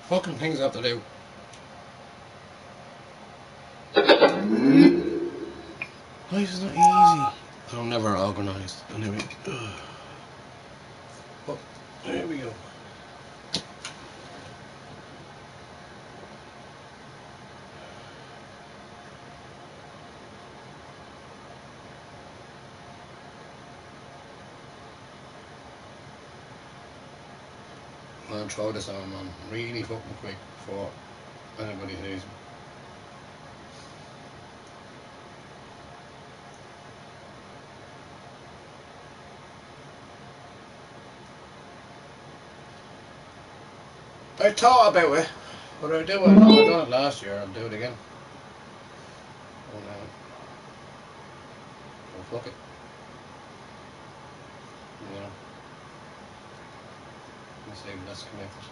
Fucking things I have to do. Life is not easy. I'm never organised. Anyway. Oh, there we go. I'll throw this on, man, really fucking quick before anybody sees me. I thought about it, but I do it. No, I done it last year. I'll do it again. Oh no. Oh fuck it. Yeah. Let's see if that's connected.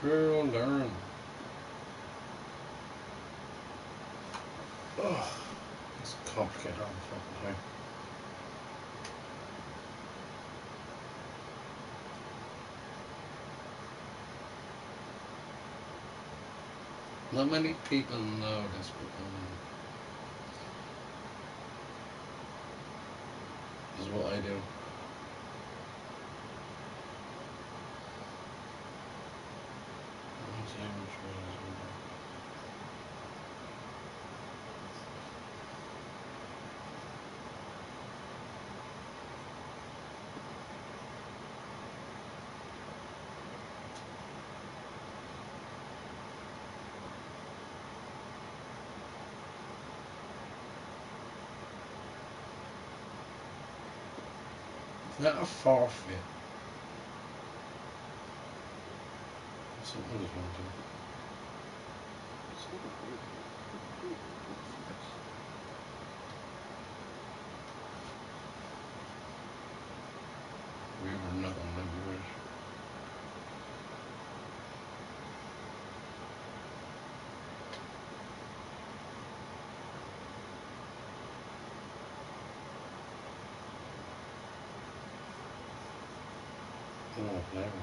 Girl, learn. Oh, it's complicated all the fucking time. Not many people know this, but this is what I do. It's not a forfeit. Something is wrong too. We were not on the bridge. Oh, never.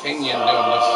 Finian doing this.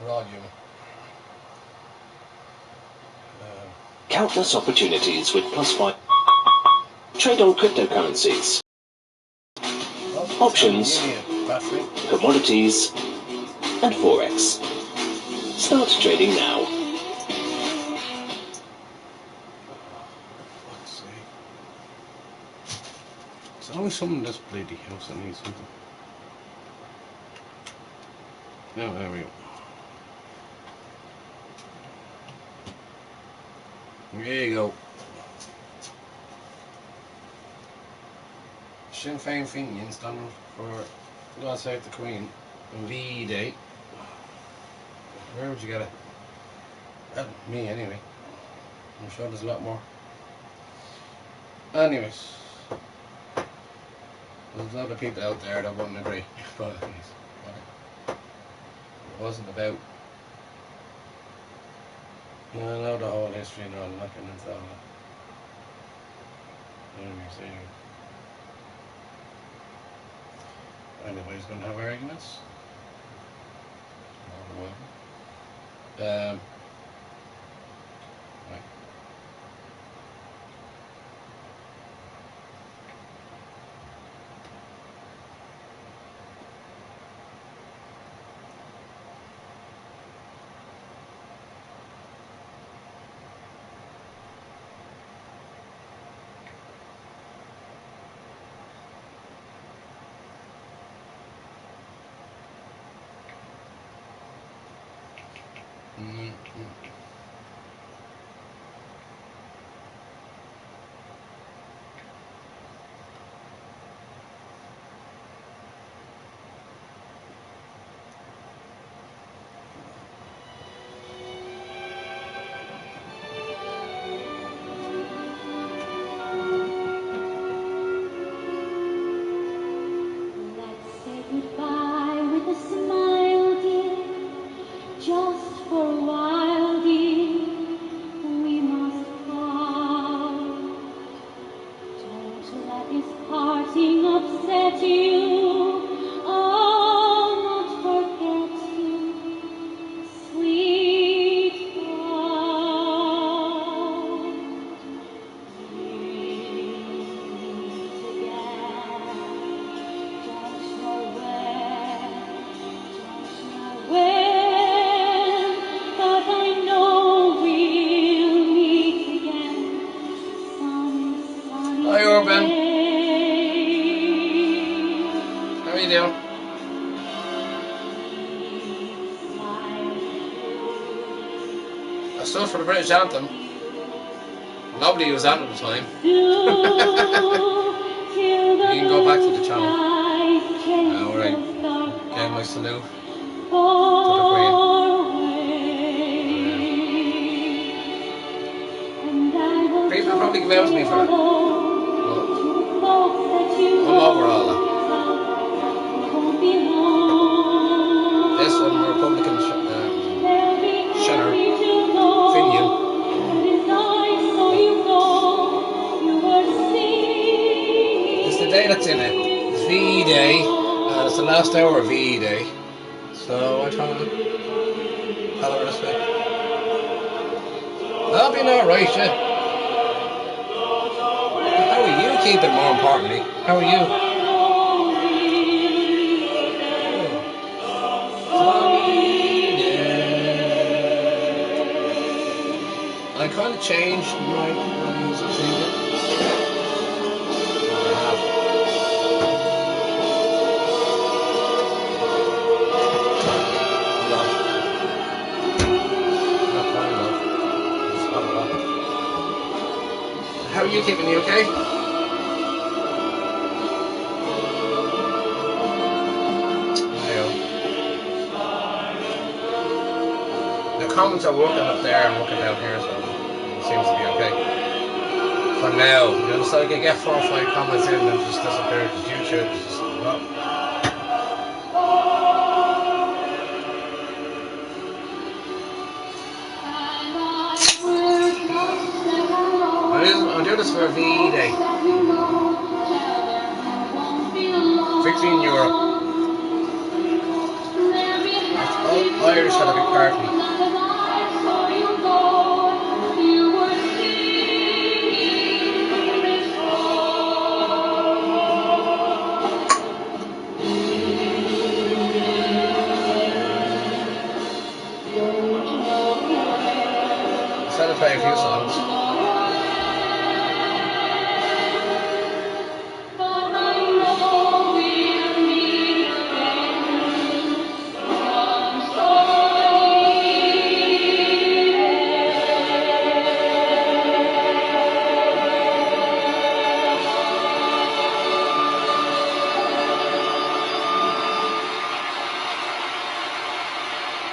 We're all human. Countless opportunities with +5. Trade on cryptocurrencies, options, commodities, and Forex. Start trading now. There's always someone in this bloody house that needs something. No, there we go. There you go. Sinn Féin Fenians done for God Save the Queen V-Day. Where would you get it? Me anyway. I'm sure there's a lot more. Anyways, there's a lot of people out there that wouldn't agree. But anyways, it wasn't about. I know the whole history and all. I'm not getting into all that. Anybody's going to have arguments. Right. Hi Urban. How are you doing? I stood for the British anthem. Nobody was on at the time. You can go back to the channel. Alright. Okay, my salute to the Queen. People probably give out to me for that. I'm over all that. This one, Republican Shinner Finian. It's the day that's in it. It's V-Day, and it's the last hour of V-Day. So I try to have a respect. I'll be alright, yeah. How are you keeping, more importantly? How are you? I kind of changed my music thinking. How are you keeping? You okay? The comments are working up there and working down here, so it seems to be okay. For now, you know, so I can get 4 or 5 comments in and just disappear because YouTube is just not. I'll do this for a V-Day. €15. I Irish had a big part in me. I started to play a few songs.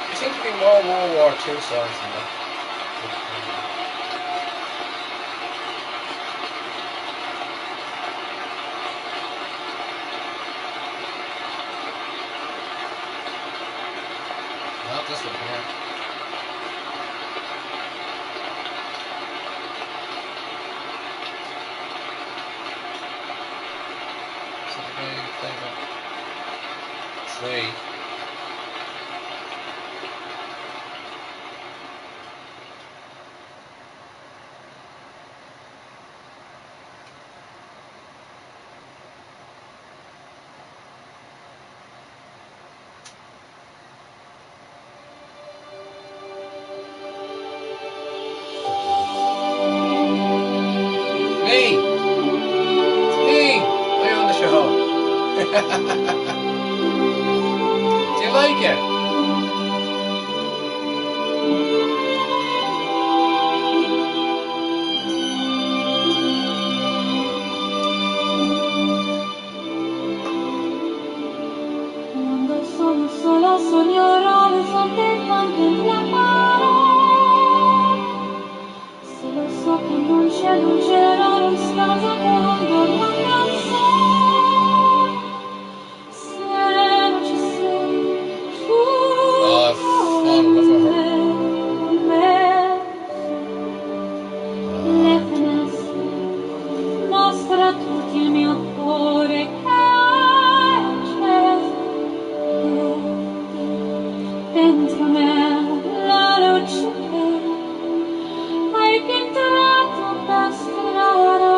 There seem to be more World War II songs than that. Not this one here. So the big thing of 3. Me! It's me! I'm on the show. Do you like it? Quando sono sola sognerò l'estate contemplata. Se lo so che non c'è in stanza quando non penso. Se non ci sei tu con me. Le finestre mostra tutti il mio cuore che è acceso. Dentro me la luce che hai pintato per strada.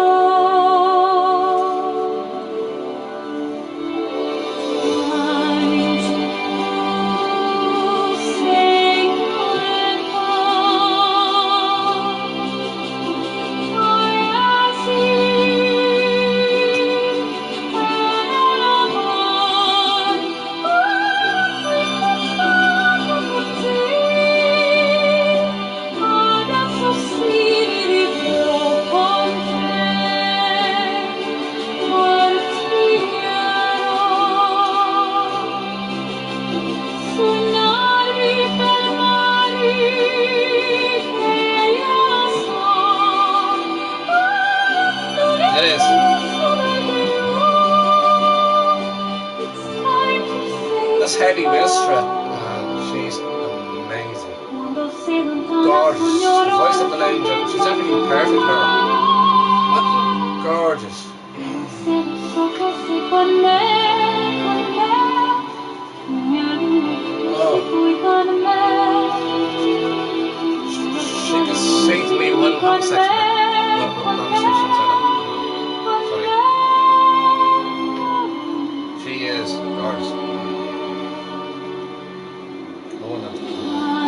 It is. That's Heavy Wilstra, and she's amazing. Gorgeous. The voice of an angel. She's everything perfect for her. Gorgeous. She can say to me when I'm sex Sorry. She is gorgeous.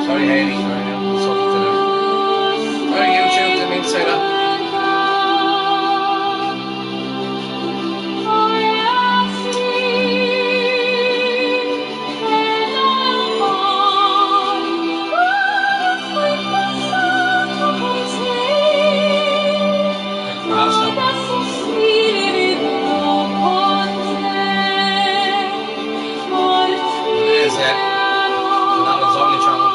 Sorry, Hayley. Something to do. Sorry, YouTube. Didn't mean to say that. It is it. And that was only channel.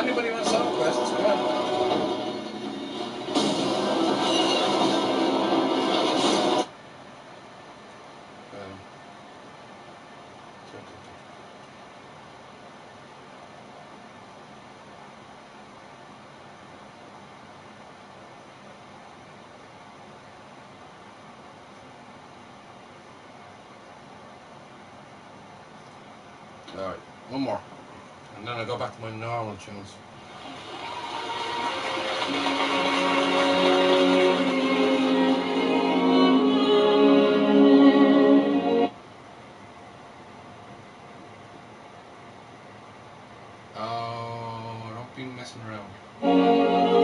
anybody wants song quests, go ahead. Alright, one more. And then I go back to my normal tunes. Oh, don't be messing around.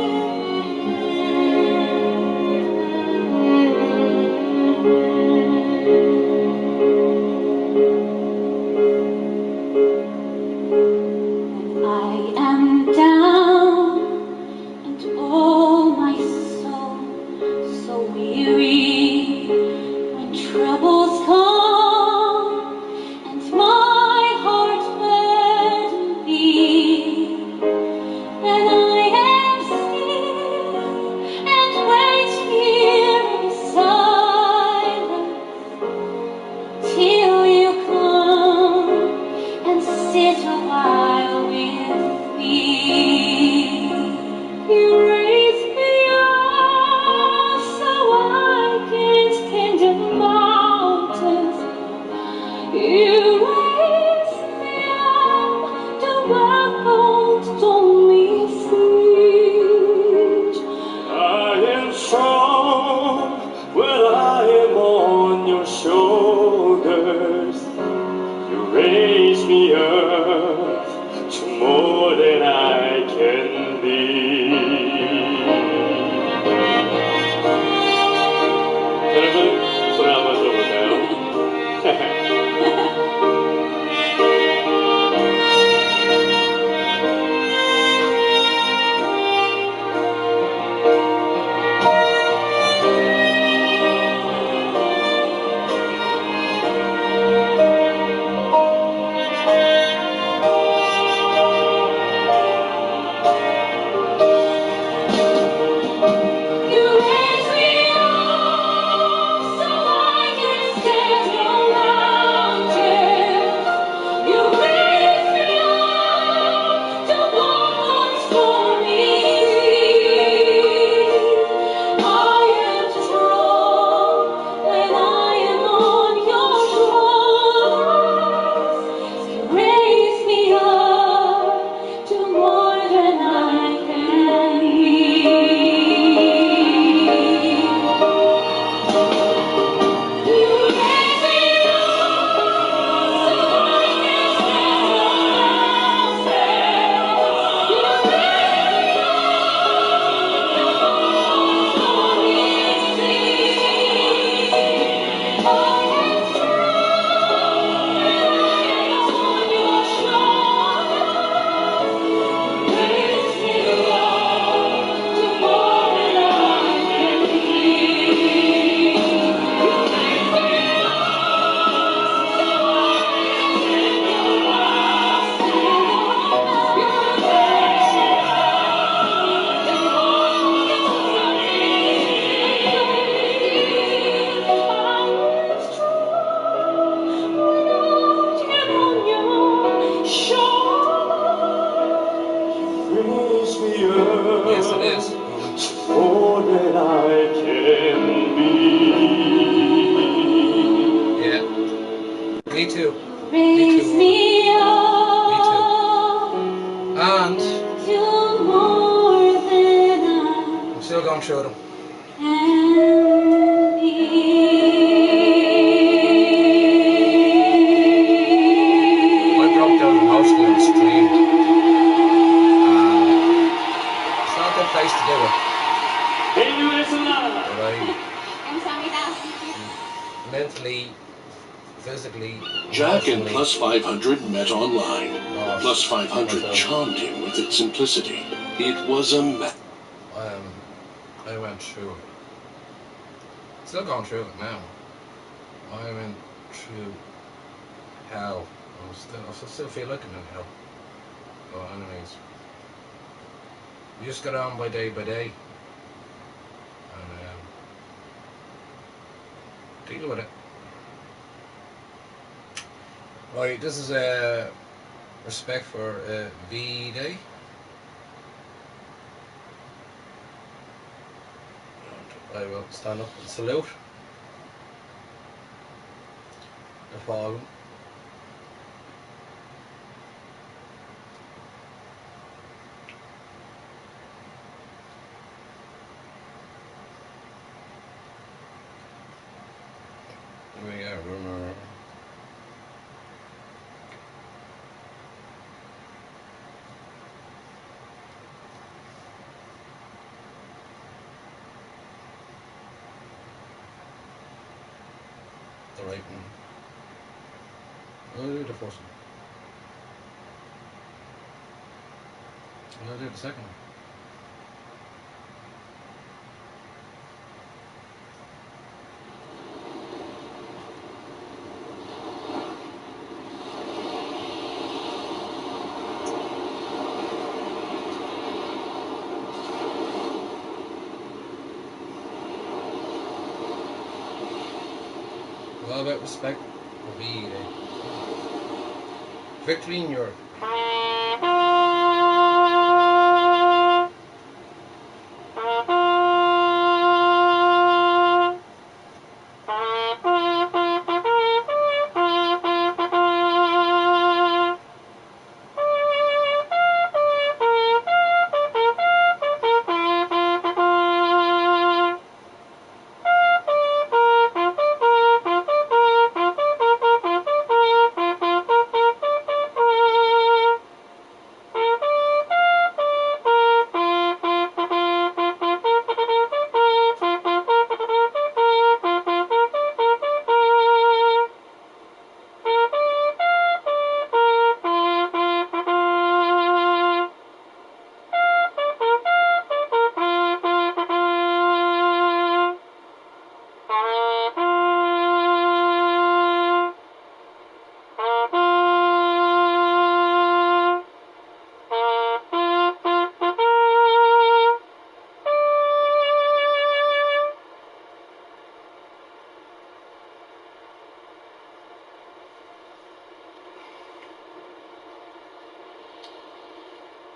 I am down and oh my soul so weary when troubles come and my heart burdened be and I am still and wait here in silence till you come and sit a while with me. You raise me up so I can stand the mountains. You raise me up to walk on stormy seas. I am strong when I am on your shoulders. You raise me up to more than I can be. Så närmar sig över där. You raise me up so I can stand your mountains. You raise me up to walk on stormy seas. I am strong when I am on your shoulders. You raise me up to more than I can be. You raise me up so I can stand your mountains. You raise me up to stormy seas. I am strong when I am on your shoulders. Raise me up to more than I can be. Raise me up. Yes, it is. More than I can be. Yeah. Me too. Raise me up And to more than I'm still going through them. I can be. I broke down mostly on stream. It's not a good place to do it. But I mentally, physically, Jack and emotionally, Plus 500 met online. lost Plus 500 myself. charmed him with its simplicity. It was a I went through it. Still going through it now. I went through hell. I still feel like I'm in hell. But anyways, You just get on by day, and deal with it. Right, this is a respect for V Day. I will stand up and salute the fallen. We are runner. The right one. I'll do the first one. I'll do the second one. All about respect for V Day. Victory in Europe.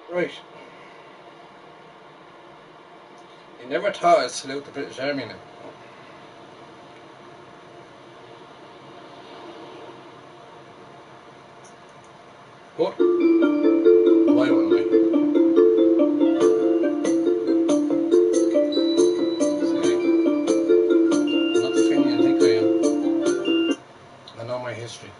Right. You never thought I'd salute the British Army now. But why wouldn't I? See, I'm not the Fenian I think I am. I know my history.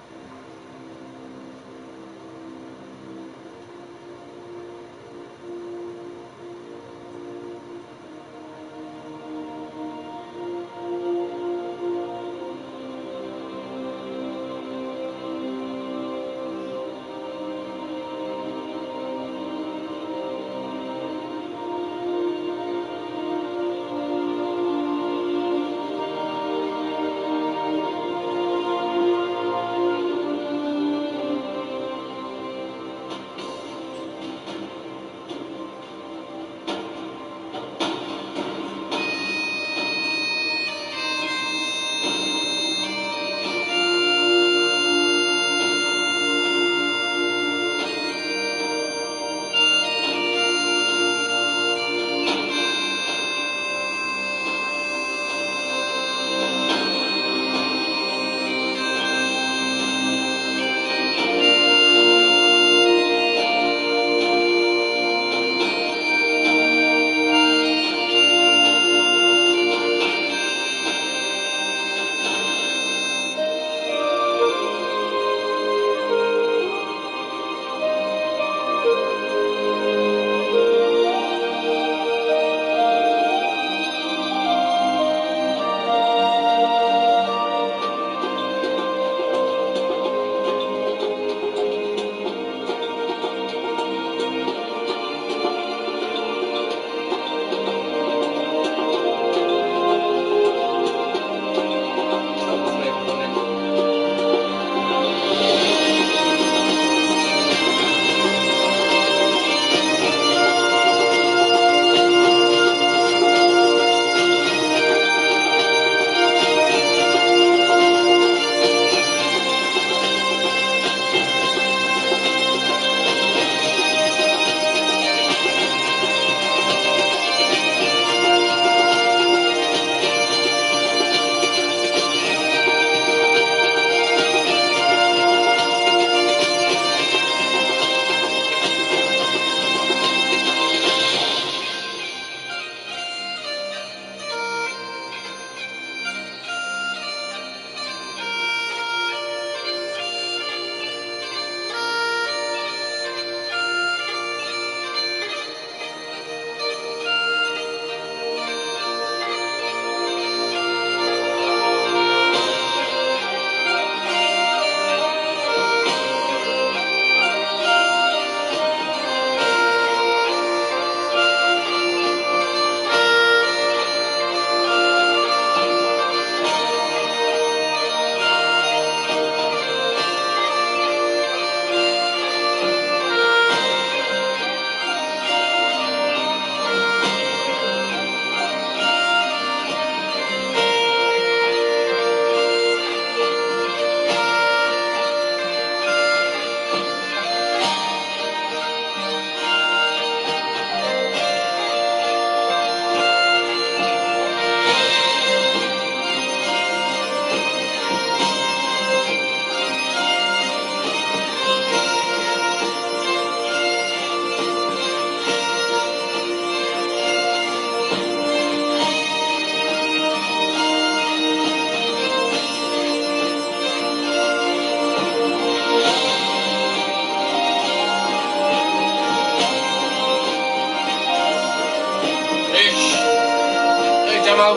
Jamo.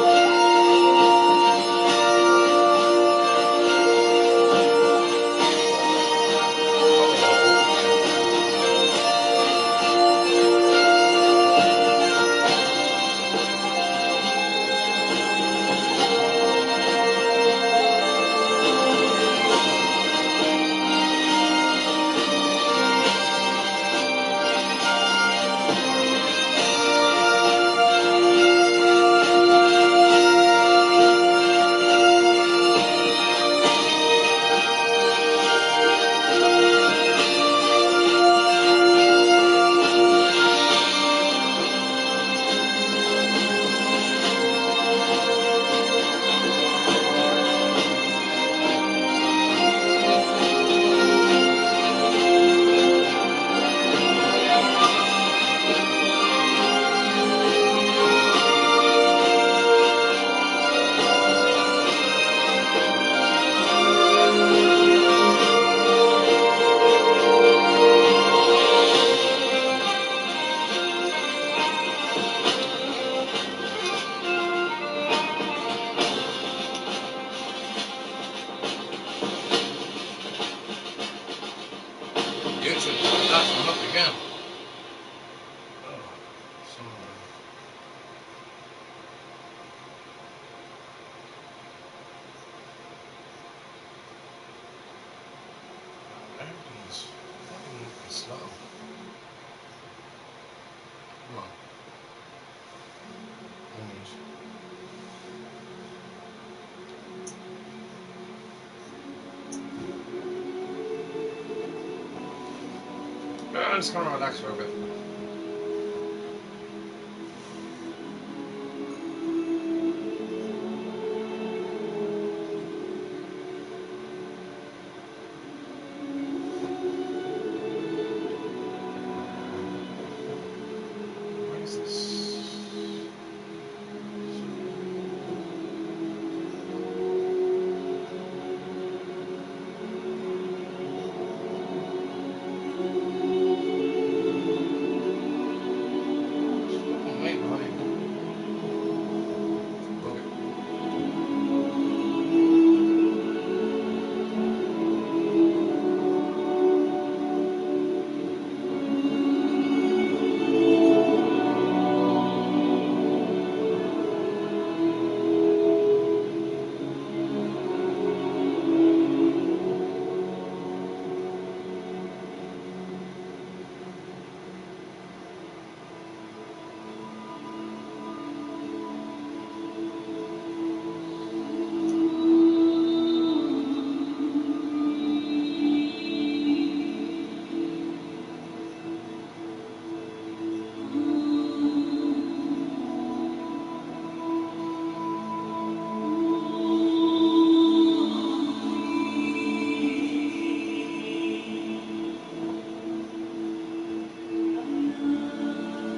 YouTube, that's one up again. Oh, everything's fucking looking slow. Come on. I'm just gonna relax for a bit. What is this?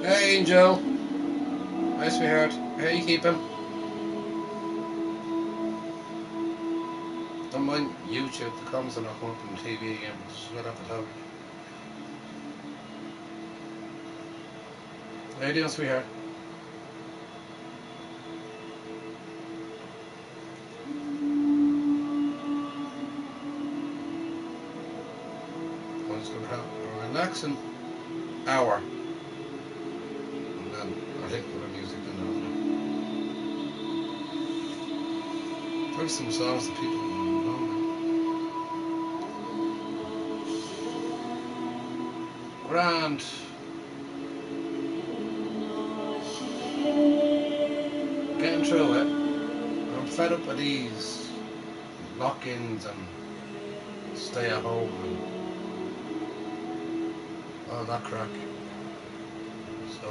Hey Angel, nice to be heard. How you keeping? Don't mind YouTube, the comments are not coming up on the TV again, but this is what I have to tell you. How you doing, sweetheart? I'm just going to have a relaxing hour, and then I'll hit with the music and I'll play some songs that people know. Grand. Getting through it. I'm fed up with these lock-ins and stay at home and all that crack. So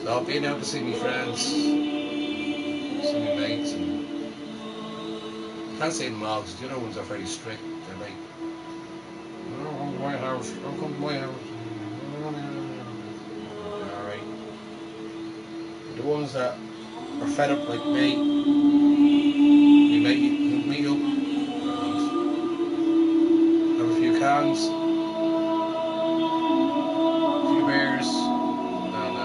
I've been out to see my friends, see my mates, and I can't say them all because the other ones are very strict. They're like, "Oh, don't come to my house, don't come to my house." Alright. The ones that are fed up like me, we meet up and have a few cans, a few beers, and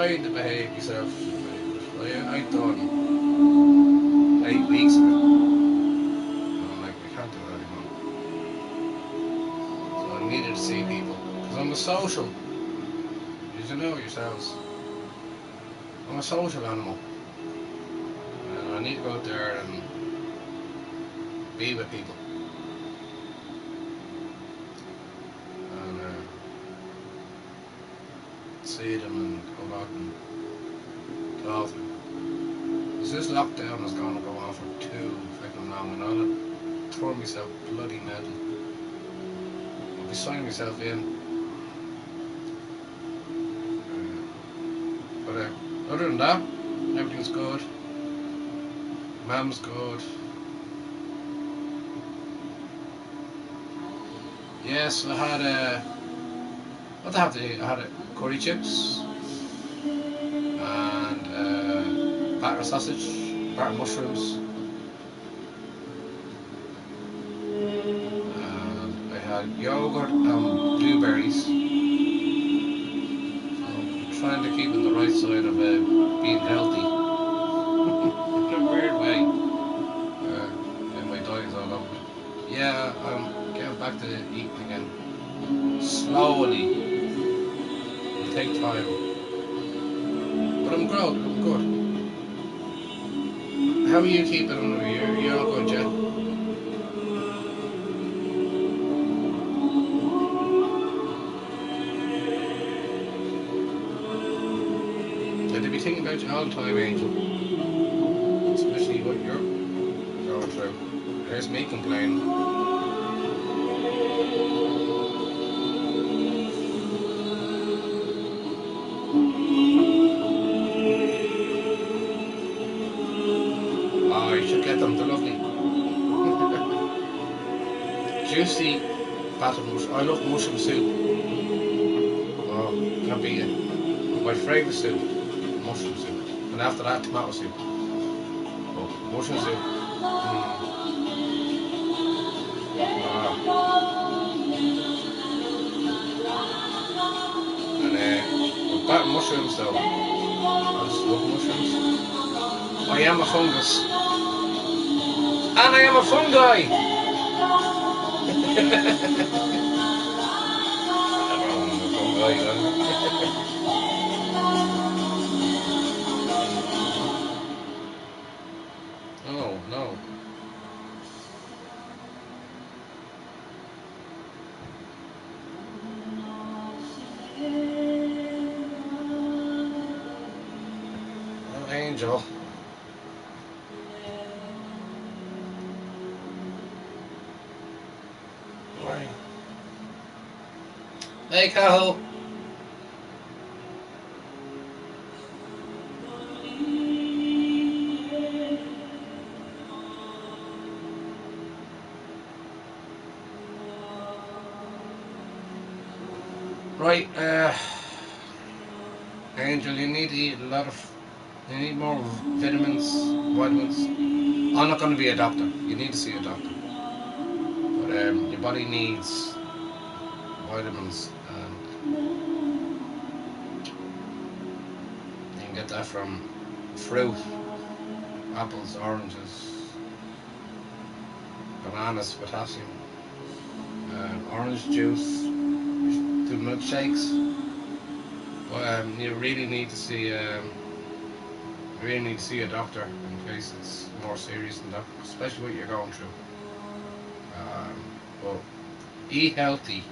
trying to behave myself. I done 8 weeks of it. And I'm like, I can't do that anymore. So I needed to see people. Because I'm a social. Did you know yourselves? I'm a social animal. And I need to go out there and be with people. And see them and go back and talk to them. Because this lockdown is going to go on for too freaking long, and I'll throw myself bloody mental. I'll be signing myself in. But other than that, everything's good. Mum's good. Yes, I had what did I have to eat? I had curry chips and batter sausage, batter mushrooms. And I had yogurt and blueberries. So I'm trying to keep on the right side of being healthy in a weird way. And my diet's all over. Yeah, I'm getting back to eating again. Slowly. It'll take time. But I'm good. I'm good. How are you keeping on? You're all good, yeah? I'd be thinking about you all the time, Angel. Especially what you're going through. There's me complaining. Oh, you should get them. They're lovely. Juicy battered mushroom. I love mushroom soup. Oh, can't beat it. My favourite soup, mushroom soup. And after that, tomato soup. Oh, mushroom soup. Ah. And with battered mushrooms though, I just love mushrooms. I am a fungus. And I am a fungi! Oh no. Oh, Angel. Right. Hey, Cahill. Right, Angel, you need to eat a lot of. You need more vitamins. I'm not going to be a doctor. You need to see a doctor. But your body needs vitamins, and you can get that from fruit, apples, oranges, bananas, potassium, orange juice, do milkshakes. But you really need to see a doctor in case it's more serious than that, especially what you're going through. But eat healthy.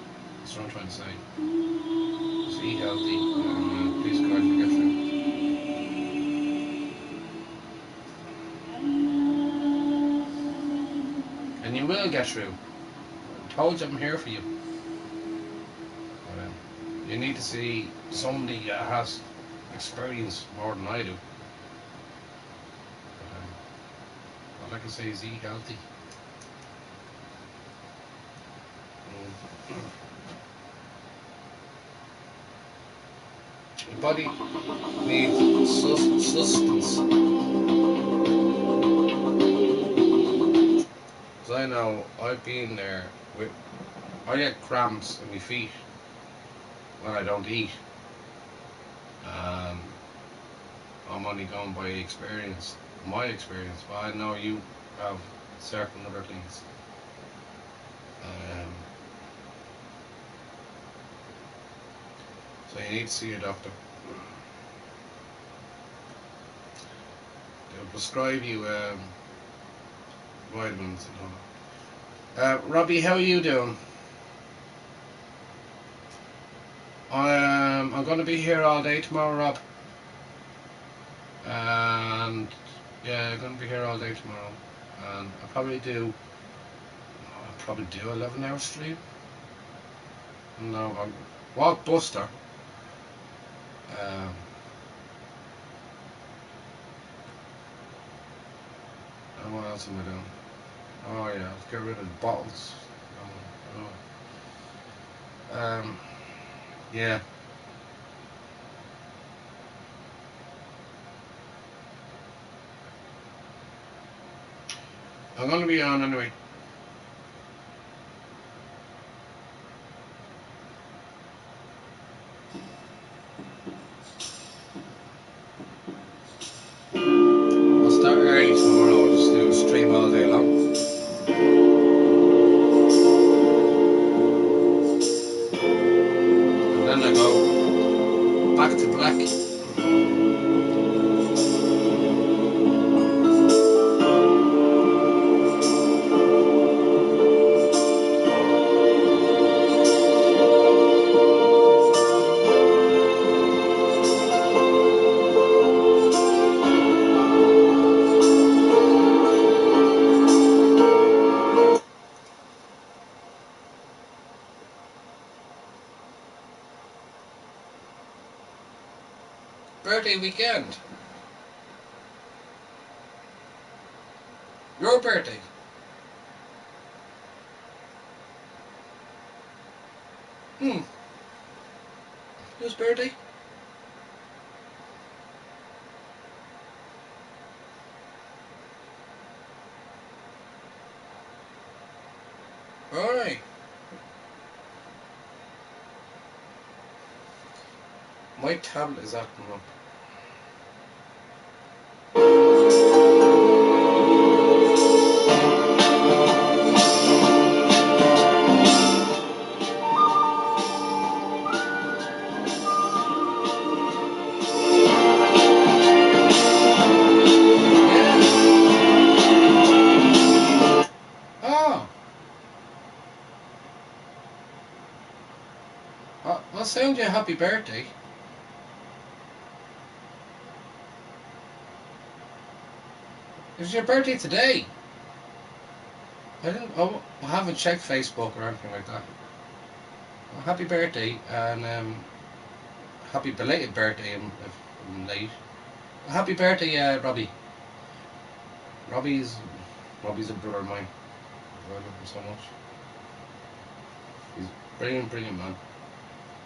That's what I'm trying to say. Just eat healthy. Please God, you get through. And you will get through. I told you I'm here for you. But, you need to see somebody that has experience more than I do. But, all I can say is eat healthy. Your body needs sustenance. Because I know I've been there with. I get cramps in my feet when I don't eat. I'm only going by experience, my experience, but I know you have certain other things. Um, so you need to see a doctor. They'll prescribe you vitamins and all that. Robbie, how are you doing? I'm going to be here all day tomorrow, Rob. And yeah, I'm going to be here all day tomorrow. And I'll probably do 11-hour stream. No, I'll walk Buster. And what else am I doing? Oh yeah, let's get rid of the bottles. Yeah. I'm going to be on anyway. I'll start early tomorrow. I'll just do a stream all day long. And then I go back to black. Birthday weekend. Your birthday. Whose birthday? Alright. My tablet is acting up. Oh. I'll send you a happy birthday. It's your birthday today. I haven't checked Facebook or anything like that. Well, happy birthday and happy belated birthday if I'm late. Happy birthday, Robbie. Robbie's a brother of mine. I love him so much. He's a brilliant man.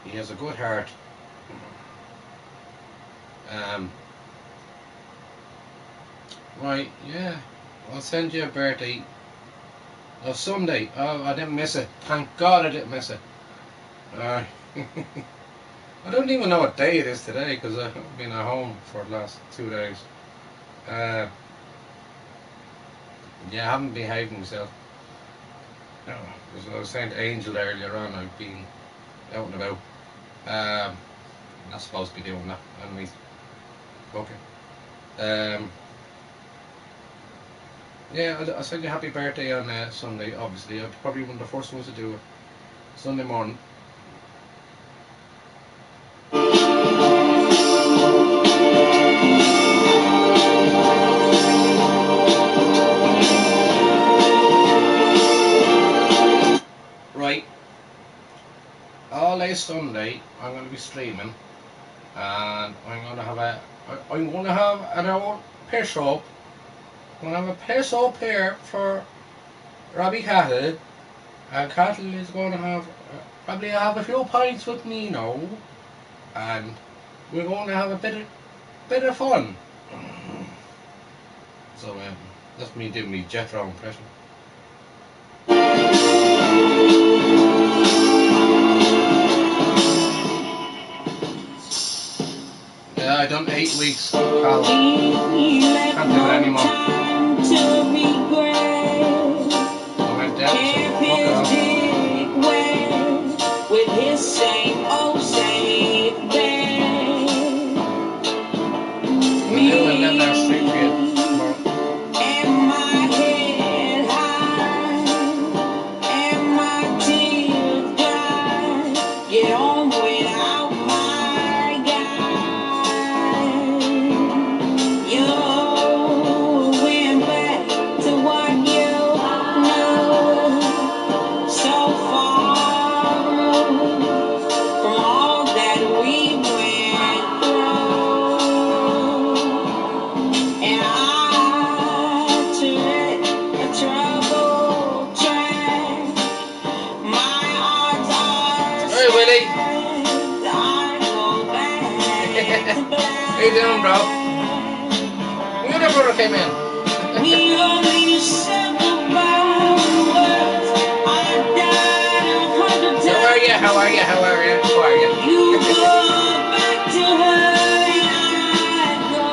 He has a good heart. Right, yeah. I'll send you a birthday. Oh, Sunday. Oh, I didn't miss it. Thank God I didn't miss it. I don't even know what day it is today because I've been at home for the last 2 days. Yeah, I haven't behaved myself. No, because I was saying to Angel earlier on, I've been out and about. Not supposed to be doing that. Anyway, okay. Yeah, I'll send you happy birthday on Sunday. Obviously, I'm probably one of the first ones to do it. Sunday morning. Right. All day Sunday, I'm going to be streaming, and I'm going to have an old piss up. I'm going to have a piss up here for Robbie Cattle, and Cattle is going to have probably have a few pints with me now, and we're going to have a bit of fun. So that's me doing my Jethro impression. Yeah, I done 8 weeks. Pal. Can't do it anymore. I went down, so fuck off. With his same old same bed. I'm doing them there street for you tomorrow. And my head high, and my tears dry. Get on without my guy. You went back to what you know. So far removed from all that we went through. And I tread a troubled track. My odds are Hey, Willie. stacked. I go back to black. How you doing, bro? When your brother came in. We only said goodbye with words. I died 100 times. How are you? How are you? How are you? How are you? You go back to her and I go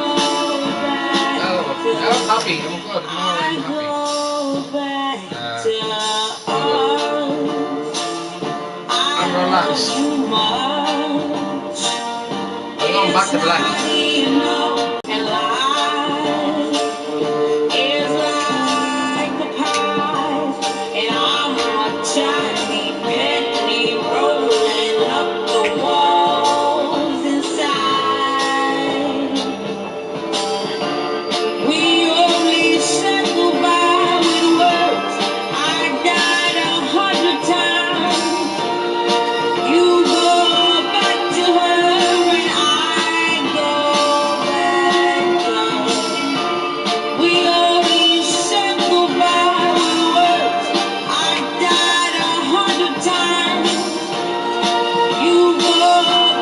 back Oh, to I'm happy. I'm good. I'm I alright. I'm happy. go back to us. I'm relaxed. Too much. I'm going back to black. It's not enough, and life is like a pie, and I'm a tiny penny rolling up the walls inside. We only said goodbye with words. I died 100 times. You go back to her and I go back down. We only said goodbye with words. I died 100 times. You go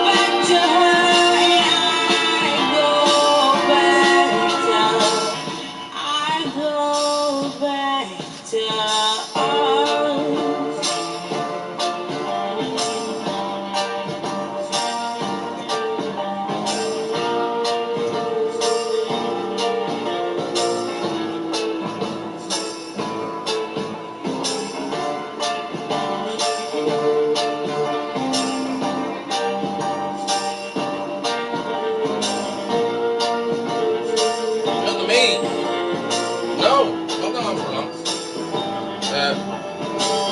back to her and I go back down. I go back to us. Not to me. No. Not going on for long.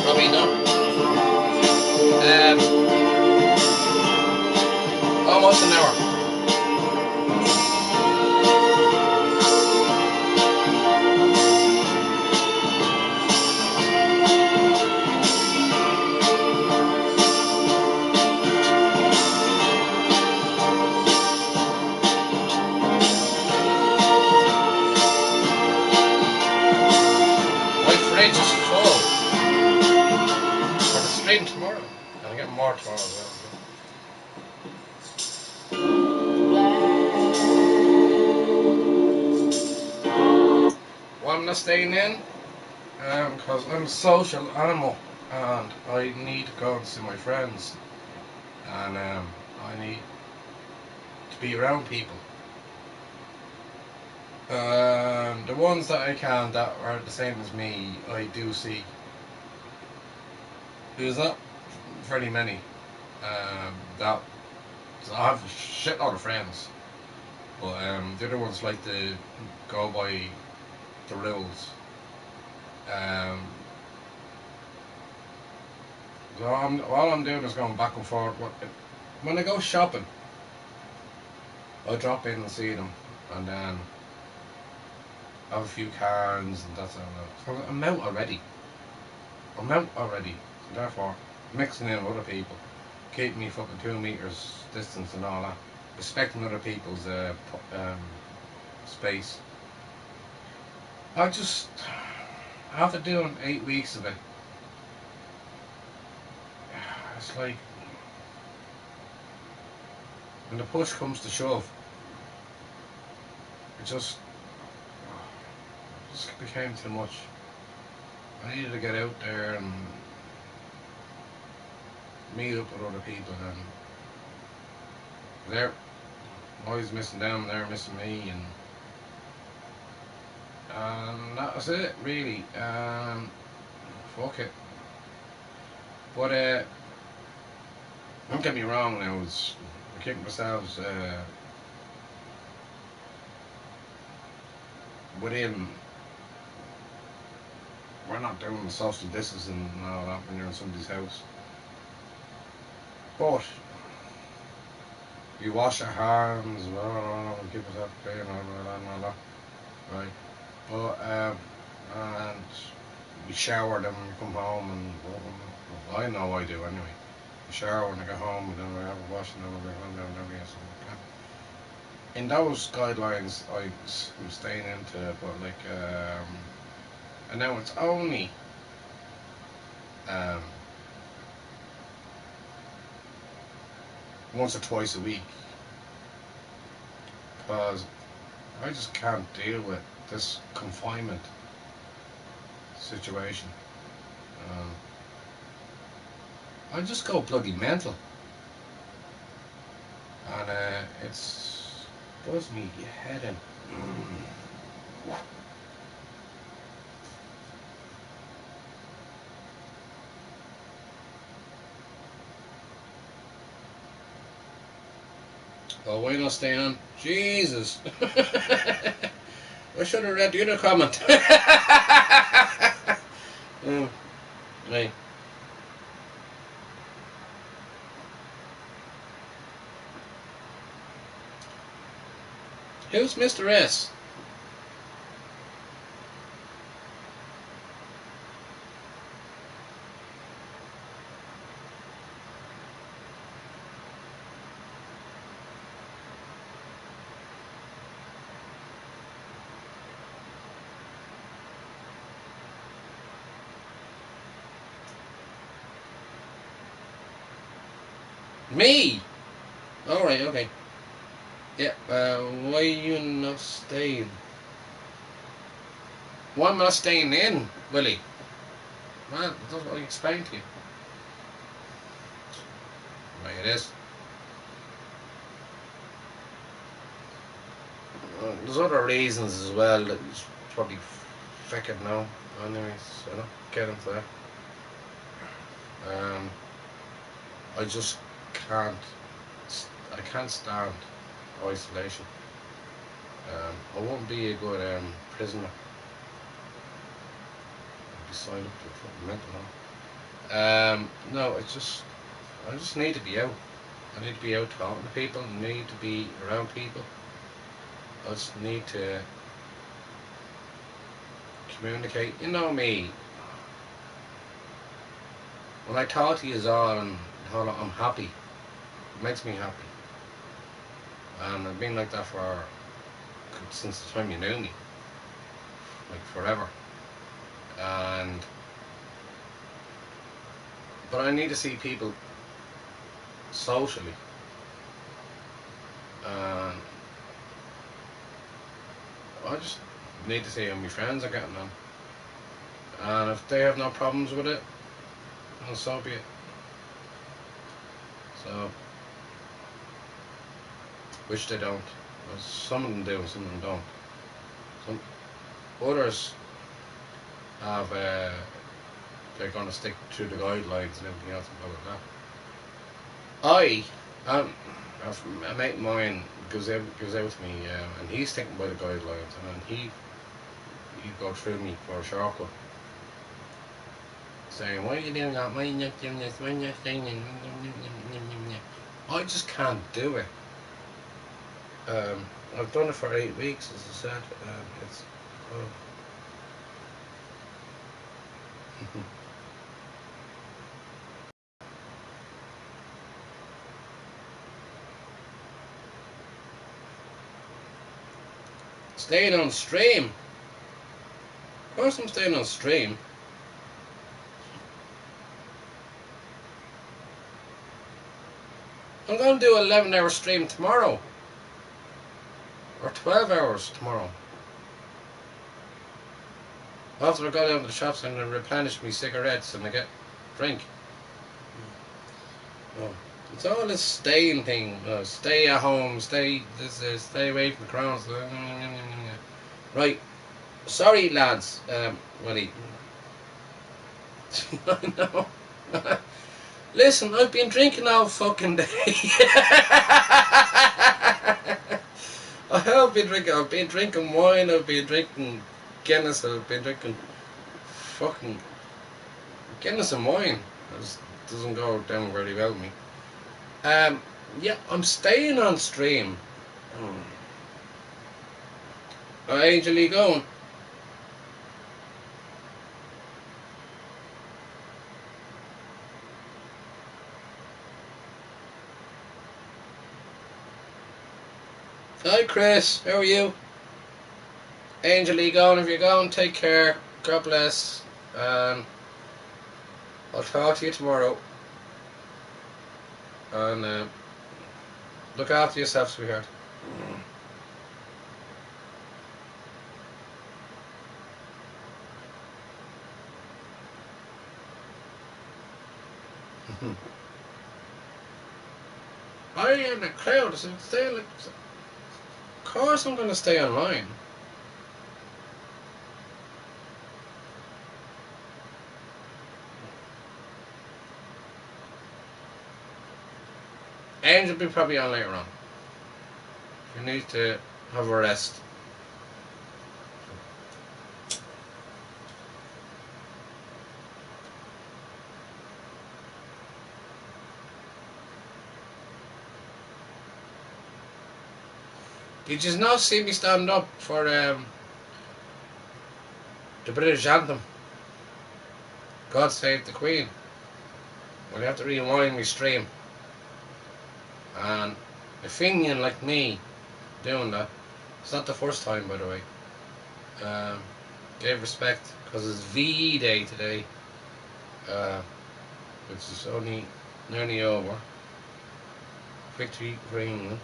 Probably not. Almost an hour. My fridge is full. For the stream tomorrow. And I get more tomorrow as well. Why am I not staying in? Because I'm a social animal and I need to go and see my friends. And I need to be around people. The ones that I can that are the same as me, I do see. There's not very many. That so I have a shitload of friends, but the other ones like to go by the rules. So all I'm doing is going back and forth. When I go shopping, I drop in and see them, and then have a few cans, and that's all. So I'm out already. Therefore, mixing in with other people, keeping me fucking 2 meters distance and all that, respecting other people's space. After doing 8 weeks of it, it's like when the push comes to shove, it just became too much. I needed to get out there and meet up with other people, and there, Always missing them, they're missing me, and that was it, really. Fuck it. But don't get me wrong. Now, we're kicking ourselves within. We're not doing the social distancing and all that when you're in somebody's house. But we wash our hands, and keep ourselves clean, and all that, right? But and we shower then when we come home, and well, I know I do anyway. We shower when I get home, and then we have a wash, and then we go home, and then we have some. In those guidelines, I'm staying into, but like, and now it's only um, once or twice a week, because I just can't deal with this confinement situation. I just go bloody mental, and it's does me head in. Oh, why not stay on? Jesus! I should have read the other comment. Right. Who's Mr. S? Me? Alright, okay. Yeah, why you not staying? Why am I not staying in, Willie? Man, that's what I explained to you. Right, it is. There's other reasons as well that you probably figured now. Anyways, I don't get into that. I just can't. I can't stand isolation. I won't be a good prisoner. I'd be signed up to fucking mental health. No, I just need to be out. I need to be out talking to people. I need to be around people. I just need to communicate. You know me. When I talk to you all and I'm happy, it makes me happy. And I've been like that since the time you knew me, like forever. But I need to see people socially. And I just need to see how my friends are getting on. And if they have no problems with it, well, so be it. So, which they don't. Well, some of them do, some of them don't. Some others have, they're going to stick to the guidelines and everything else and blah blah blah. A mate of mine goes out to me, and he's sticking by the guidelines, and he go through me for a shortcut, saying, "Why are you doing that? Why are you not doing this? Why are you not saying it?" I just can't do it. I've done it for 8 weeks, as I said. It's staying on stream. Of course, I'm staying on stream. I'm going to do an 11-hour stream tomorrow, or 12 hours tomorrow. After I go down to the shops and replenish me cigarettes and I get drink. Oh. It's all this staying thing. Stay at home. Stay. Stay away from the crowds. Right. Sorry, lads. Willie. I know. Listen, I've been drinking all fucking day. I have been drinking. I've been drinking wine. I've been drinking Guinness. I've been drinking fucking Guinness and wine. It doesn't go down very well with me. Yeah, I'm staying on stream. Angel, you going? Hi, Chris. How are you? Angel, you going? If you're going, take care. God bless. And I'll talk to you tomorrow. And look after yourself, sweetheart. I in the crowd. So stay like. Of course, I'm going to stay online. Angel will be probably on later on. You need to have a rest. Did you not see me stand up for the British anthem? God Save the Queen. Well, you have to rewind my stream. And a Finian like me doing that. It's not the first time, by the way. Gave respect because it's V Day today, which is only nearly over. Victory for England.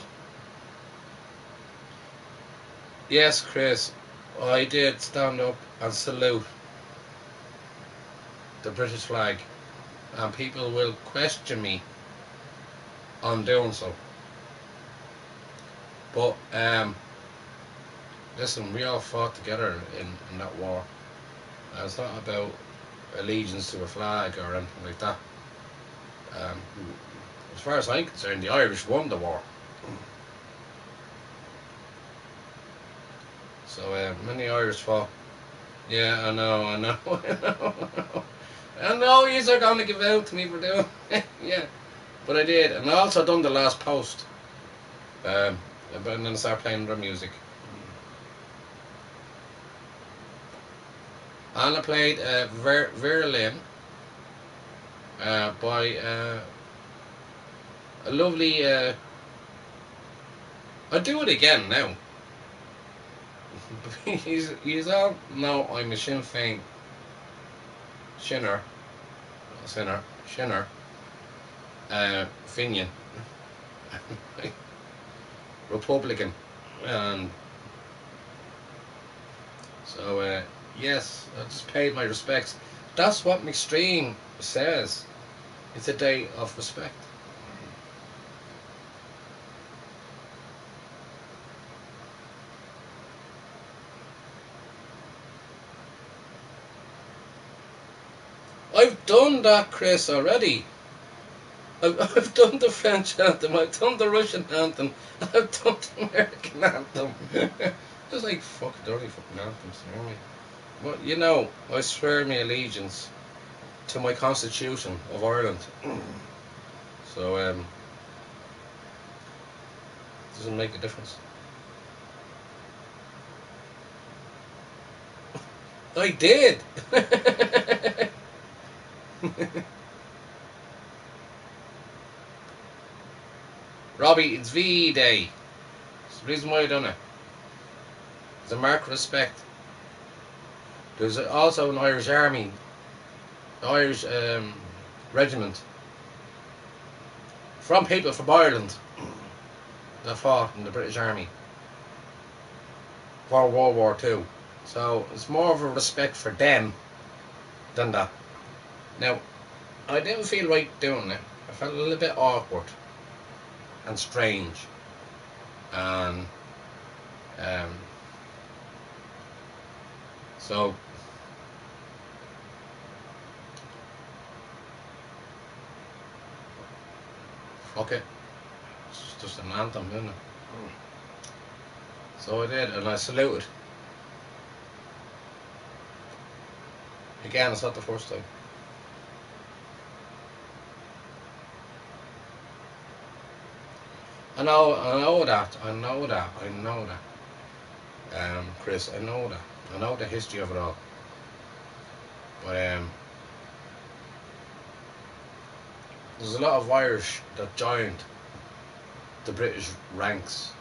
Yes, Chris, I did stand up and salute the British flag, and people will question me on doing so. But listen, we all fought together in that war. It's not about allegiance to a flag or anything like that. As far as I'm concerned, the Irish won the war. So many Irish fought. Yeah, I know, I know, I know you're going to give out to me for doing yeah, but I did. And I also done the last post. And then I started playing their music. And I played Verlin by a lovely... I'll do it again now. He's all... No, I'm a Sinn Féin Shinner. Finian. Republican. And so, yes, I just paid my respects. That's what my stream says. It's a day of respect. I've done that, Chris, already. I've done the French anthem, I've done the Russian anthem, I've done the American anthem. It's like, fuck, dirty fucking anthems, you know. But, you know, I swear my allegiance to my Constitution of Ireland. So, doesn't make a difference. I did! Robbie, it's V Day. It's the reason why I done it. It's a mark of respect. There's also an Irish Army, Irish regiment from people from Ireland that fought in the British Army for World War II. So it's more of a respect for them than that. Now, I didn't feel right doing it felt a little bit awkward and strange, and so fuck it, it's just an anthem, isn't it? So I did, and I saluted. Again, it's not the first time. I know that. Chris, I know that. I know the history of it all. But there's a lot of Irish that joined the British ranks,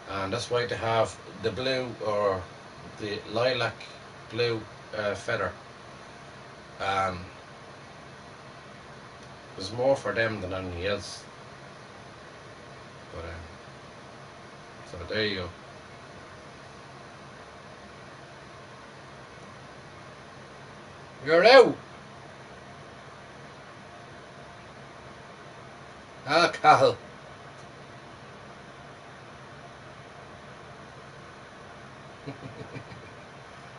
and that's why they have the blue or the lilac blue feather. And there's more for them than anything else. But so there you go. You're out. Ah, Cal.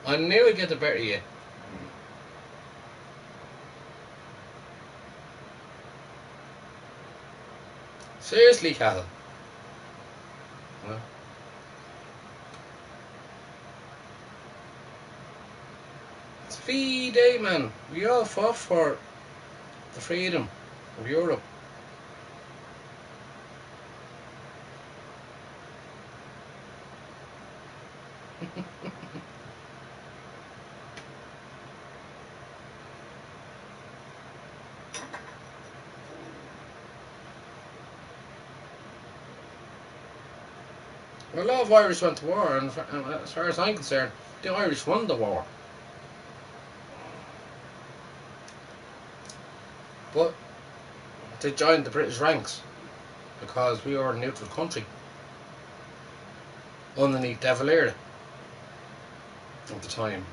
I knew I'd get the better of you. Seriously, Cal. Well, it's VE Day, man. We all fought for the freedom of Europe. A lot of Irish went to war, and as far as I'm concerned, the Irish won the war. But they joined the British ranks because we were a neutral country underneath De Valera at the time.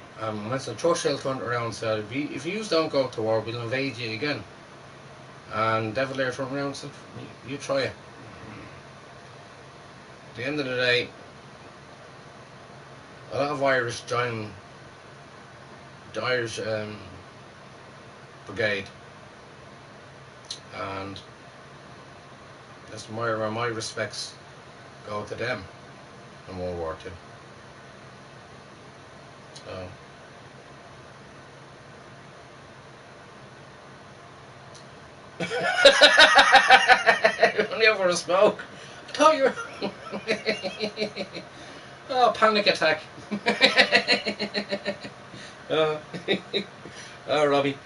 Winston Churchill turned around and said, if you don't go to war, we'll invade you again. And De Valera turned around and said, you try it. At the end of the day, a lot of Irish joined the Irish brigade, and that's where my respects go to them in World War II. So only over a smoke. I thought you were oh, panic attack. Oh, oh, Robbie.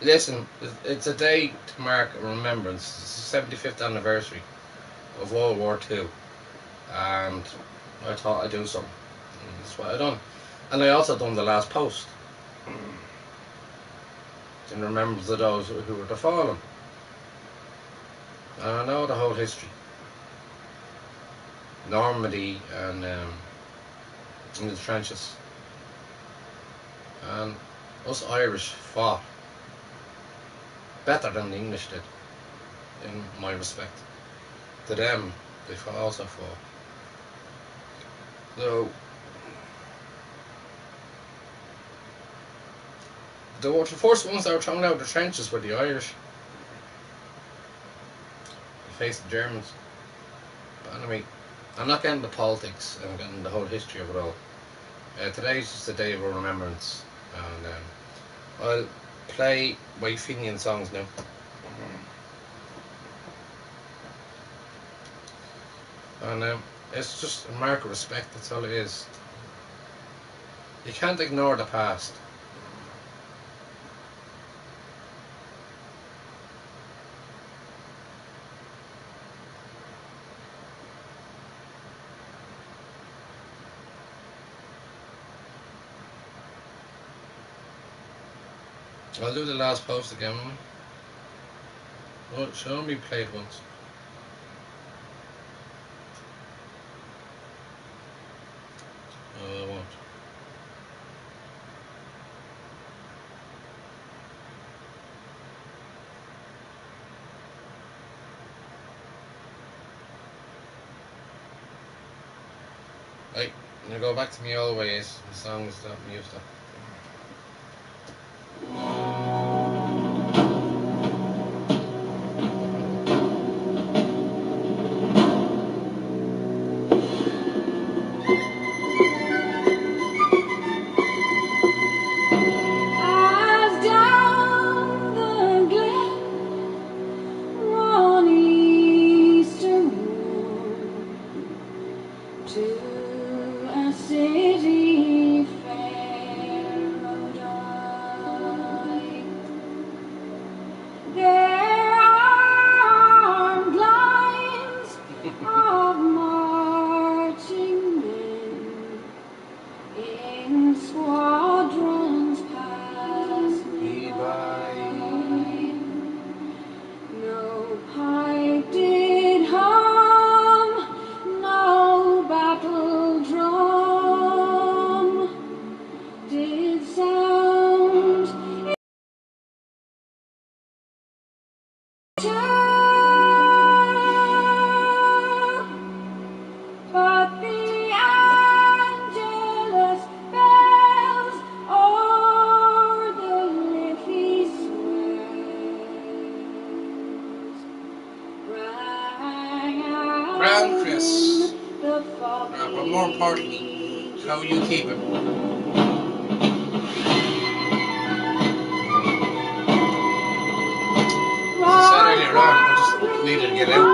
Listen, it's a day to mark a remembrance. It's the 75th anniversary of World War II, and I thought I'd do something. And that's what I done. And I also done the last post in remembrance of those who were the fallen. And I know the whole history. Normandy and in the trenches. And us Irish fought better than the English did, in my respect. To them, they also fought. So, the first ones that were thrown out of the trenches were the Irish. They faced the Germans. But anyway, I'm not getting the politics, I'm getting the whole history of it all. Today's just a day of remembrance, and I'll play my Fenian songs now. And it's just a mark of respect, that's all it is. You can't ignore the past. I'll do the last post again. Oh, it should only be played once. Oh, I won't. Right, I'm gonna go back to my old ways. The songs that I'm used to. As down the glen one Easter morn to a city fair rode I. There armed lines of marching men in squadrons pass me by. No pipe did hum, no battle drum did sound. But the Angelus bells o'er the leafy swells rang out Crown Chris. the foggy But more importantly, how you keep it. As I said earlier on, I just needed to get out.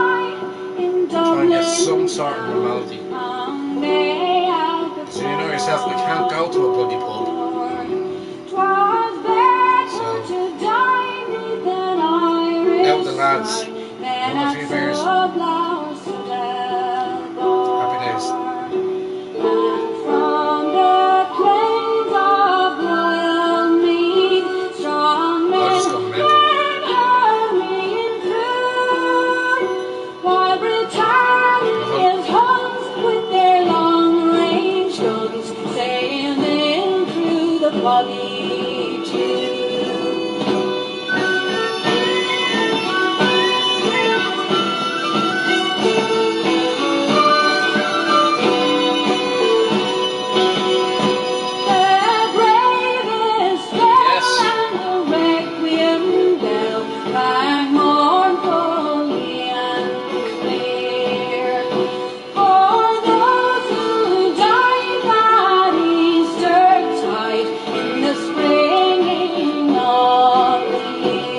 Try and get some sort of normality. So you know yourself, I can't go to a bloody pub. So, out the lads. Another few beers. Happy days. And from the plains of royal mead, strong I'll men just go mental. came hurrying through, while Britannia's hulls with their long-range guns sailing through the foggy tube.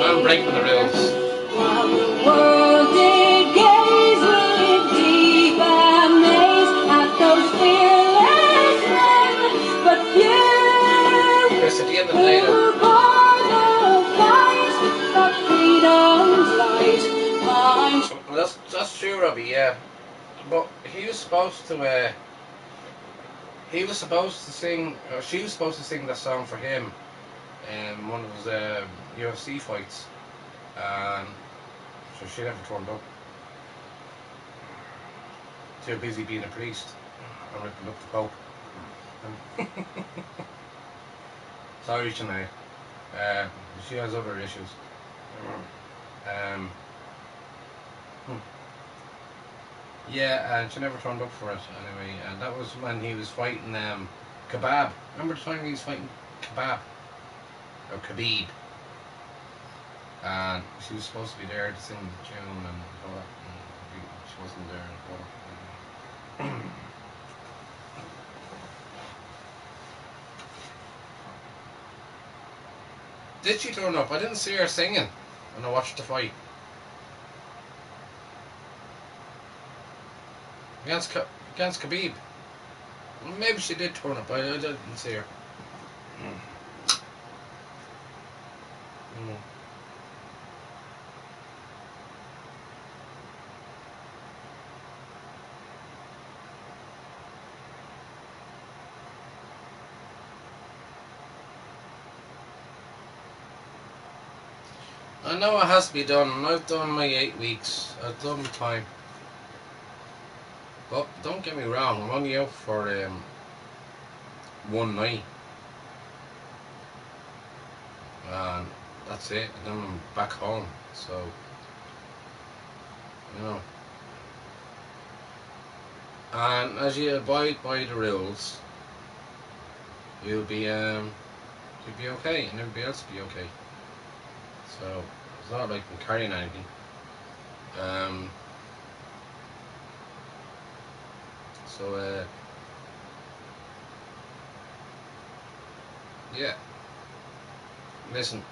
I'm breaking the rules. While the world did gaze with deep amaze at those fearless men, but few Chris, at the end of the day, who though, bore the fight of freedom's light. well, that's true, Robbie. Yeah, but he was supposed to. He was supposed to sing, or she was supposed to sing that song for him in one of his UFC fights, and so she never turned up. Too busy being a priest and ripping up the Pope. Sorry, Sinead. She has other issues. Um, yeah, and she never turned up for it anyway. And that was when he was fighting Kebab. Remember the time he was fighting Kebab? Or Khabib? And she was supposed to be there to sing the tune and all that. And she wasn't there at all. Did she turn up? I didn't see her singing when I watched the fight. Against Khabib. Well, maybe she did turn up. I didn't see her. I know it has to be done, and I've done my 8 weeks. I've done my time. But don't get me wrong, I'm only out for one night. And that's it, and then I'm back home. So, you know. And as you abide by the rules, you'll be okay, and everybody else will be okay. So it's not like I'm carrying anything. So yeah. Listen,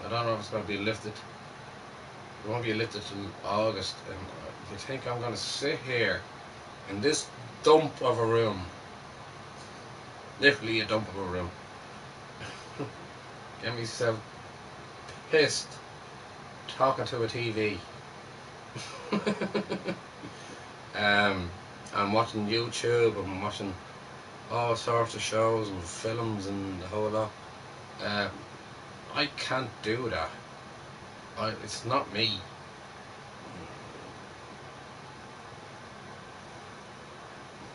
I don't know if it's going to be lifted. It won't be lifted till August. And you think I'm going to sit here in this dump of a room, literally a dump of a room, get myself pissed talking to a TV. I'm watching YouTube, I'm watching all sorts of shows and films and the whole lot. I can't do that. It's not me.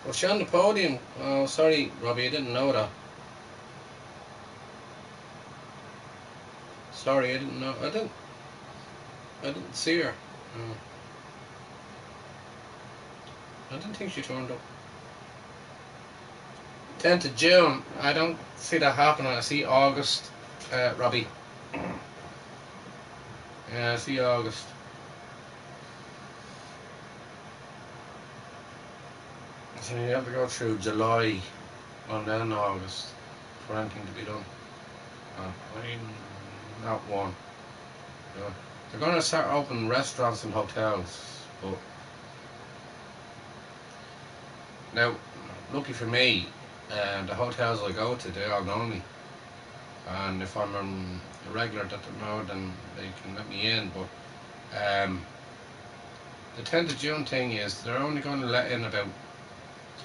Was she on the podium? Oh, sorry, Robbie, I didn't know that. Sorry, I didn't know. I didn't see her. I didn't think she turned up. 10th of June. I don't see that happening. I see August, Robbie. Yeah, I see August. So you have to go through July and then August for anything to be done. I mean, not one. Yeah. They're going to start opening restaurants and hotels, but now, lucky for me, the hotels I go to, they all know me, and if I'm a regular that they know, then they can let me in. But the 10th of June thing is they're only going to let in about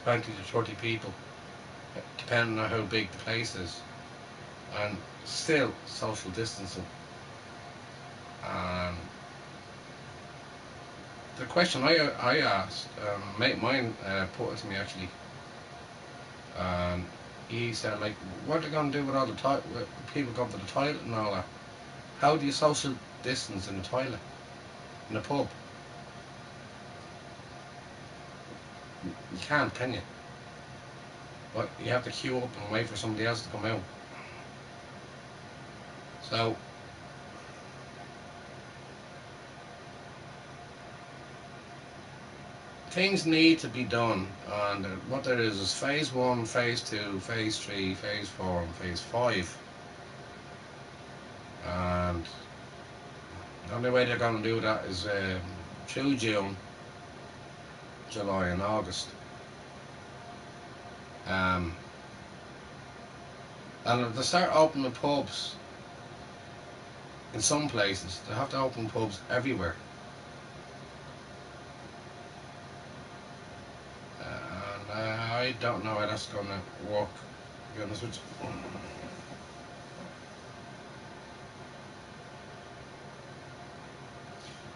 20 to 30 people, depending on how big the place is, and still social distancing. And the question I asked, mate of mine put it to me actually, and he said, like, what are they going to do with all the with people going to the toilet and all that? How do you social distance in the toilet, in a pub? You can't, can you? But you have to queue up and wait for somebody else to come out. So things need to be done, and what there is phase 1, phase 2, phase 3, phase 4 and phase 5, and the only way they're going to do that is through June, July and August. And if they start opening pubs in some places, they have to open pubs everywhere. And I don't know how that's going to work, to be honest with you.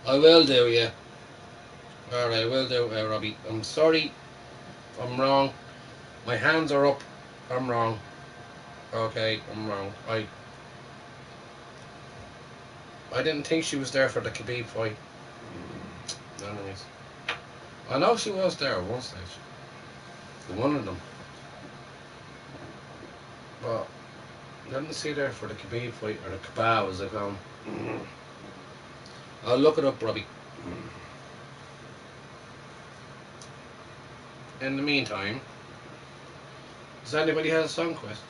I will do, yeah. Alright, I will do, Robbie. I'm sorry if I'm wrong. My hands are up. I'm wrong. Okay, I'm wrong. I didn't think she was there for the Khabib fight. Anyways, I know she was there at one stage. One of them. But I didn't see her there for the Khabib fight, or the kebab as they call them. I'll look it up, Robbie. In the meantime, does anybody have a song quest?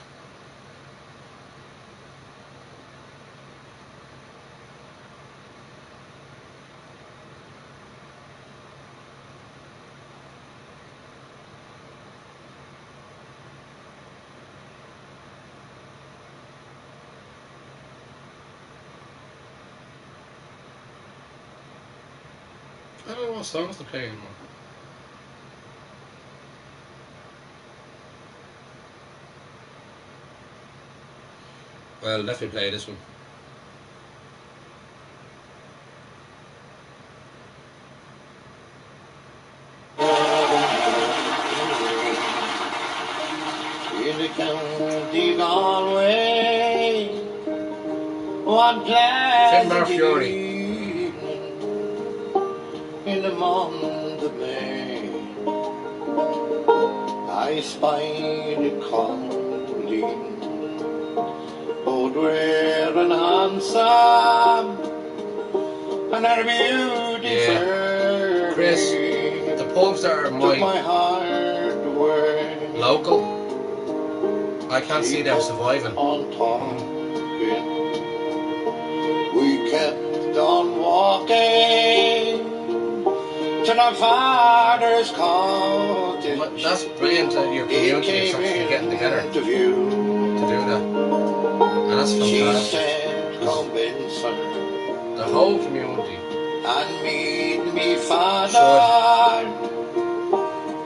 I don't know what songs to play anymore. Well, definitely play this one. In the county Galway, what Finbar Fury. in the month of May, I spied it calling, both rare and handsome, and her beauty fair. Chris, the pubs that are took my my heart away. local, I can't see them surviving. On talking, we kept on walking to my father's cottage. But that's brilliant that your community is actually getting together to do that. And that's She fantastic. said, convince her The whole community and meet me father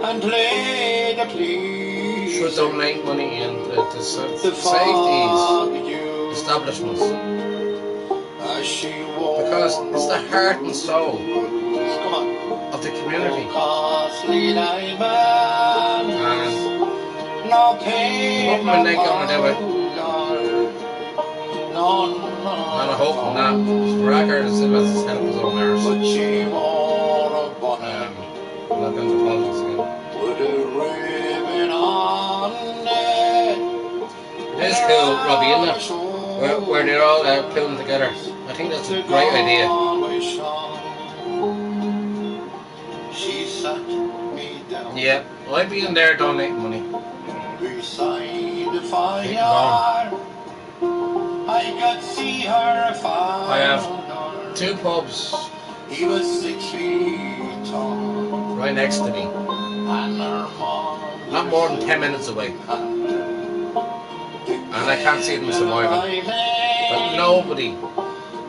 and play the please. should donate money in to save The these fog you establishments, as she because it's the heart and soul Come on. of the community. Costly diamonds, And no pain, what when they gonna do it? And I hope that Racker is still has his help his own arse. But she wore a bonnet I'm not going to politics again. with a ribbon on it. It is cool, Robbie, isn't it? Where they're all pulling together. I think that's a great idea. She sat me down Yeah, well, I'd be in there donating money. beside the fire. I could see her fire. I have 2 pubs He was 6 feet tall, right next to me, and her mom not more than 10 minutes away, and I can't see them surviving. But nobody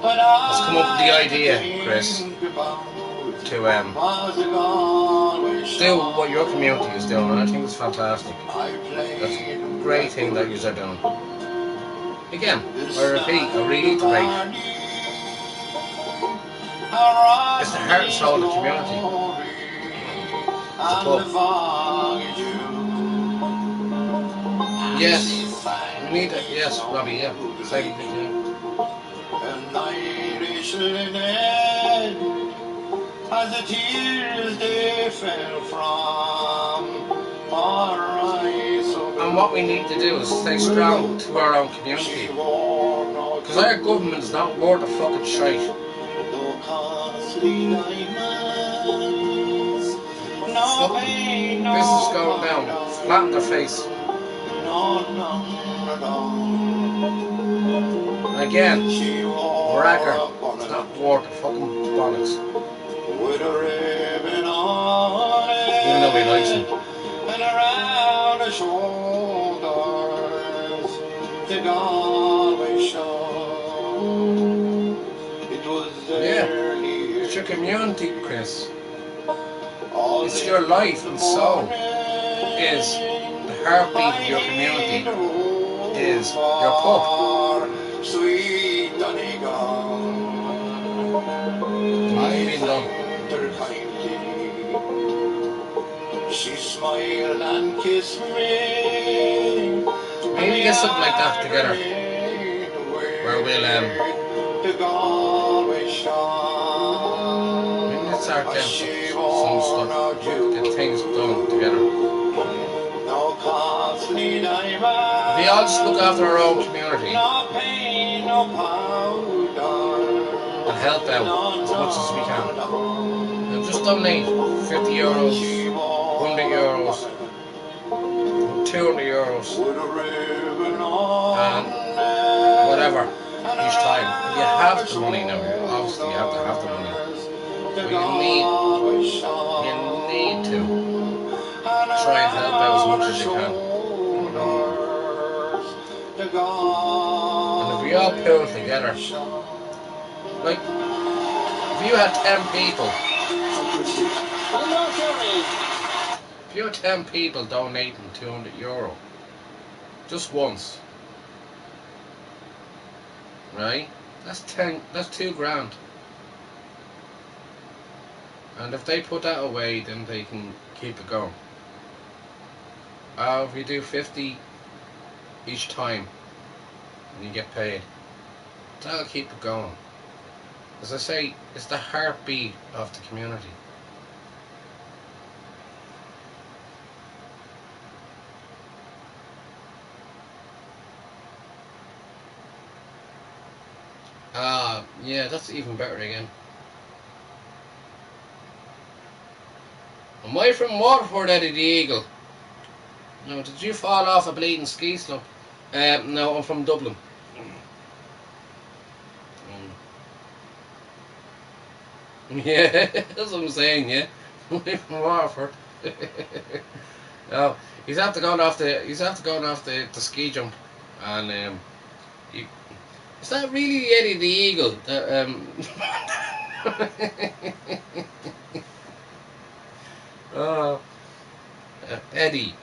has come up with the idea, Chris, to do what your community is doing, and I think it's fantastic. That's a great thing that you're doing. Again, I repeat, I reiterate, it's the heart and soul of the community. It's a pub. Yes, we need it. Yes, Robbie, yeah. Same thing, yeah. As the tears they fell from our eyes. And what we need to do is stay strong to our own community. Because our government's not worth a fucking shite. Fucking business going down, flat in their face. And again, Racker, it's not worth a fucking bollocks. Even though he likes him. And around the shoulders, the Galway shore. It was early. It's your community, Chris. It's your life and soul. Is the heartbeat of your community. Is your pub. Sweet Donegal. Been done. She smiled and kissed me. Maybe get something like that together, where we'll maybe let's start getting some stuff, get things done together. We all just look after our own community and help out as much as we can. And just donate 50 euros, 100 euros, 200 euros, and whatever each time. You have the money now. Obviously, you have to have the money. But you need to try and help out as much as you can. And if we all pull together, like if you had 10 people, if you had 10 people donating 200 euro, just once, right? That's 2 grand. And if they put that away, then they can keep it going. If you do 50 each time, and you get paid, that'll keep it going. As I say, it's the heartbeat of the community. Yeah, that's even better again. Am I from Waterford, Eddie the Eagle? No, did you fall off a bleeding ski slope? No, I'm from Dublin. Yeah, that's what I'm saying, yeah. I'm from Waterford. No, he's after going off the ski jump. And he, is that really Eddie the Eagle? Oh, Eddie.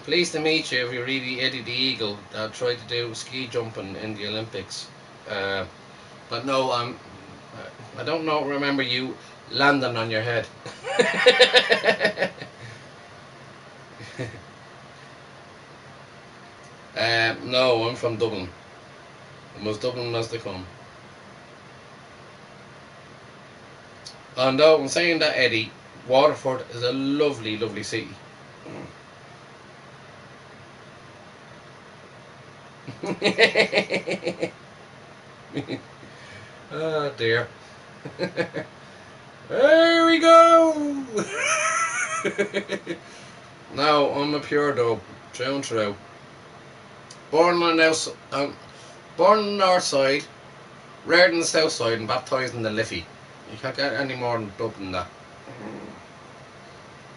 Pleased to meet you if you're really Eddie the Eagle that tried to do ski jumping in the Olympics. Uh, but no, I don't know. Remember you landing on your head? No, I'm from Dublin. The most Dublin as they come. And though I'm saying that, Eddie, Waterford is a lovely, lovely city. Oh dear. There we go. Now I'm a pure dub, true and true. Born on the born on the north side, reared on the south side, and baptised in the Liffey. You can't get any more than dub than that.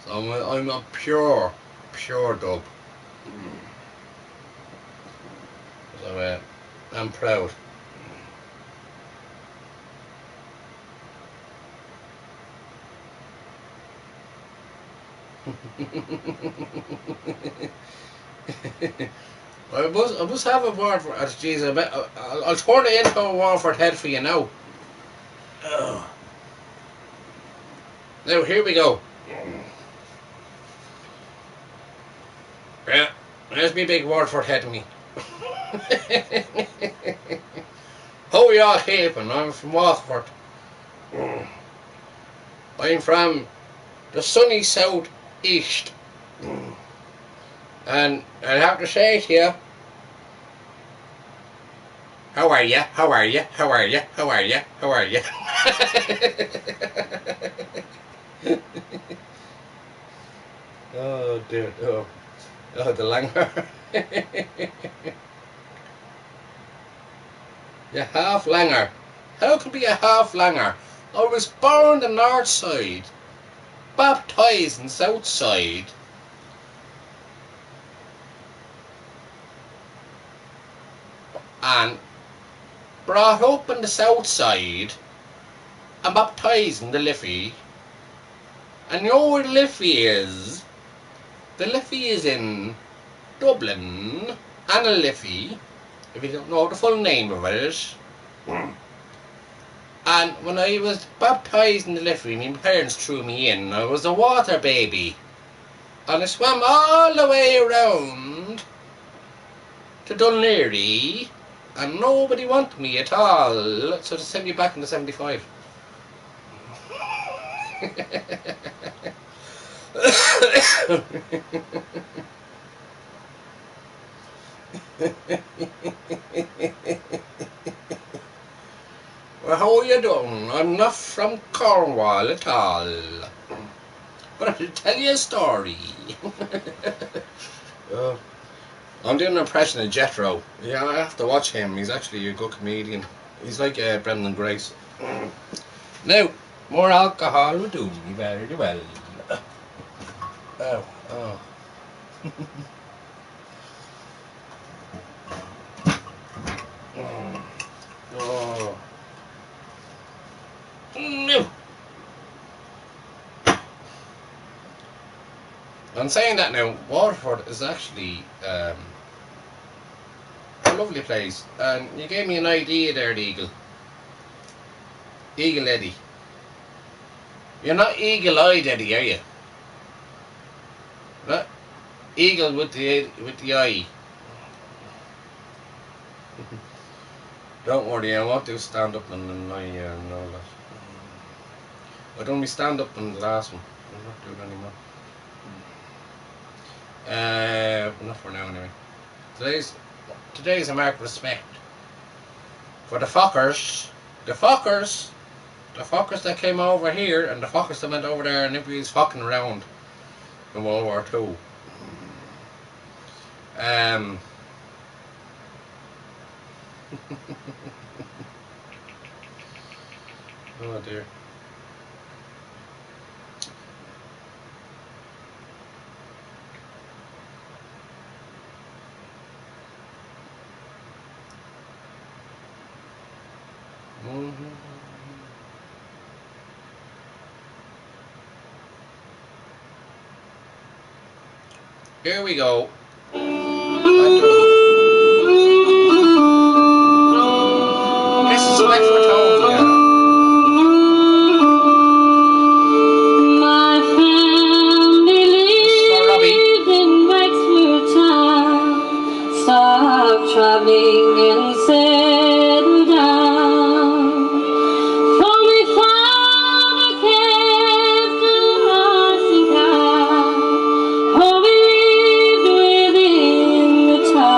So I'm a pure, pure dub. So I'm proud. I must have a word for. Jeez, I'll turn it into a Waterford head for you now. Oh. Now here we go. Yeah, there's me big Waterford head of me. How are y'all keeping? I'm from Waterford. I'm from the sunny south east. And I have to say to you, how are you? How are you? How are you? How are you? How are you? Oh dear, oh, oh the langer. You half langer. How could be a half langer? I was born the north side, baptised in south side. And brought up in the south side and baptised in the Liffey. And you know where the Liffey is? The Liffey is in Dublin. And a Liffey, if you don't know the full name of it. And when I was baptised in the Liffey, my parents threw me in. I was a water baby. And I swam all the way around to Dunleary. And nobody wanted me at all. So they sent me back in the 75. Well, how are you doing? I'm not from Cornwall at all. But I'll tell you a story. uh, I'm doing an impression of Jethro. Yeah, I have to watch him. He's actually a good comedian. He's like Brendan Grace. Now, more alcohol will do me very well. Oh, oh. Oh. No. I'm saying that now, Waterford is actually a lovely place. And you gave me an idea there, the Eagle. Eagle Eddie. You're not eagle-eyed, Eddie, are you? Not eagle with the eye. Don't worry, I won't do stand up and I know that. I done me stand up in the last one. I'm not doing it anymore. Not for now anyway. Today's a mark of respect for the fuckers The fuckers that came over here and the fuckers that went over there and everybody's fucking around in World War II. Oh dear. Here we go. This is Wax for Tones again. My family lived in Wexford town. Stopped traveling and settled down. For my father kept a horse and cow. Oh, we lived within the town.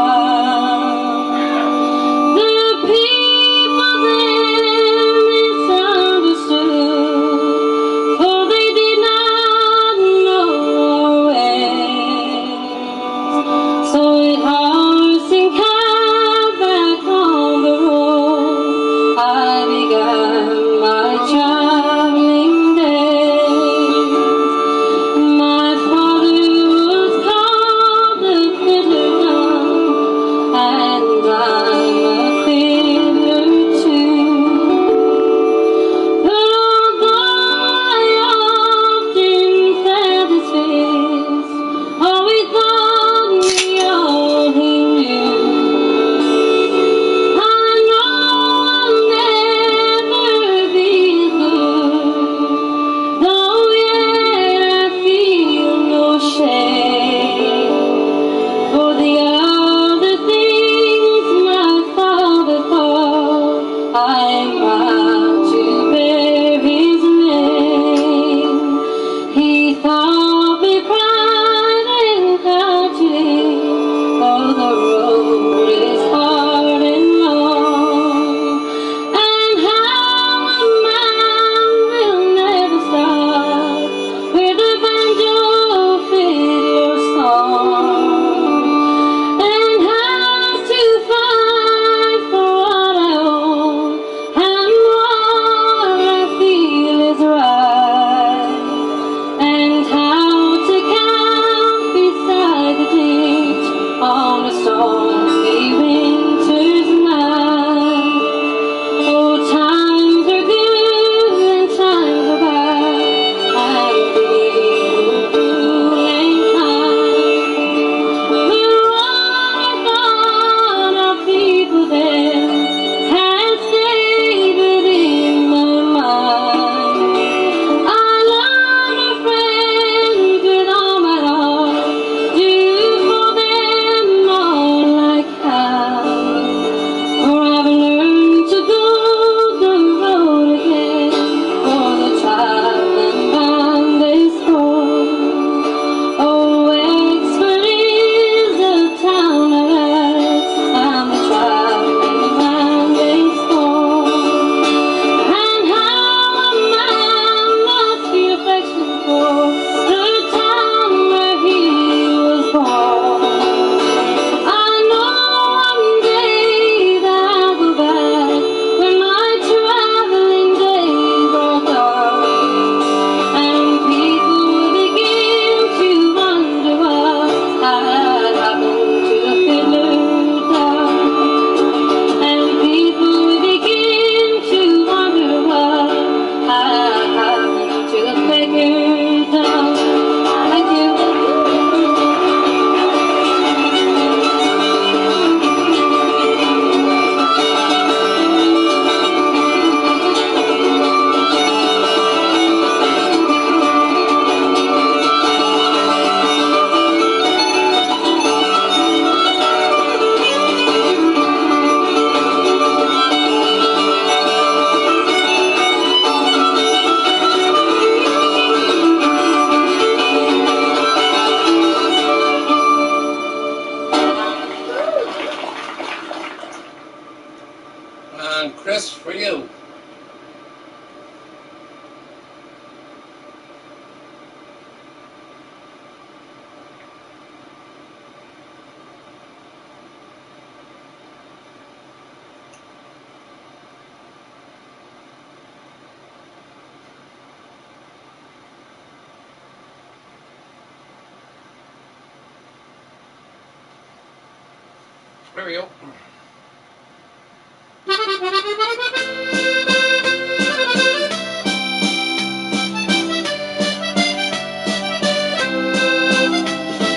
There we go.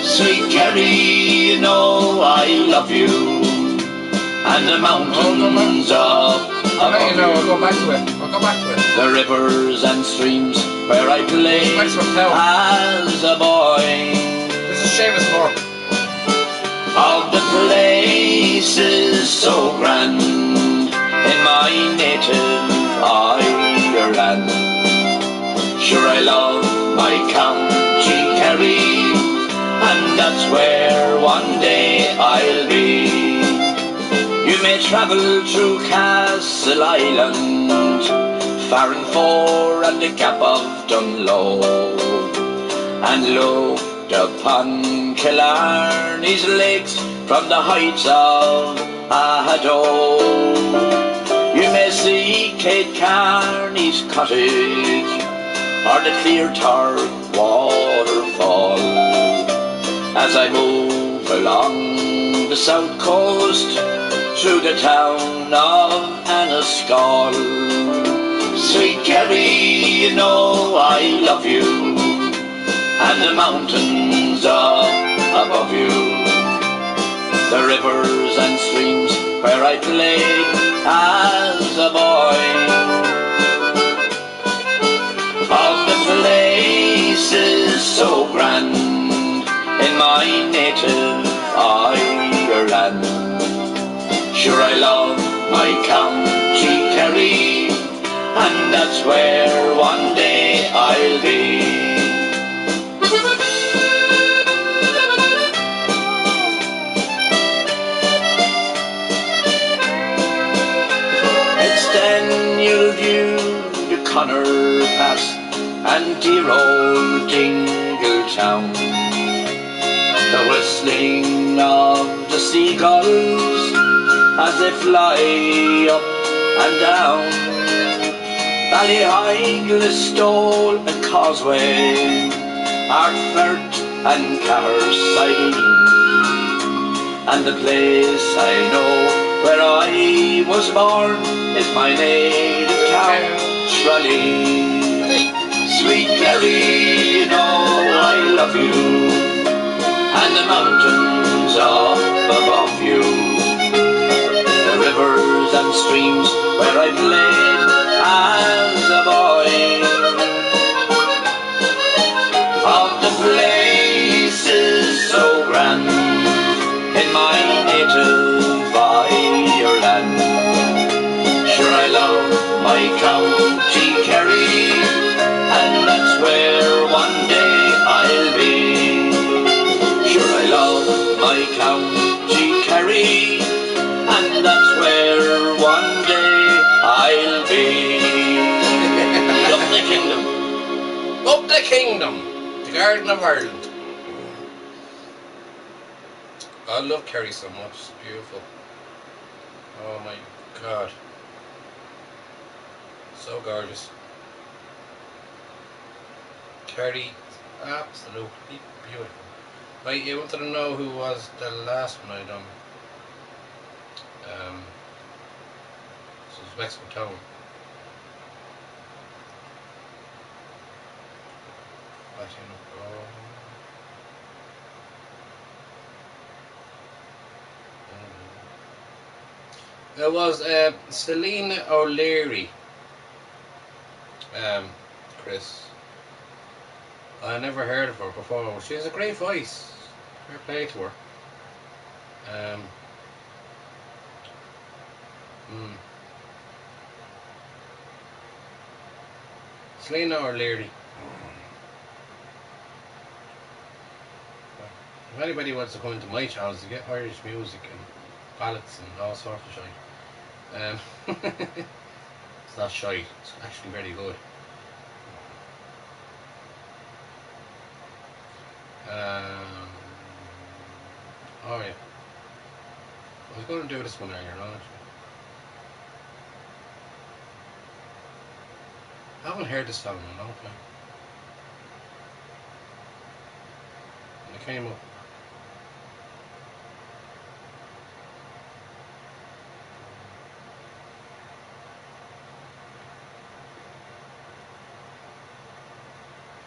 Sweet Kerry, you know I love you, and the mountains up I'll let you above know. I'll you, go back to it. I'll go back to it. the rivers and streams where I played Back to it now. as a boy, This is Seamus Moore. of the places so grand in my native Ireland. Sure I love my county Kerry, and that's where one day I'll be. You may travel through Castle Island, Farranfore and the Gap of Dunlow, and looked upon Killarney's lakes from the heights of Ahadoe. You may see Kate Carney's cottage, or the clear Targ waterfall. As I move along the south coast, through the town of Anniscall. Sweet Kerry, you know I love you, and the mountains up above you, the rivers and streams where I played as a boy, of the places so grand in my native Ireland. Sure I love my county Kerry, and that's where one day I'll be. It's then you'll view the Connor Pass and dear old Dingle Town, the whistling of the seagulls as they fly up and down, Ballyheigle, Listowel and Causeway, Ardfert and Caherside, and the place I know where I was born is my native town, Tralee. Sweet Kerry, you know I love you, and the mountains up above you, the rivers and streams where I played as a boy, of the places so grand in my native Ireland. Sure I love my county Kerry, and that's where one day I'll be. Sure I love my county Kerry, and that's where one day I'll be. Up the kingdom. Up the kingdom. The Garden of Ireland. I love Kerry so much. It's beautiful. Oh my God. So gorgeous. Kerry, absolutely beautiful. Right, you wanted to know who was the last one I done. This was Wexford Town. It was Celine O'Leary. Chris. I never heard of her before. She has a great voice. Fair play to her. Celine O'Leary. If anybody wants to come into my channels to get Irish music and ballads and all sorts of shite, it's not shite, it's actually very good. Oh yeah, I was going to do this one earlier on. I haven't heard this song in a long time. And it came up.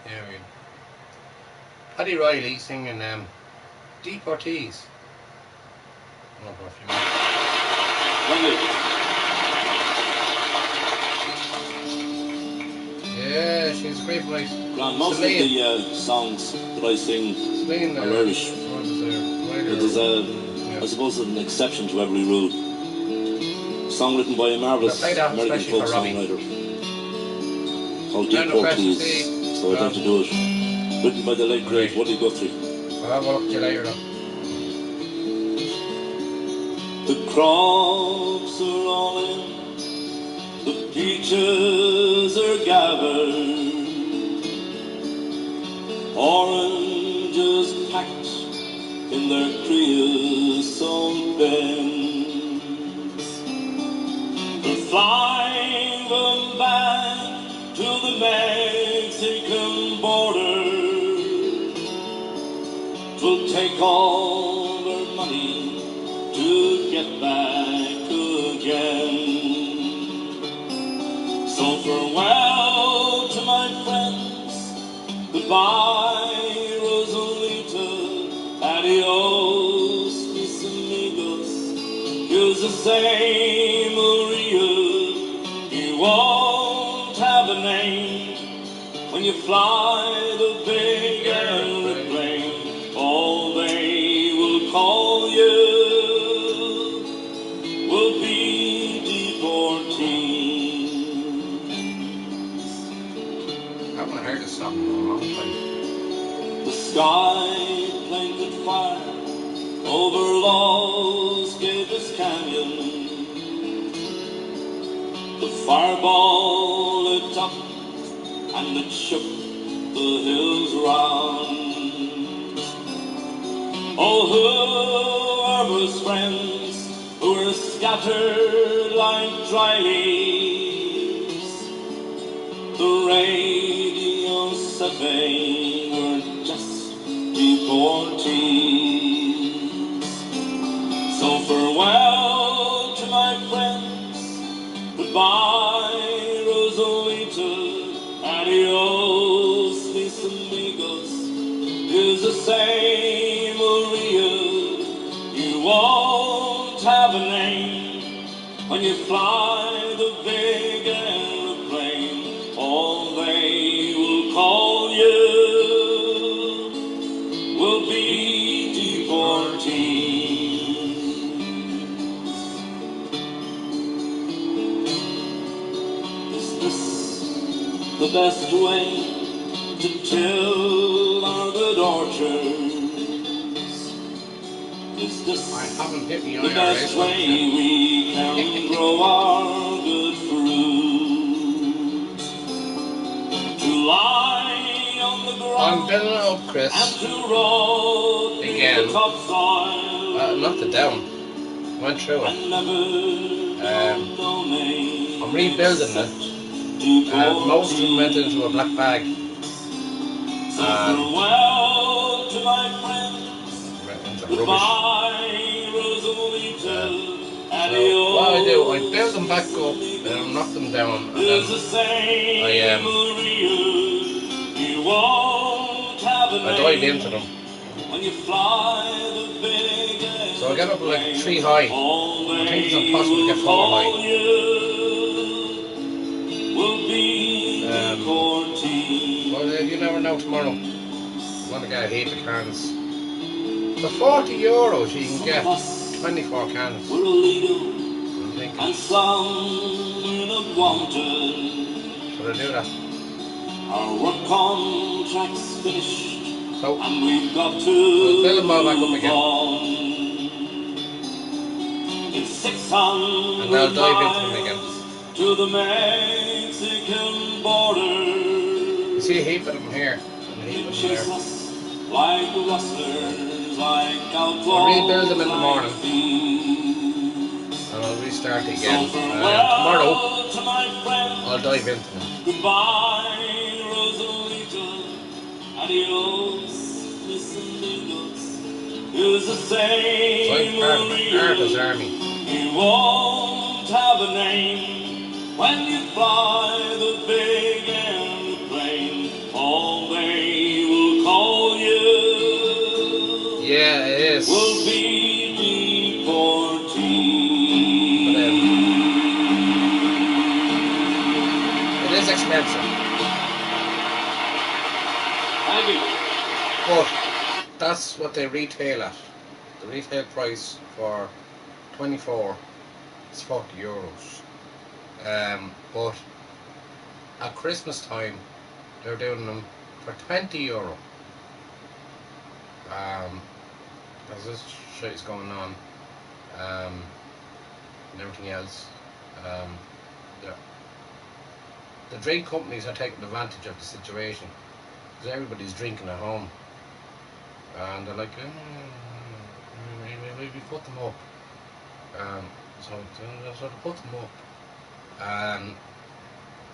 Yeah, we Paddy Riley singing Deportees. Oh, for a few minutes. Yeah, she's a great voice. Most of the songs that I sing are Irish. But there's I suppose an exception to every rule. A song written by a marvellous American folk songwriter called Deportees. So I'd like to do it. Written by the late great Woody Guthrie. I'll walk you later. The crops are all in, the peaches are gathered, oranges packed in their creosote bins. They're flying them back to the Mexican border. 'Twill take all their money to get back again. So farewell to my friends, goodbye Rosalita, adios mis amigos. Here's the same Maria, you won't have a name when you fly the big aeroplane. All they will call you will be deportees. I haven't heard this song in a long time. The sky blanket fire over Los Gatos Canyon. The fireball lit up and it shook the hills round. Oh, whoever's friends who were scattered like dry leaves, the radio said they were just deportees. So farewell to my friends, goodbye Rosalita, adios mis amigos. Here's the same Maria, you won't have a name when you fly the big aeroplane. All they will call you will be deportees. Is this the best way to till our good orchards? Is this I haven't hit me the best way we can grow our good fruit? To lie on the ground I'm building it up, Chris. and to rot Again. in the topsoil. Knocked it down. Went through it. And never I'm rebuilding it. Most of them went into a black bag. So farewell to my friends, Into goodbye rubbish. Rosalita, So adios. what I do, I build them back up, and I knock them down, and then I dive into them. When you fly the big So I get up like 3 high. I think it's impossible to get 4 high. Well, you never know tomorrow. I'm going to get a heap of cans. For €40 you can get 24 cans. We're illegal And and some are not wanted. should I do that? Our work contract's finished So and we've got to we'll build them all back up again. It's 600 And I'll dive into them again. to the Mexican border. You see a heap of them here, and a heap of them there. Like rustlers, like outlaws. I'll rebuild them in the morning, and I'll restart again. Tomorrow, I'll dive into them. Goodbye, Rosalita. Adios, mis amigos. Here's the same. So I'm part of the Arthur's army. You won't have a name when you fly the big airplane. All Thank you. But that's what they retail at. The retail price for 24 is €40. But at Christmas time, they're doing them for €20. As this shit is going on, and everything else, the, the drink companies are taking advantage of the situation because everybody's drinking at home, and they're like, we put them up, so they put them up, and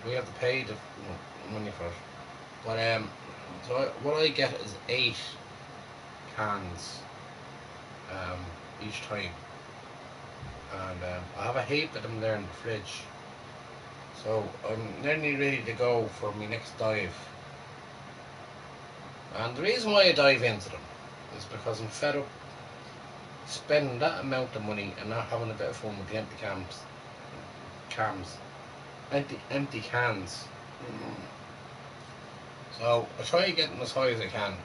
we have to pay the money for it. But so what I get is 8 cans each time, and I have a heap of them there in the fridge, so I'm nearly ready to go for my next dive. And the reason why I dive into them is because I'm fed up spending that amount of money and not having a bit of fun with the empty empty cans. So I try to get them as high as I can.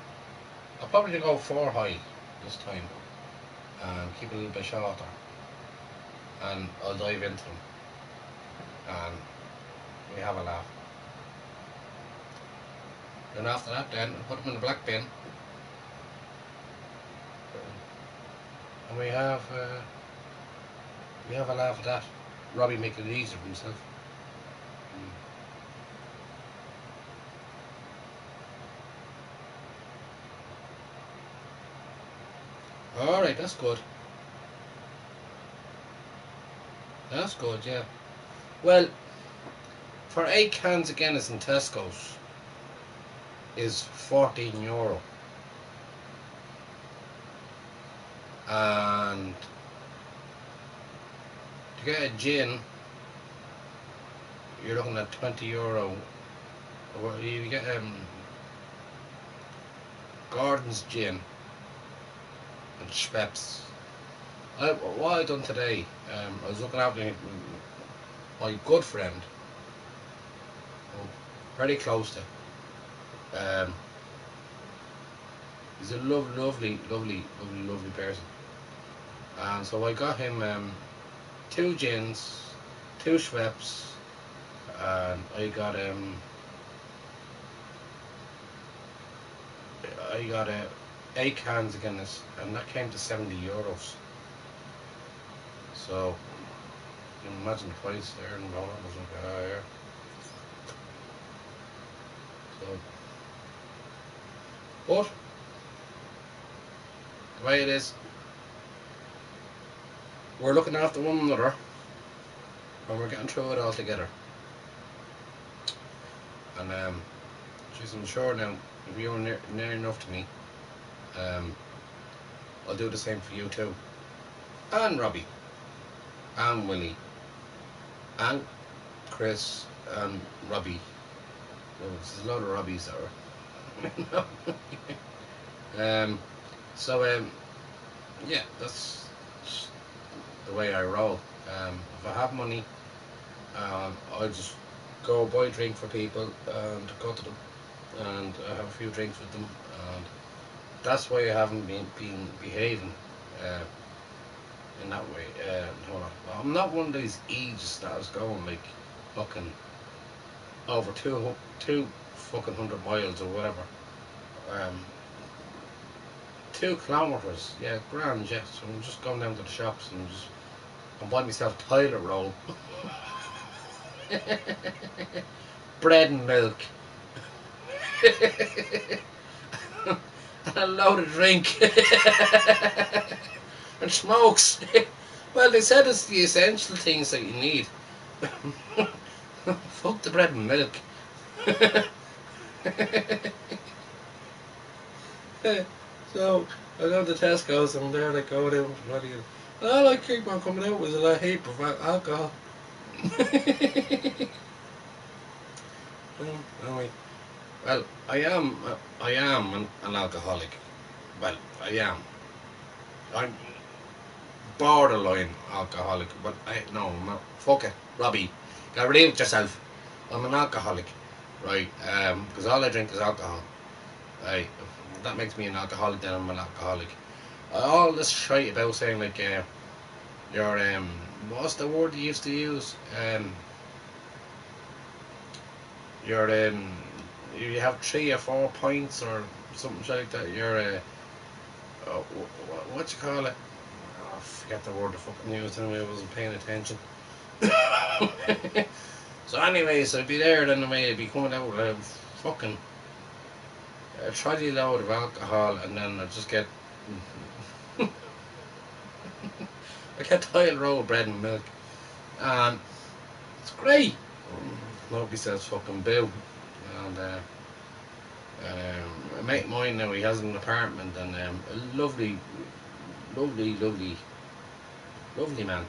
I'll probably go 4 high this time and keep it a little bit shorter, and I'll dive into them and we have a laugh. Then after that, then I'll put them in the black bin, and we have a laugh at that. Robbie making it easier for himself. Alright, that's good. That's good, yeah. Well, for 8 cans of Guinness in Tesco's is €14. And to get a gin, you're looking at €20. Or you get Gordon's gin and Schweppes. What I done today, I was looking after my good friend, very close to. He's a lovely person, and so I got him 2 gins, 2 Schweppes, and I got 8 cans of Guinness, and that came to €70. So you can imagine the price there, and all that was like, yeah. So, but the way it is, we're looking after one another, and we're getting through it all together. And I'm sure now, if you're near enough to me, I'll do the same for you too, and Robbie, and Willie, and Chris, and Robbie. There's a lot of Robbies there. Yeah, that's the way I roll. If I have money, I just go buy a drink for people and go to them and have a few drinks with them, and that's why I haven't been behaving in that way. I'm not one of these ages that is going like fucking over two fucking 100 miles or whatever. 2 kilometers, yeah, grand, yeah. So I'm just going down to the shops and I'm buying myself toilet roll, bread and milk, and a load of drink, and smokes. Well, they said it's the essential things that you need. Fuck the bread and milk. So I go to Tesco's and they're like, oh, they bloody. All I keep on coming out was a heap of alcohol. Anyway, well, I am an alcoholic. Well, I am. I'm borderline alcoholic, but no, I'm not. Fuck it, Robbie. Get relieved yourself. I'm an alcoholic, right? Because all I drink is alcohol. Aye, that makes me an alcoholic. Then I'm an alcoholic. All this shite about saying like you're what's the word you used to use? You're you have 3 or 4 points or something like that. You're what you call it? Oh, I forget the word the fucking used anyway. I wasn't paying attention. So anyways, I'd be there then anyway. I'd be coming out with a fucking trolley load of alcohol, and then I'd just get I get tile roll bread and milk, and it's great. Nobody says fucking boo. And a mate of mine now, he has an apartment, and a lovely, lovely, lovely, lovely man.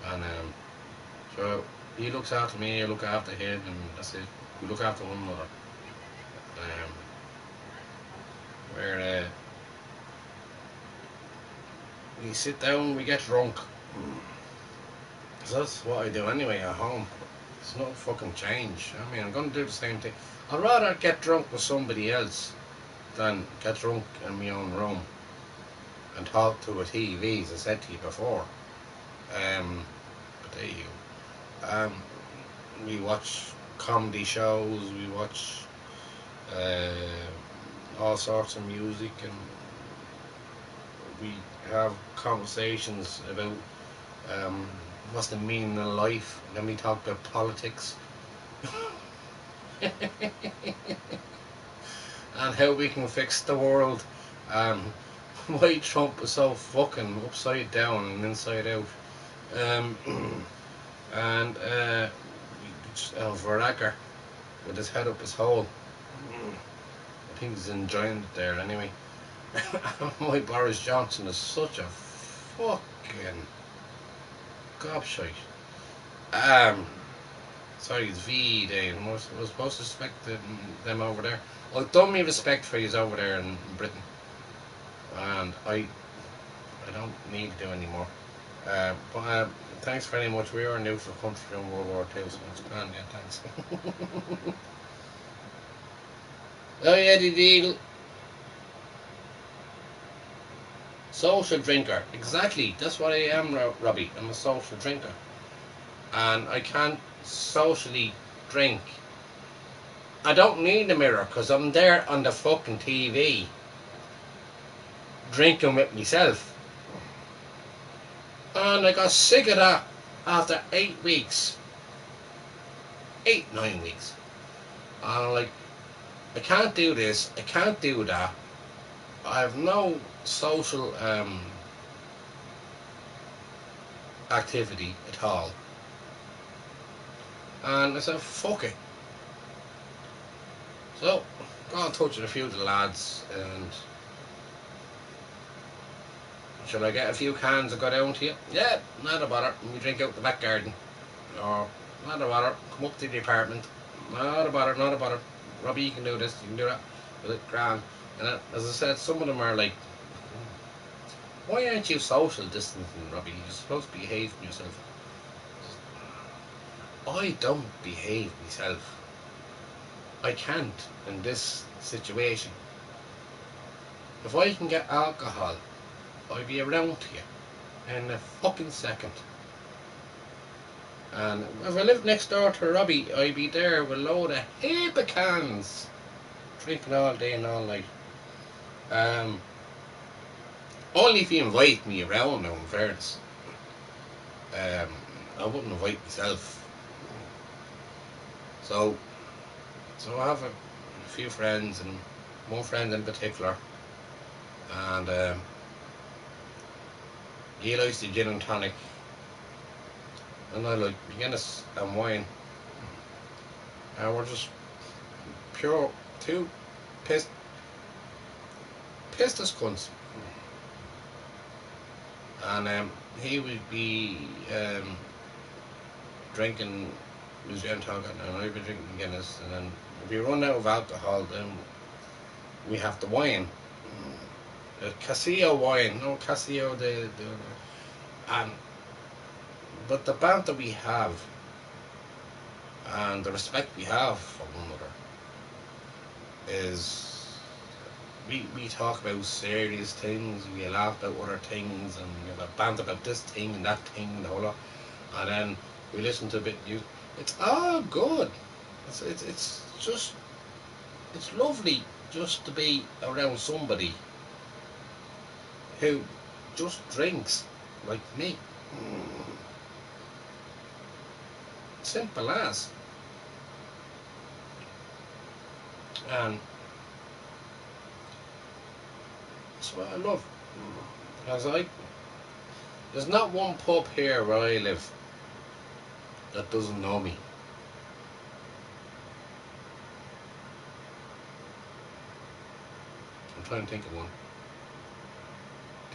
And so he looks after me, I look after him, and that's it. We look after one another. Um, where we sit down, we get drunk. So that's what I do anyway at home. It's no fucking change. I mean, I'm going to do the same thing. I'd rather get drunk with somebody else than get drunk in my own room and talk to a TV, as I said to you before. But there you go. We watch comedy shows, we watch all sorts of music, and we have conversations about what's the meaning of life. Then we talk about politics and how we can fix the world, and why Trump is so fucking upside down and inside out. And Veracker with his head up his hole. I think he's enjoying it there anyway. My Boris Johnson is such a fucking gobshite. Sorry, it's VE Day, and we're supposed to respect them over there. Well, done me respect for you over there in Britain, and I don't need to do anymore. But thanks very much. We are a neutral country during World War II, so it's grand. Yeah, thanks. Oh yeah, the Eagle. Social drinker. Exactly. That's what I am, Robbie. I'm a social drinker, and I can't socially drink. I don't need a mirror because I'm there on the fucking TV drinking with myself. And I got sick of that after 8 weeks. 9 weeks. And I'm like, I can't do this, I can't do that. I have no social activity at all. And I said, fuck it. So, got in touch with a few of the lads, and should I get a few cans and go down to you? Yeah, not a bother. We drink out the back garden. Or, not a bother. Come up to the apartment. Not a bother, not a bother. Robbie, you can do this, you can do that. With it, grand. And as I said, some of them are like, why aren't you social distancing, Robbie? You're supposed to behave yourself. I don't behave myself. I can't in this situation. If I can get alcohol, I'll be around to you in a fucking second. And if I lived next door to Robbie, I'd be there with a load of heap of cans, drinking all day and all night. Only if you invite me around now, in fairness. I wouldn't invite myself. So I have a few friends, and one friend in particular, and he likes the gin and tonic, and I like Guinness and wine, and we're just two pissed as cunts. And he would be drinking his gin and tonic, and I'd be drinking Guinness, and then if we run out of alcohol, then we have the wine. Casio wine, no Casio and but the banter we have and the respect we have for one another is we talk about serious things, we laugh about other things, and we have a band about this thing and that thing and the whole lot. And then we listen to a bit of music. It's all good. It's just, it's lovely just to be around somebody who just drinks like me. Simple as. And that's what I love. As there's not one pub here where I live that doesn't know me. I'm trying to think of one.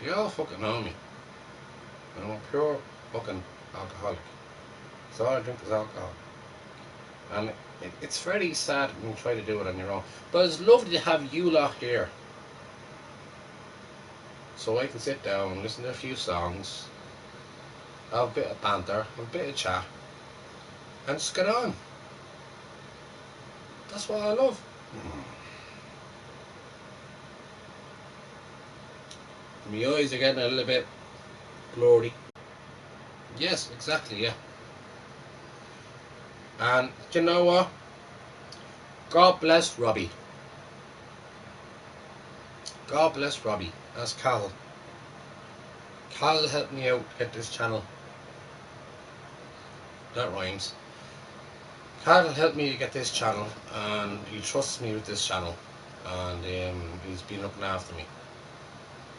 They all fucking know me. I'm a pure fucking alcoholic. So all I drink is alcohol. And it's very sad when you try to do it on your own. But it's lovely to have you lot here. So I can sit down and listen to a few songs, have a bit of banter, have a bit of chat, and just get on. That's what I love. My eyes are getting a little bit blurry. Yes, exactly, yeah. And do you know what? God bless Robbie. God bless Robbie. That's Cal. Cal helped me out get this channel. That rhymes. Cal helped me to get this channel, and he trusts me with this channel, and he's been looking after me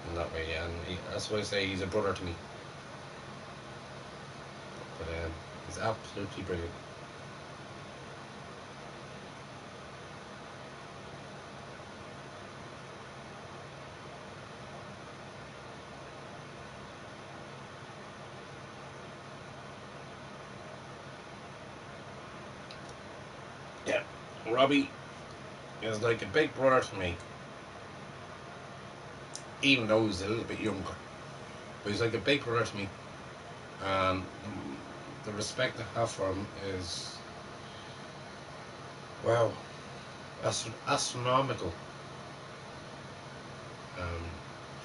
in that way. And that's why I say he's a brother to me. But he's absolutely brilliant. Yeah, Robbie is like a big brother to me, even though he's a little bit younger. But he's like a big brother to me, and the respect I have for him is, wow, astronomical.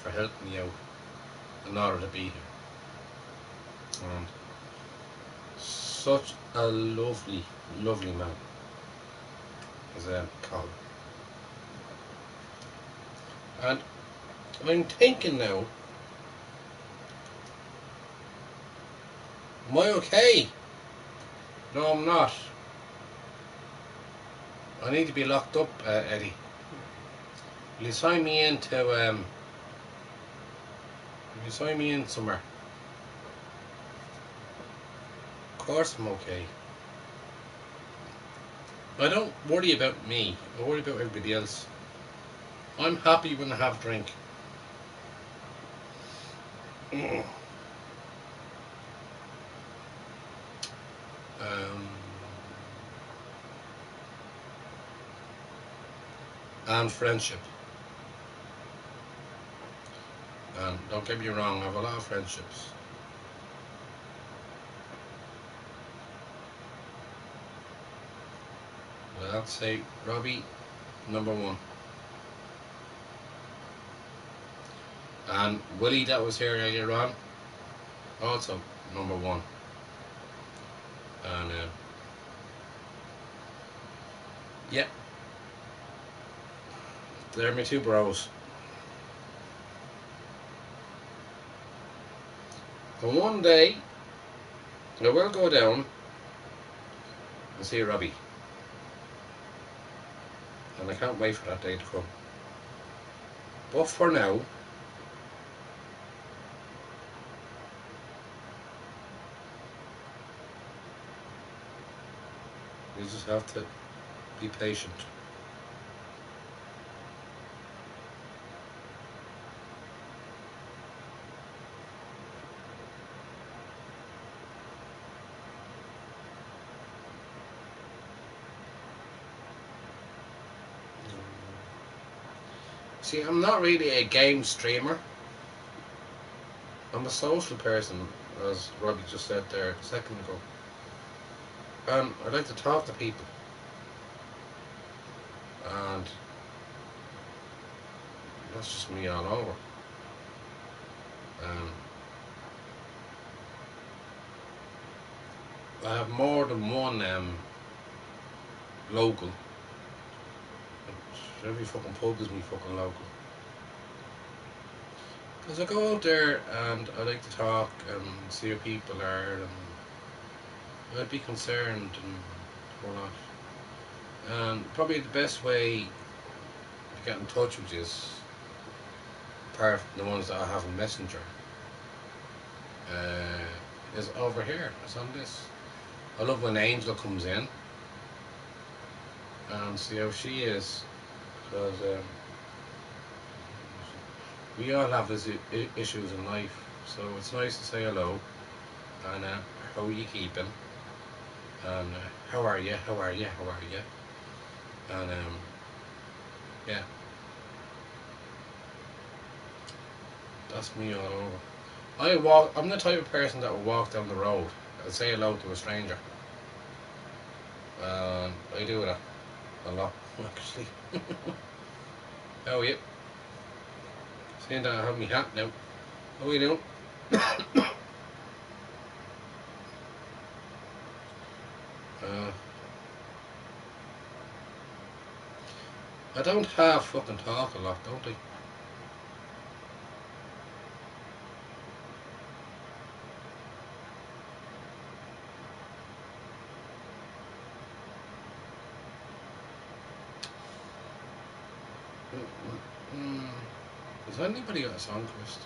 For helping me out in order to be here. And such a lovely, lovely man is Colin. And I'm thinking now, am I okay? No, I'm not. I need to be locked up, Eddie. Will you sign me in to, will you sign me in somewhere? Of course I'm okay. I don't worry about me. I worry about everybody else. I'm happy when I have a drink. And friendship. And don't get me wrong, I have a lot of friendships. But I'd say Robbie, #1. And Willie, that was here earlier on, also #1. And yeah, they're my two bros. And one day I will go down and see Robbie, and I can't wait for that day to come. But for now, you just have to be patient. See, I'm not really a game streamer. I'm a social person, as Robbie just said there a second ago. And I like to talk to people. And That's just me all over. I have more than one local. Every fucking pub is me fucking local. Because I go out there and I like to talk and see how people are, and I'd be concerned and whatnot. And probably the best way to get in touch with you is, apart from the ones that I have in Messenger, is over here. It's on this. I love when Angel comes in and see how she is, because we all have these issues in life, so it's nice to say hello and how are you keeping, and how are you, how are you, how are you, and yeah, that's me all over. I'm the type of person that will walk down the road and say hello to a stranger. I do that a lot, actually. How are you? Saying that I have my hat now. How are you doing? I don't half fucking talk a lot, don't I? Has anybody got a song request?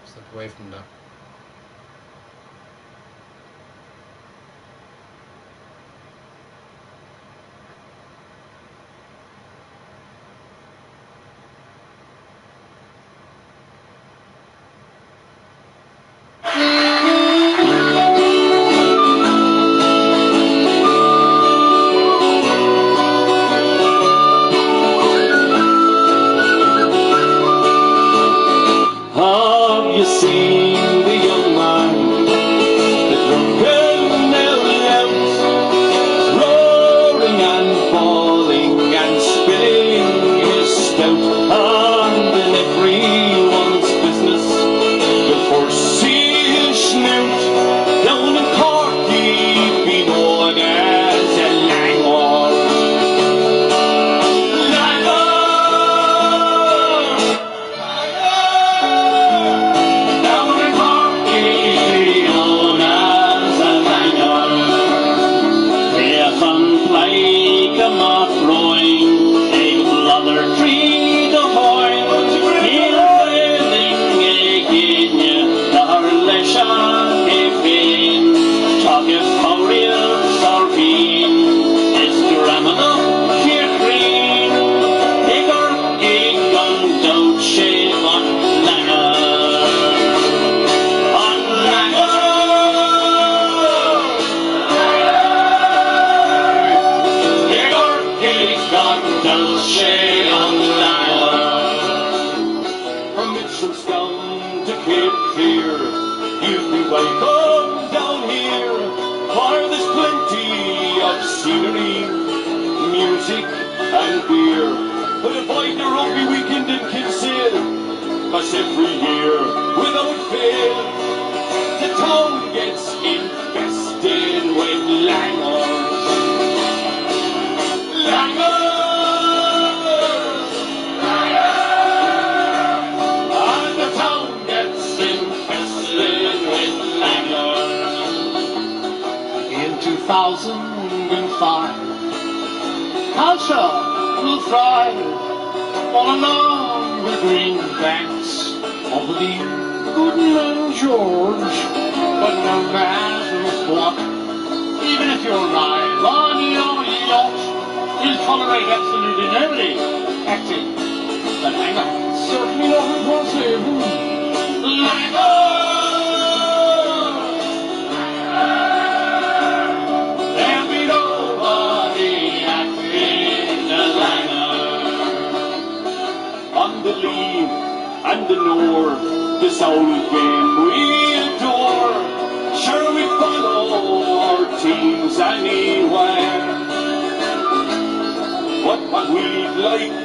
Step away from that. Have you seen the young man, the drunken out, roaring and falling and spilling his stout, and in everyone's business will foresee his snout, down in Cork he'd be known as a langor. Welcome down here, for there's plenty of scenery, music and beer. But avoid the rugby weekend in Kinsale, cause every year, without fail, the town gets infested with langers. And the town gets infested with langers. In 2005, culture will thrive all along the green banks of the Goodman George. But no matter what, even if you're alive on your yacht, you'll tolerate absolutely nobody acting the langer. Certainly not impossible. Langer! There'll be nobody acting the langer. On the Lee and the North, this old game we adore.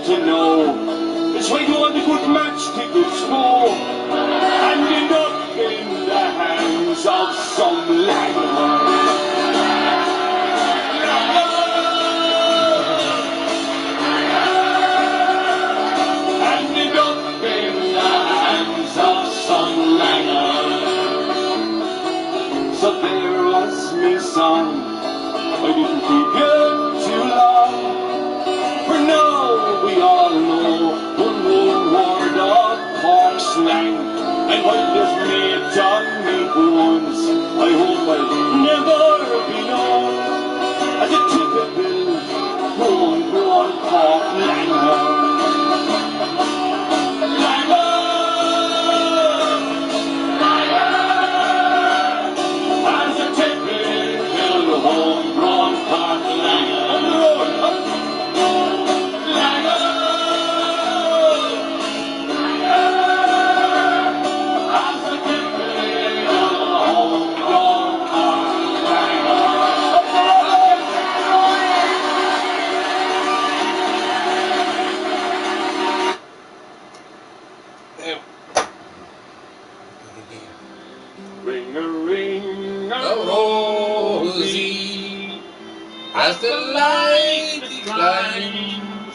to know is where you want a good match tickets for, ending up in the hands of some lagger. Ending up in the hands of some lagger. So there was me, son. I didn't keep you too long. For now we all know one more word of Cork slang. And while this may done me once, I hope I'll never be known as a typical homegrown Cork langer. As a typical homegrown Cork langer. On the road, ring a rosy, As the light declines,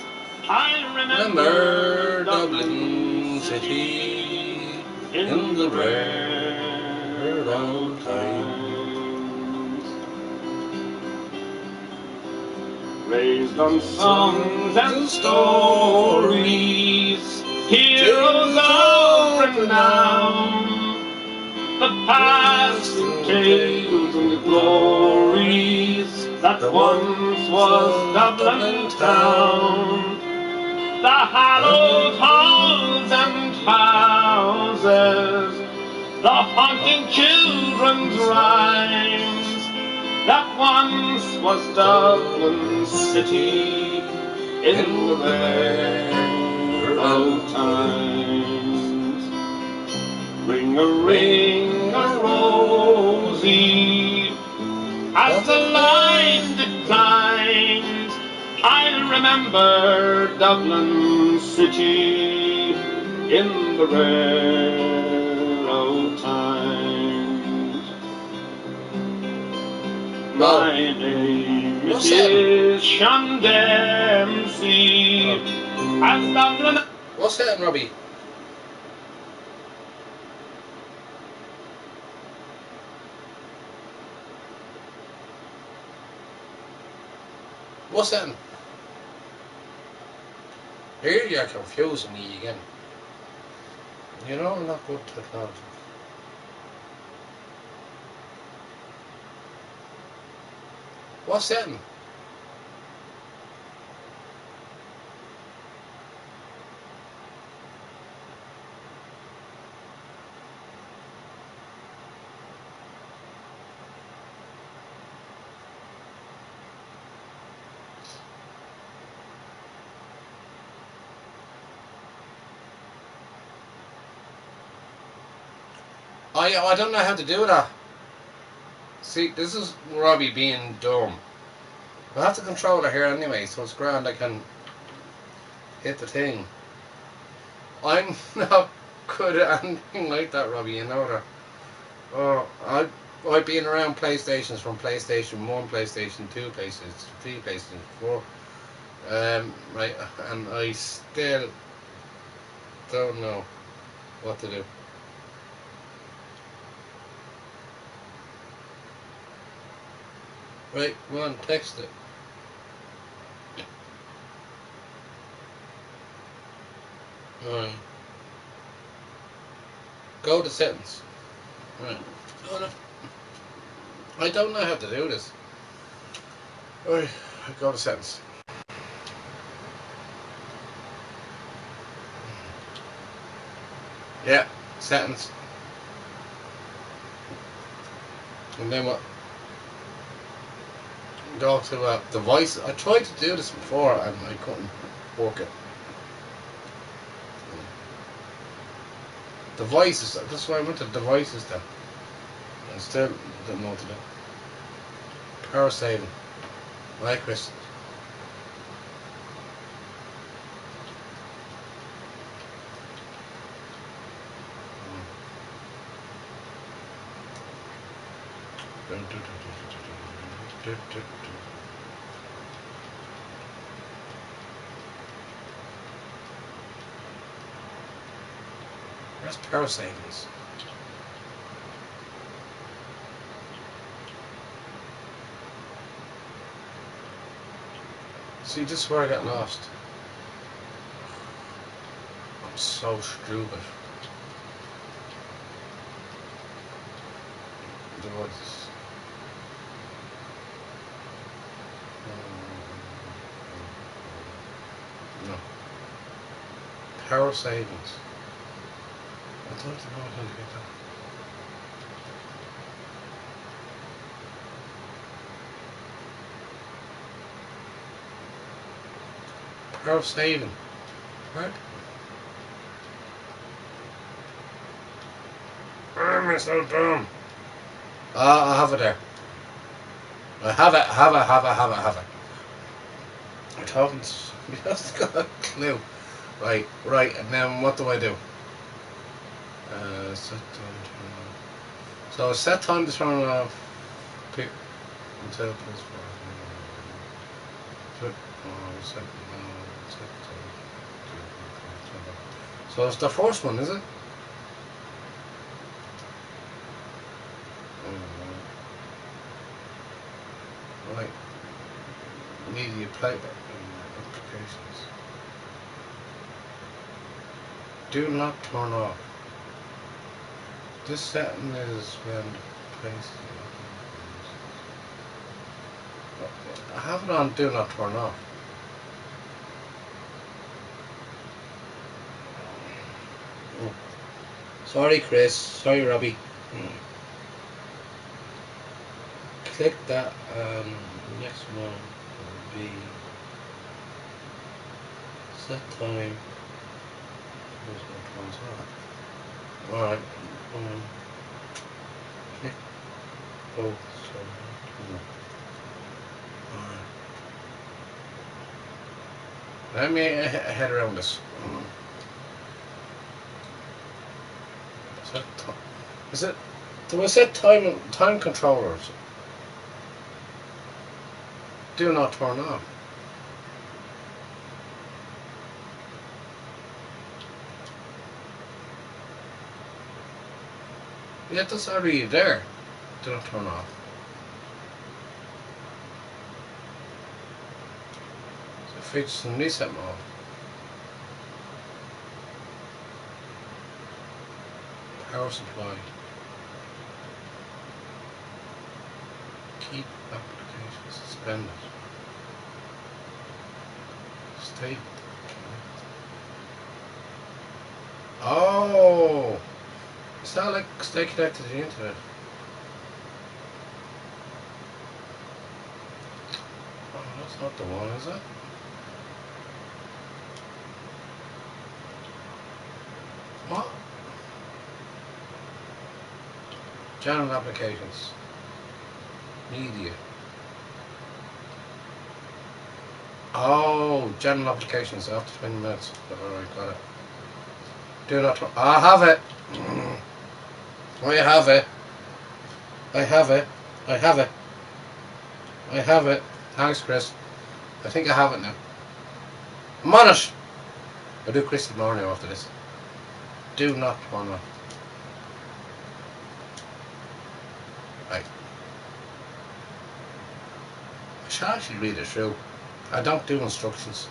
I remember Dublin City in the rare old times. Raised on songs and stories, heroes of renown, the past and tales and the glories that once was Dublin town. The hallowed halls and houses, the haunting children's rhymes, that once was Dublin city in the rare old times. Ring a rosy, as the light declines, I'll remember Dublin city in the rare old times. My name is Sean Dempsey, as Dublin. What's that, Robbie? What's that? Here you're confusing me again. You know I'm not good technology. What's that? I don't know how to do that. See, this is Robbie being dumb. I have the controller here anyway, so it's grand. I can hit the thing. I'm not good at anything like that, Robbie. You know that. Oh, I've been around PlayStations from PlayStation 1, PlayStation 2, PlayStation 3, PlayStation 4. Right, and I still don't know what to do. Right, go on, text it. Alright. Go to settings. Right. Oh, no. I don't know how to do this. Alright, go to settings. Yeah, settings. And then what? Go to device. I tried to do this before and I couldn't work it. Devices. That's why I went to devices then. I still don't know what to do. Power saving. Right, Chris. Where's power savings? See, this is where I got lost. I'm so stupid. Devices. No. Power savings. I thought I know how to get that. Power saving. Right? I'm so dumb. I have it there. I have it. Have it. I'm talking. You haven't got a clue. Right. And then what do I do? Set time to turn off. So set time to turn off. Pick until plus 4. So it's the first one, is it? Right. Media playback applications. Do not turn off. This setting is when place. I have it on do not turn off. Oh. Sorry, Chris. Sorry, Robbie. Click that. Next one will be set time. Alright. Click both. Alright. Let me head around this. Set time. Is it? Do I set time controllers? Do not turn off. Yeah, that's already there. Do not turn off. So features and reset mode. Power supply. Keep application suspended. Stay. Oh! Is that like stay connected to the internet? Oh, that's not the one, is it? What? General applications. Media. Oh, general applications after 20 minutes. Alright, got it. Do not. I have it. I have it. I have it. I have it. I have it. Thanks, Chris. I think I have it now. I'm on it. I'll do Chris tomorrow now after this. Do not turn off. Right. I should actually read it through. I don't do instructions.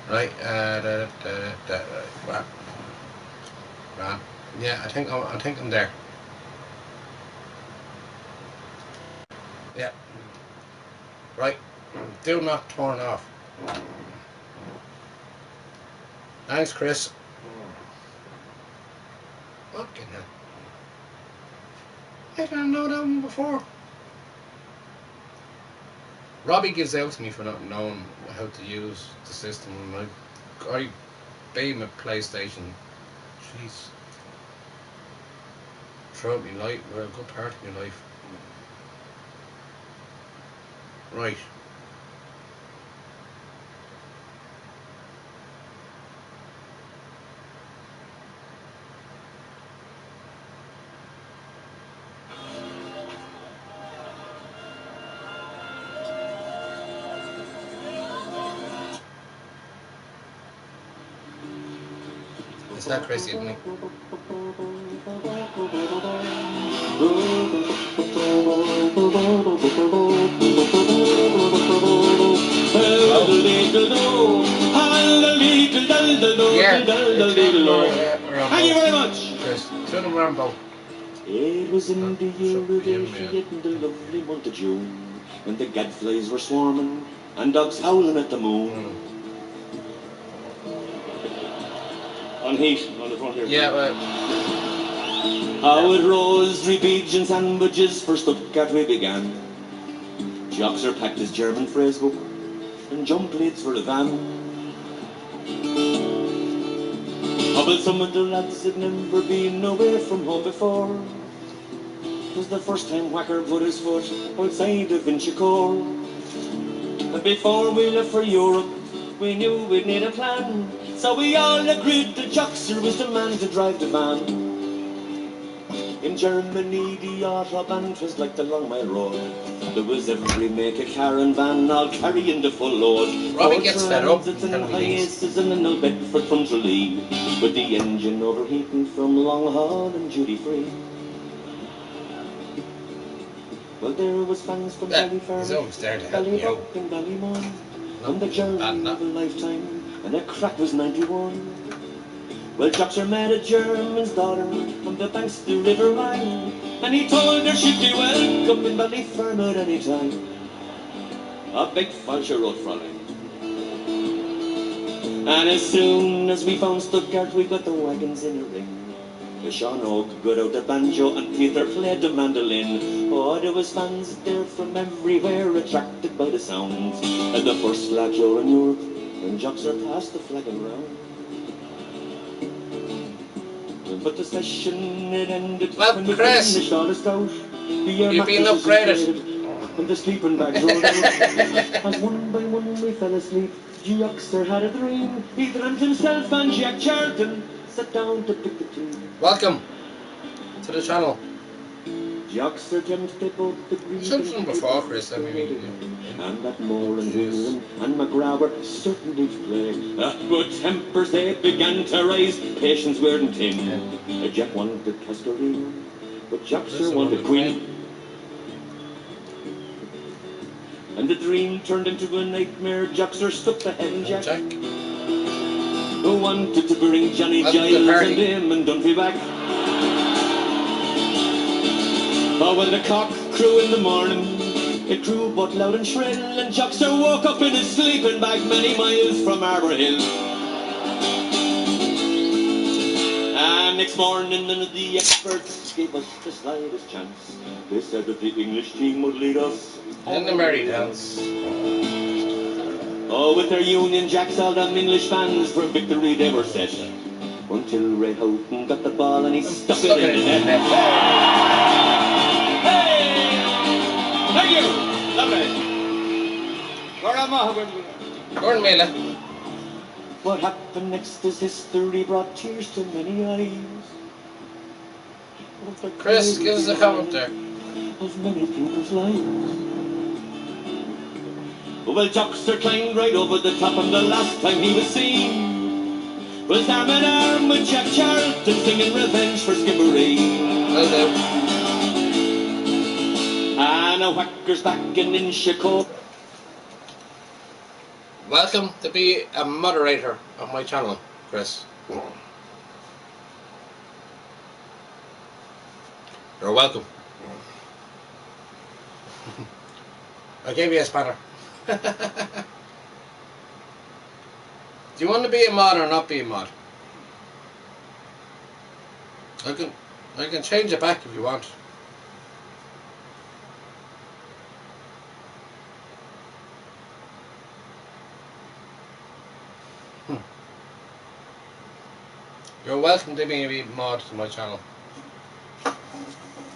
Right. Right. Right. Yeah, I think I'm there. Yeah. Right. Do not turn off. Thanks, Chris. Fucking hell. I didn't know that one before. Robbie gives out to me for not knowing how to use the system. And I beam a PlayStation. Jeez. Throughout my life, a good part of my life. Right. It's not Chris hitting me. Thank you very much. Chris, turn them around both. It was in the year of 88 in the lovely month of June, when the gadflies were swarming and dogs howling at the moon. On heat, on the front here. Yeah, How it rose, 3 pigeon sandwiches for Stuttgart we began. Joxer packed his German phrase book and jump plates for the van. But some of the lads had never been away from home before. It was the first time Whacker put his foot outside of Inchicore. And before we left for Europe, we knew we'd need a plan. So we all agreed that Joxer was the man to drive the van. In Germany, the Autobahn was like the Long Mile Road. There was every make of car and van, all carrying the full load. Robbie gets fed up. And hiaces and an old Bedford from Tralee, with the engine overheating from long haul and duty free. Well, there was fans from Ballyfermot, Ballybuck and Ballymun, on the journey of a lifetime, and their crack was 91. Well, Joxer met a German's daughter on the banks of the River Rhine, and he told her she'd be welcome in Ballyfermot any time. A big falscher road, Fräulein. And as soon as we found Stuttgart, we got the wagons in a ring. Sean Oak got out the banjo and Peter played the mandolin. Oh, there was fans there from everywhere, attracted by the sounds. And the first flag show in Europe, when Joxer passed the flag around. But the session, it ended when we finished all the stout. You've been upgraded. And the sleeping bags rolled out. As one by one we fell asleep, Joxer had a dream. He dreamt himself and Jack Charlton sat down to pick the tune. Welcome to the channel. Joxer dreamt they both agreed. Something before Chris, I mean. And that Moore and William and McGraw were certainly to play. But tempers they began to rise, patience weren't in. Jack wanted Cascarino, but Joxer wanted Queen. And the dream turned into a nightmare. Joxer stuck the head in Jack. Who wanted to bring Johnny Giles and him and Dunphy back. Oh, when the cock crew in the morning, it crew but loud and shrill, and Joxer woke up in his sleeping bag many miles from Arbor Hill. And next morning none of the experts gave us the slightest chance. They said that the English team would lead us in the merry dance. Oh, with their Union Jacks, all them English fans for victory they were set. Until Ray Houghton got the ball and he stuck it in the net. Hey! Thank you! Lovely! Gordon Mela. What happened next is history, brought tears to many eyes. Chris, give us a comment there. Of many people's lives. Well, Joxer climbed right over the top, and the last time he was seen was arm in arm with Jack Charlton, singing Revenge for Skibbereen. And a Whacker's back in Chicago. Welcome to be a moderator of my channel, Chris. You're welcome. I gave you a spanner. Do you want to be a mod or not be a mod? I can change it back if you want. You're welcome to be a mod to my channel,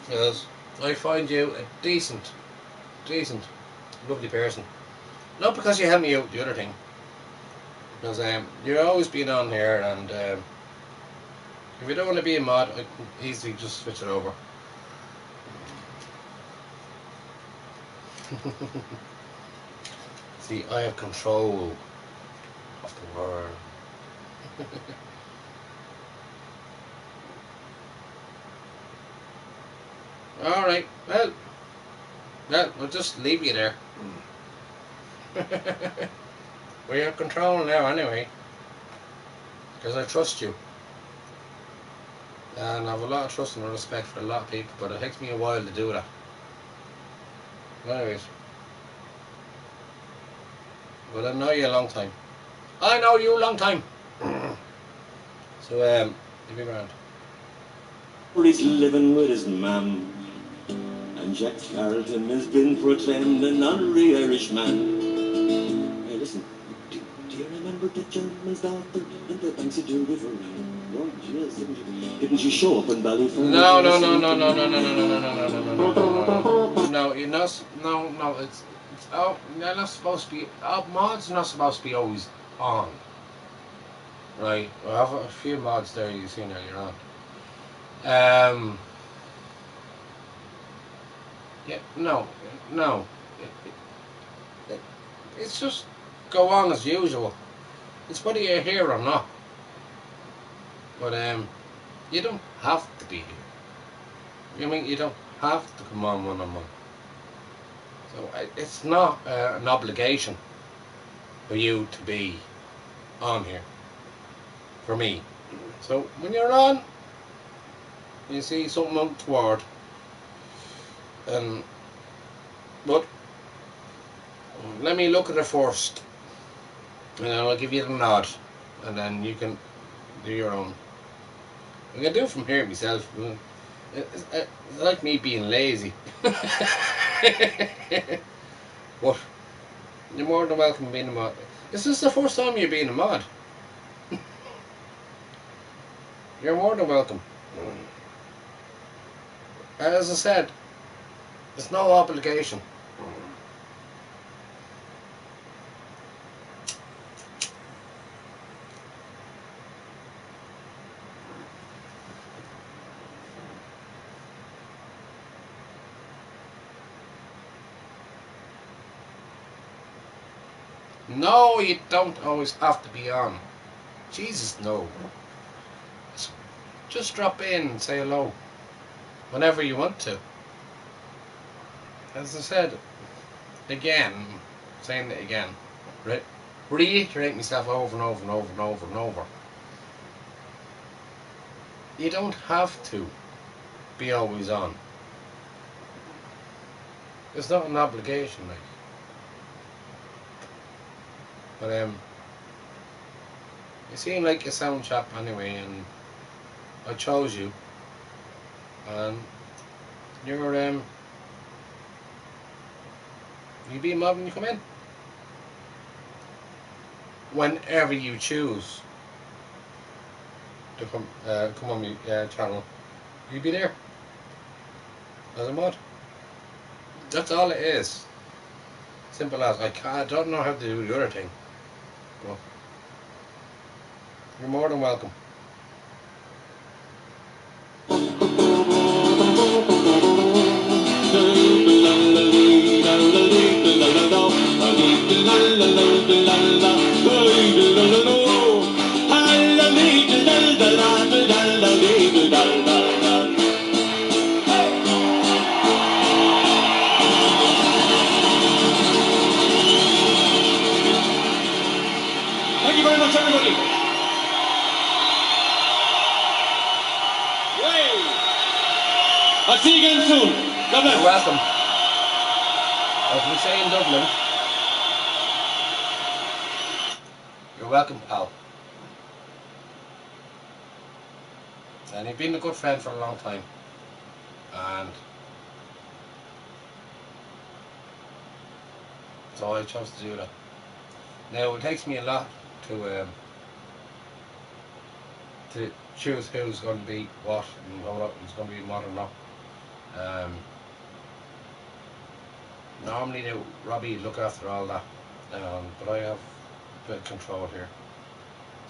because I find you a decent, lovely person. Not because you help me out with the other thing, because you're always been on here, and if you don't want to be a mod, I can easily just switch it over. See, I have control of the world. Alright, well, we'll just leave you there. We're in control now anyway. Because I trust you. And I have a lot of trust and respect for a lot of people, but it takes me a while to do that. Anyways. But I know you a long time. I know you a long time. So, you'll be around. He's living with his mum, and Jack Carlton has been proclaimed an honorary Irishman. Hey, listen, do you remember the German's daughter and the Banksy do with her? Lord, yes, didn't she show up in Ballyfermot? No. No, you're not. No. It's they're not supposed to be. Mods are not supposed to be always on. Right. I have a few mods there you've seen earlier on. Yeah. No. It's just go on as usual. It's whether you're here or not. But you don't have to be here. You mean you don't have to come on one-on-one. So it's not an obligation for you to be on here. For me. So when you're on, you see something untoward, but let me look at it first, and then I'll give you the nod, and then you can do your own. I can do it from here myself. It's like me being lazy. But you're more than welcome being a mod. Is this the first time you're being a mod? You're more than welcome. As I said, there's no obligation. No, you don't always have to be on. Jesus, no. Just drop in and say hello whenever you want to. As I said, again, saying it again, right? Reiterate myself over and over and over and over and over. You don't have to be always on. It's not an obligation, like. But you seem like a sound chap anyway, and I chose you, and you're you be a mod when you come in, whenever you choose to come on my channel, you be there as a mod. That's all it is. Simple as. I don't know how to do the other thing, but you're more than welcome. Thank you very much, everybody. I'll see you again soon. God bless. You're welcome. As we say in Dublin, you're welcome, pal. And you've been a good friend for a long time. And so I chose to do that. Now it takes me a lot to choose who's going to be what and who's going to be what or not. Normally Robbie look after all that, but I have a bit of control here.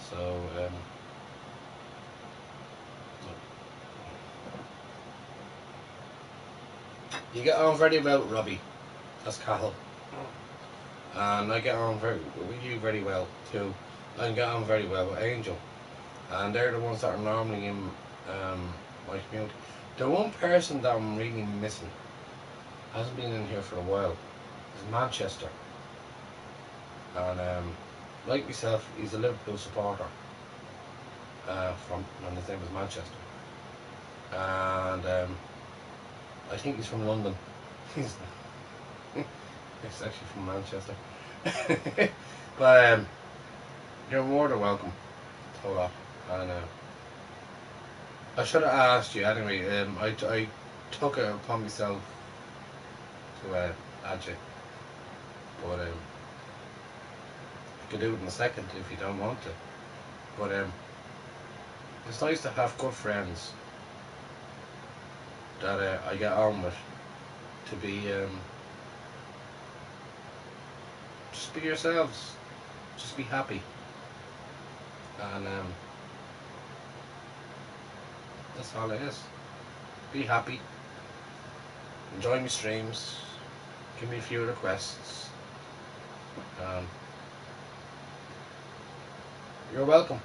So you get on very well with Robbie. That's Cahill. And I get on with you very well too. I get on very well with Angel. And they're the ones that are normally in my community. The one person that I'm really missing, hasn't been in here for a while, is Manchester. And like myself, he's a Liverpool supporter. And his name is Manchester. And I think he's from London. He's actually from Manchester. But you're more than welcome. Hold up. And I should have asked you anyway. I took it upon myself to add you, but I could do it in a second if you don't want to. But it's nice to have good friends that I get on with. To be just be yourselves, just be happy, and that's all it is. Be happy, enjoy my streams, give me a few requests. You're welcome.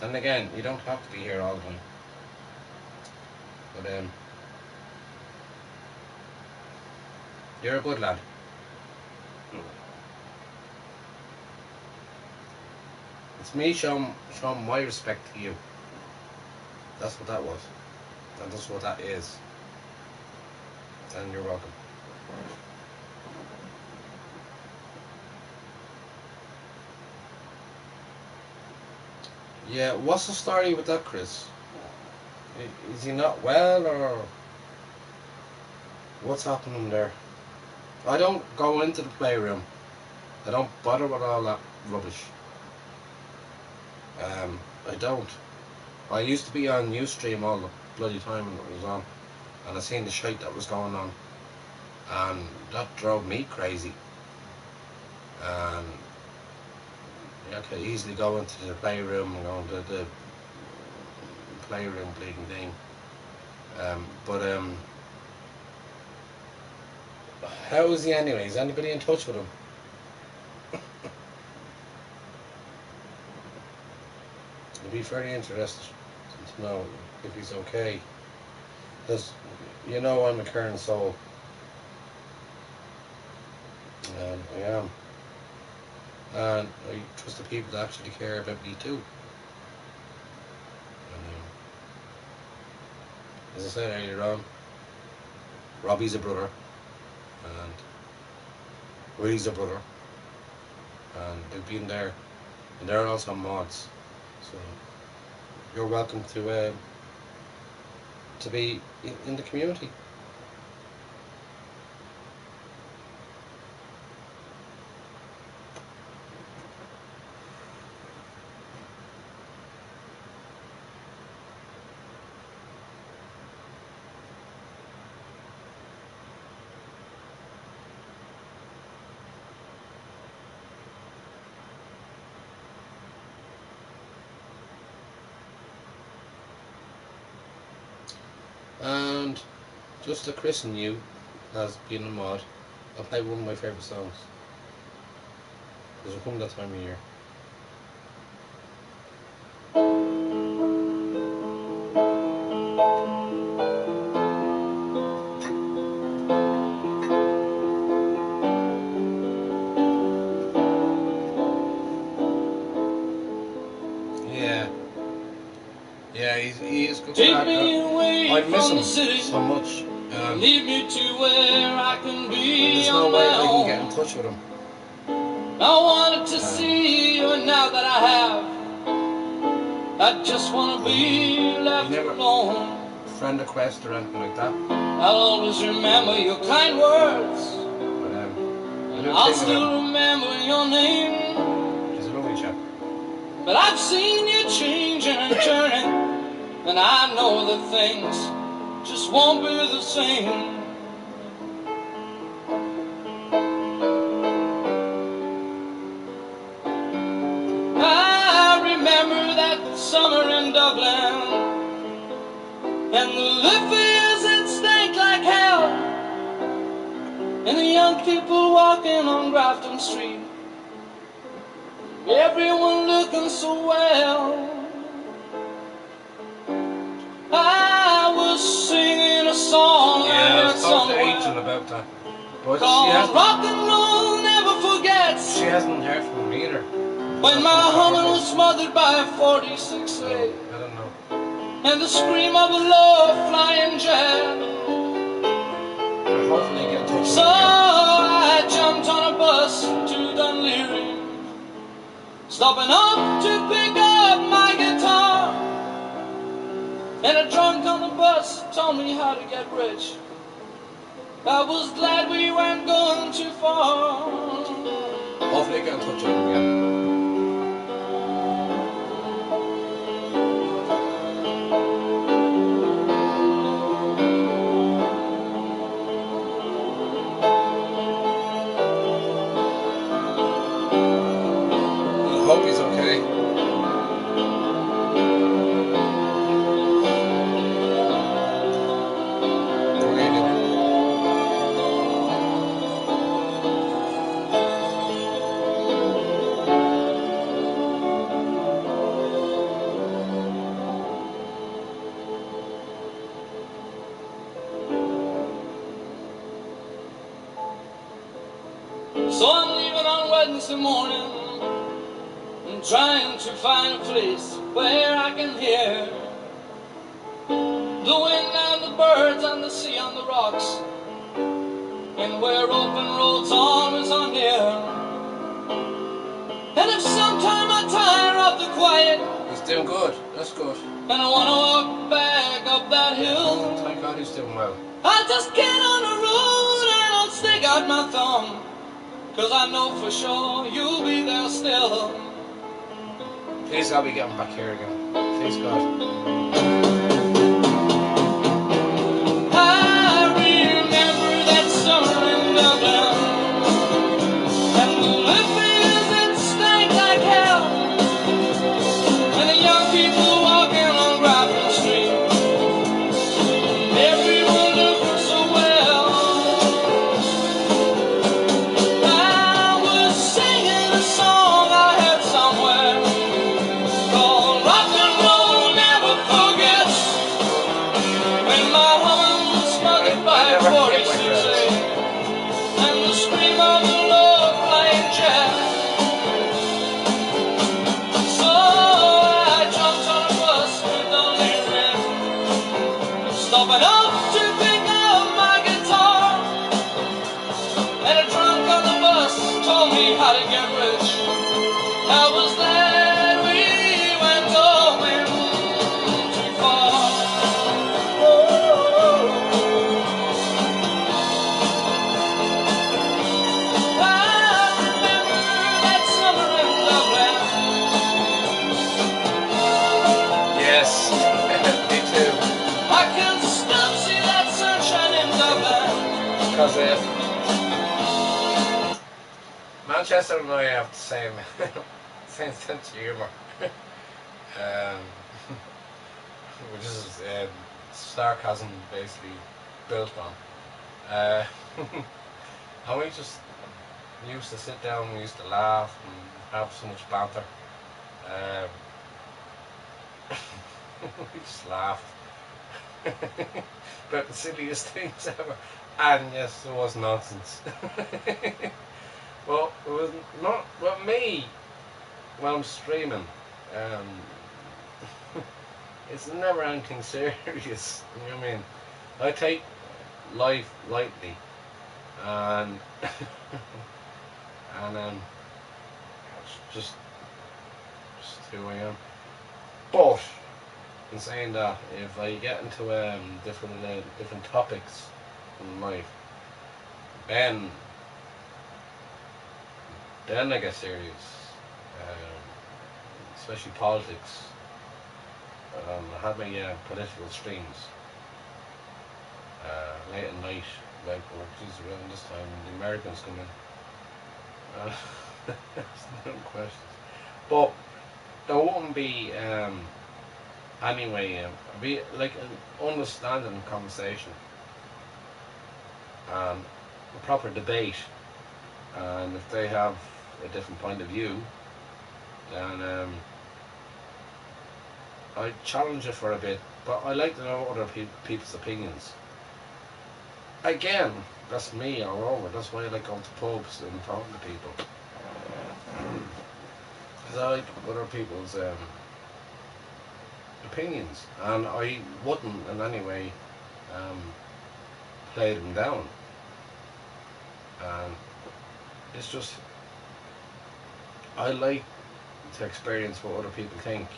And again, you don't have to be here all the time. But you're a good lad. It's me showing my respect to you. That's what that was. And that's what that is. And you're welcome. Yeah, what's the story with that, Chris? Is he not well, or what's happening there? I don't go into the playroom. I don't bother with all that rubbish. I don't. I used to be on Ustream all the bloody time when it was on, and I seen the shite that was going on, and that drove me crazy. And I could easily go into the playroom and go into the playroom bleeding thing. But how is he anyway? Is anybody in touch with him? I'd be very interested to know if he's okay. Because, you know, I'm a caring soul. I am. And I trust the people that actually care about me too. And, as I said earlier on, Robbie's a brother, and Willie's a brother, and they've been there, and they're also mods. So you're welcome to be in the community. And just to christen you as being a mod, I'll play one of my favourite songs. Because we're coming that time of year. Yeah, he is good. Take me away I miss from him the city. so much. Lead me to where I can be There's no on way my I own. can get in touch with him. I wanted to see you, and now that I have, I just want to be left alone. Friend request or anything like that. I'll always remember your kind words. But I'll still remember your name. She's a lovely chap. But I've seen you changing and turning, and I know that things just won't be the same. I remember that summer in Dublin, and the Liffey's that stank like hell, and the young people walking on Grafton Street, everyone looking so well. I But Cause rock and roll never forgets. she hasn't heard from him either. When my woman was smothered by a 46 I don't know. and the scream of a low flying jet. Hopefully get in touch with So I jumped on a bus to Dunleary, stopping up to pick up my guitar. And a drunk on the bus told me how to get rich. I was glad we weren't going too far. Hopefully get in touch with him again. I hope he's okay. So I'm leaving on Wednesday morning and trying to find a place where I can hear the wind and the birds and the sea on the rocks, and where open roads always are near. And if sometime I tire of the quiet, He's doing good. That's good. and I want to walk back up that hill, Thank God he's doing well. I'll just get on the road and I'll stick out my thumb, 'cause I know for sure you'll be there still. Please God we get him back here again. Please God. I remember that summer in Dublin, and the living it stank like hell, and the young people walking on Grafton Street, everyone looked so well. I was singing a song I heard somewhere called Rock and Roll Never Forgets. When my woman was smothered by a 46 and the scream of the low flying jet. So I jumped on a bus with Dunleary, stopping up to pick up my guitar. And a drunk on the bus told me how to get rich. I was glad we weren't going too far. I remember that summer in Dublin. Yes. Me too. I can still see that sunshine in Dublin. Because Manchester and I have the same same sense of humour. Which is sarcasm basically built on. And we just used to sit down, we used to laugh and have so much banter. We just laughed about the silliest things ever. And yes, it was nonsense. Well, it was not with me when I'm streaming. It's never anything serious. You know what I mean? I take life lightly, and and it's just who I am. But in saying that, if I get into different topics in life, then I get serious, especially politics. I had my political streams late at night, like around this time when the Americans come in. No questions. But there wouldn't be anyway. It'd be like an understanding conversation, a proper debate, and if they have a different point of view, then I challenge it for a bit. But I like to know other people's opinions. again, that's me all over. That's why I like going to pubs and talking to people. Because I like other people's opinions, and I wouldn't in any way um, play them down. And it's just, I like to experience what other people think,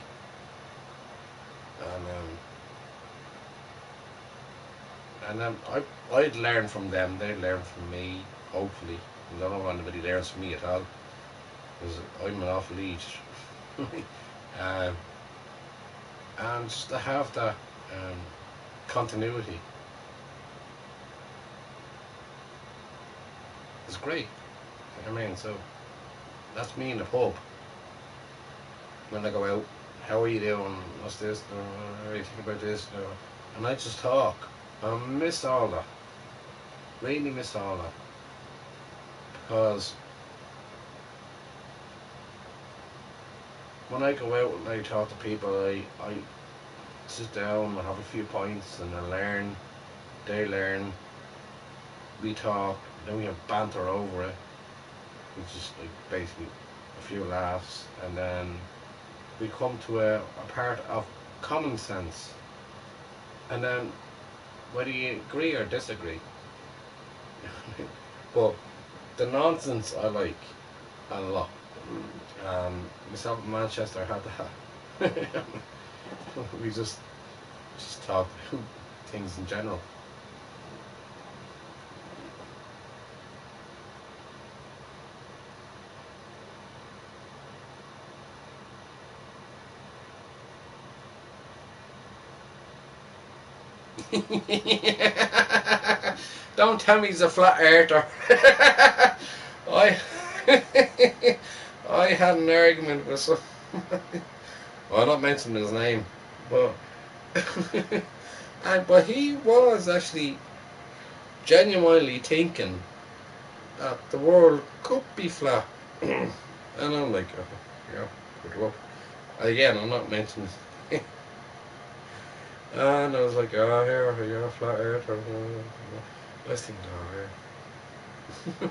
and I'd learn from them. They'd learn from me. Hopefully, I don't know if anybody learns from me at all, because I'm an awful leech. um, and just to have that continuity is great. I mean, so that's me in the pub. When I go out, how are you doing? What's this? What do you think about this? And I just talk. I miss all that. Really miss all that. Because when I go out and I talk to people, I sit down, I have a few pints, and I learn. They learn. We talk. Then we have banter over it, which is like basically a few laughs, and then we come to a part of common sense, and then whether you agree or disagree. But the nonsense I like a lot. Myself in Manchester had that. We just talk about things in general. Don't tell me he's a flat earther. I I had an argument with some. Well, I'm not mentioning his name, but but he was actually genuinely thinking that the world could be flat, and I'm like, oh, yeah, good luck. Again, I'm not mentioning. And I was like, oh, you're a flat earther. I was thinking, oh, yeah.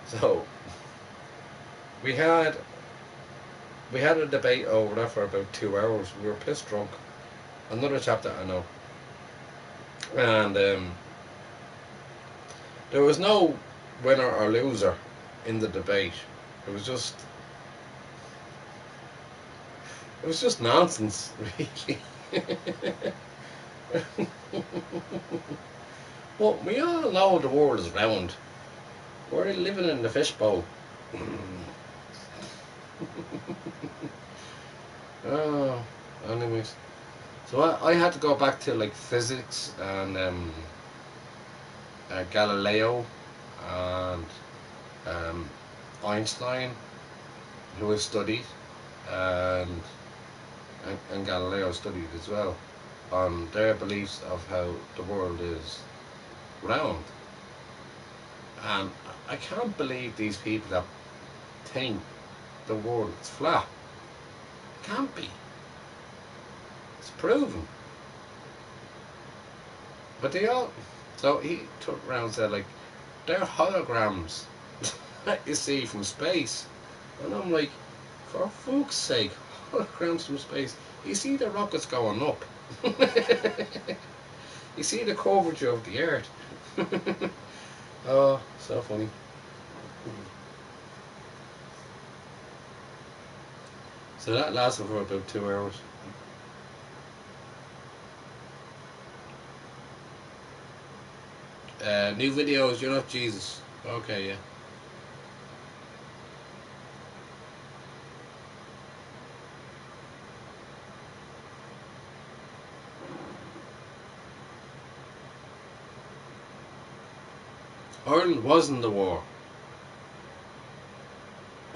So we had a debate over that for about 2 hours. We were pissed drunk. Another chap that I know, and there was no winner or loser in the debate. It was just nonsense, really. But we all know the world is round. We're living in the fishbowl. Oh, anyways. So I had to go back to like physics and Galileo and Einstein, who I studied, and Galileo studied as well, on their beliefs of how the world is round. And I can't believe these people that think the world is flat. It can't be. It's proven. But they all. So he took around and said, like, they're holograms that you see from space. And I'm like, for fuck's sake, holograms from space. You see the rockets going up. You see the curvature of the earth. Oh, so funny. So that lasted for about 2 hours. New videos, you're not Jesus. Okay, yeah. Ireland was in the war.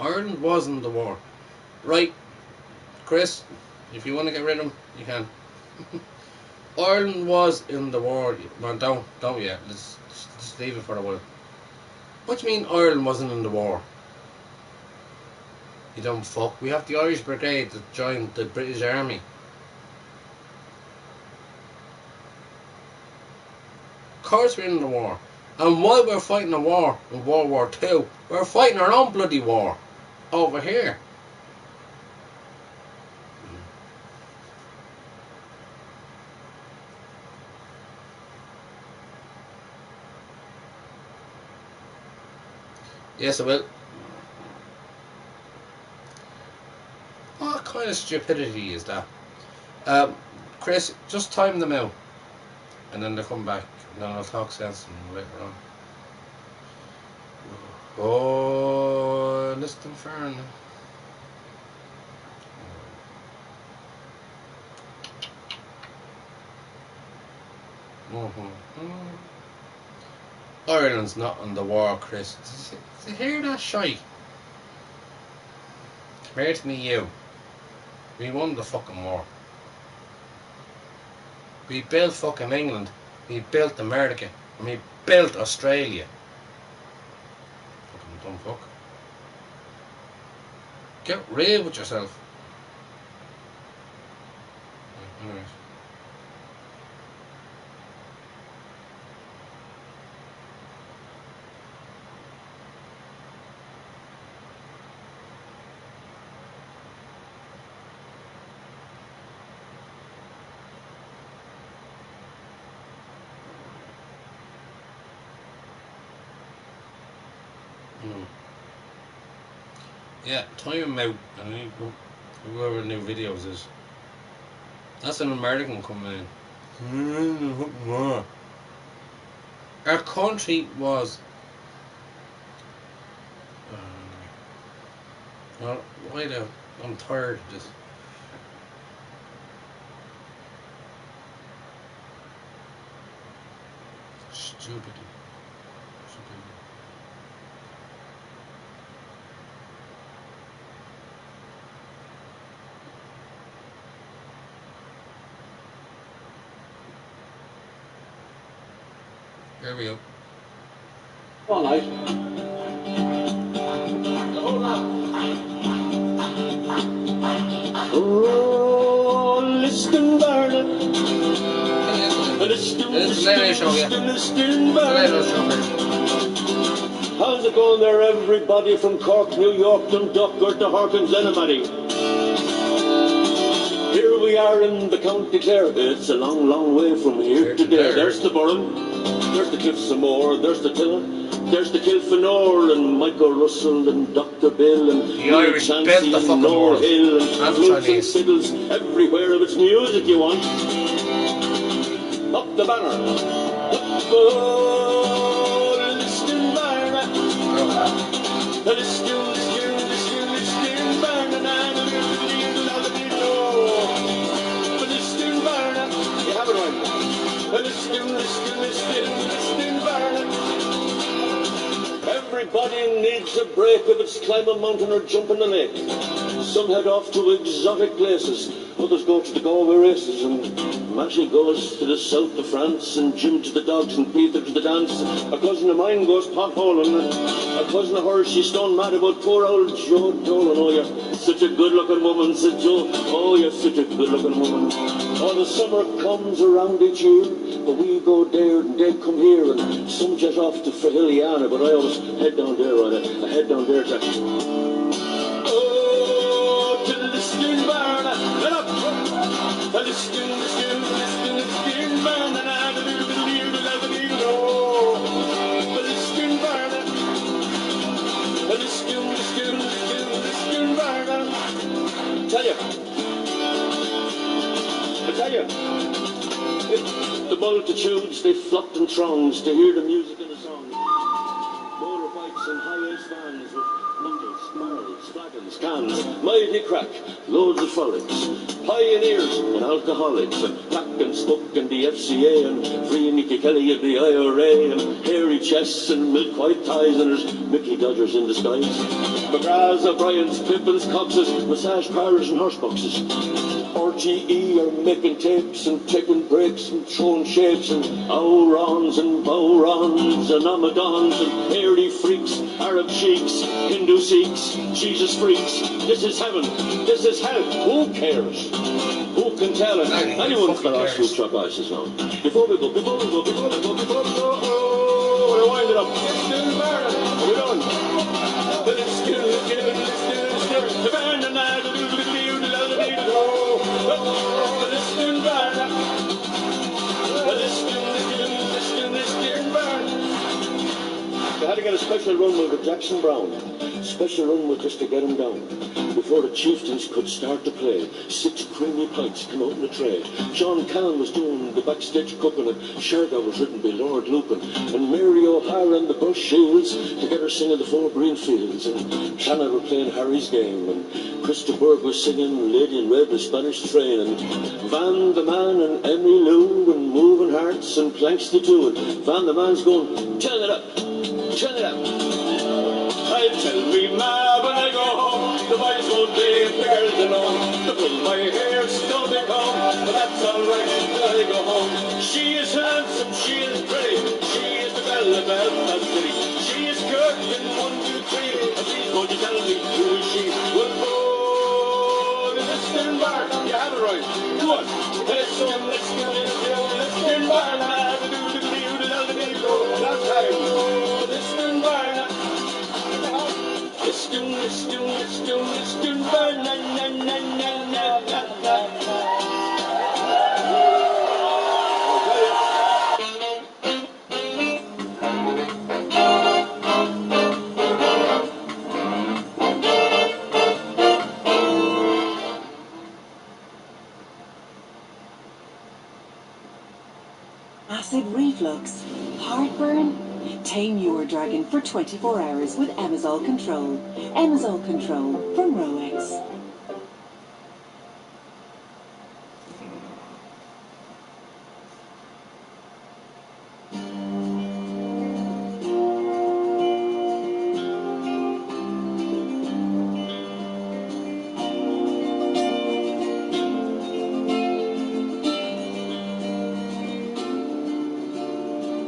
Ireland was in the war. Right, Chris, if you want to get rid of him, you can. Ireland was in the war. Man, don't yet. Let's just leave it for a while. What do you mean Ireland wasn't in the war? You dumb fuck. We have the Irish Brigade that joined the British Army. course we're in the war. And while we're fighting a war in World War II, we're fighting our own bloody war over here. Yes, I will. What kind of stupidity is that? Chris, just time them out. And then they'll come back. And then I'll talk sense to them later on. Oh, listen fern. Ireland's not in the war, Chris. Did you hear that shite? Come here to me, you. We won the fucking war. We built fucking England. We built America. And we built Australia. Fucking dumb fuck. Get real with yourself. Anyways. Yeah, time him out, and whoever new videos is. That's an American coming in. Our country was. Wait out. I'm tired of this. Stupid. There we go. All right. Oh, listen, Barnett. Listen, Barnett. How's it going there, everybody from Cork, New York, Dundalk, or to Harkins, anybody? Here we are in the County Clare. It's a long, long way from here to there. There's the Burren, there's the Cliffs of Moher, there's the Tiller, there's the Kilfenor, and Michael Russell, and Dr. Bill, and the Irish built the fucking world. Hill, and flutes and fiddles, everywhere of its music you want. Up the banner. Oh, listen, Barnett. Listen, Barnett. You have it right. Listen, Barnett. Everybody needs a break if it's climb a mountain or jump in the lake. Some head off to exotic places, others go to the Galway races, and Matty goes to the south of France, and Jim to the dogs, and Peter to the dance. A cousin of mine goes potholing, and a cousin of hers, she's stone mad about poor old Joe Dolan. Oh, you're such a good-looking woman, said Joe. Oh, you're such a good-looking woman. Oh, the summer comes around each year, but we go there and they come here, and some jet off to Frahiliana, but I always head down there on it. I head down there to... Oh, to the Liston Barn, let up! The Liston Barn, and I'm a little bit near to let me know. The Liston Barn, the Liston Barn. I tell you, the multitudes, they flocked in throngs to hear the music and the song. Motorbikes and high-ace vans with munters, barrels, flagons, cans, mighty crack, loads of frolics, pioneers and alcoholics, and Pack and Spook and the FCA, and Free Nicky Kelly of the IRA, and hairy chests and milk-white ties, and there's Mickey Dodgers in disguise. McGrath's, O'Brien's, Pippin's, Cox's, massage parlours and horse boxes. RTE are making tapes and taking breaks and throwing shapes, and Aurons and Bowrons and Amadons and hairy freaks, Arab sheiks, Hindu Sikhs, Jesus freaks. This is heaven, this is hell. Who cares? Who can tell it. Anyone's got our sweet truck ices on. Before we go, we'll wind it up. We're done. Let's do They had to get a special run with Jackson Brown. Special run with just to get him down. Before the chieftains could start to play, 6 creamy pints came out in the tray. John Callan was doing the backstage cooking, and Sherga was written by Lord Lupin. And Mary O'Hara and the Bush Shields together singing the 4 Green Fields. And Shannon were playing Harry's Game. And Christa Burke was singing Lady in Red, the Spanish Train. And Van the Man and Emily Lou and Moving Hearts and Planks the Two. And Van the Man's going, turn it up, turn it up. I tell me ma when I go home, the boys won't leave the girls alone. To pull my hair, still they come, but that's alright till I go home. She is handsome, she is pretty, she is the belle of Belfast City. She is good in 1, 2, 3, and please won't you tell me who is she? Well, go to the Liston Bar, you have it right. Go on, Liston Bar, last time. Liston Bar, Acid reflux, heartburn. Tame your dragon for 24 hours with Amazol Control. Amazol Control from Roex.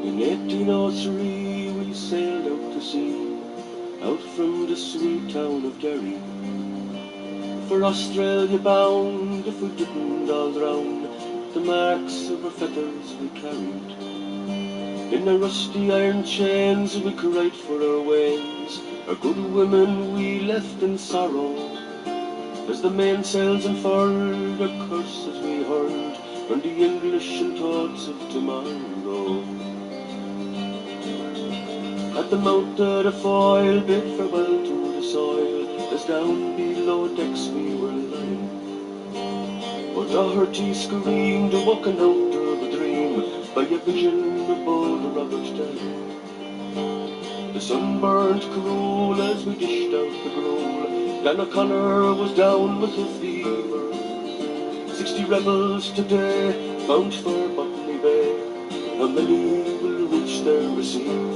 In 1803 we sailed out to sea, out from the sweet town of Derry. For Australia bound, if we didn't all drown, the marks of our feathers we carried. In our rusty iron chains we cried for our wains, our good women we left in sorrow. As the mainsails unfurled, our curses we heard, on the English and thoughts of tomorrow. At the mouth of the foil, bid farewell to the soil, as down below decks we were lying. But Doherty screamed, walking out of a dream, by a vision of bold Robert Dale. The sun burnt cruel as we dished out the gruel. Dan O'Connor was down with a fever. 60 rebels today, bound for Botany Bay. How many will reach their receiver?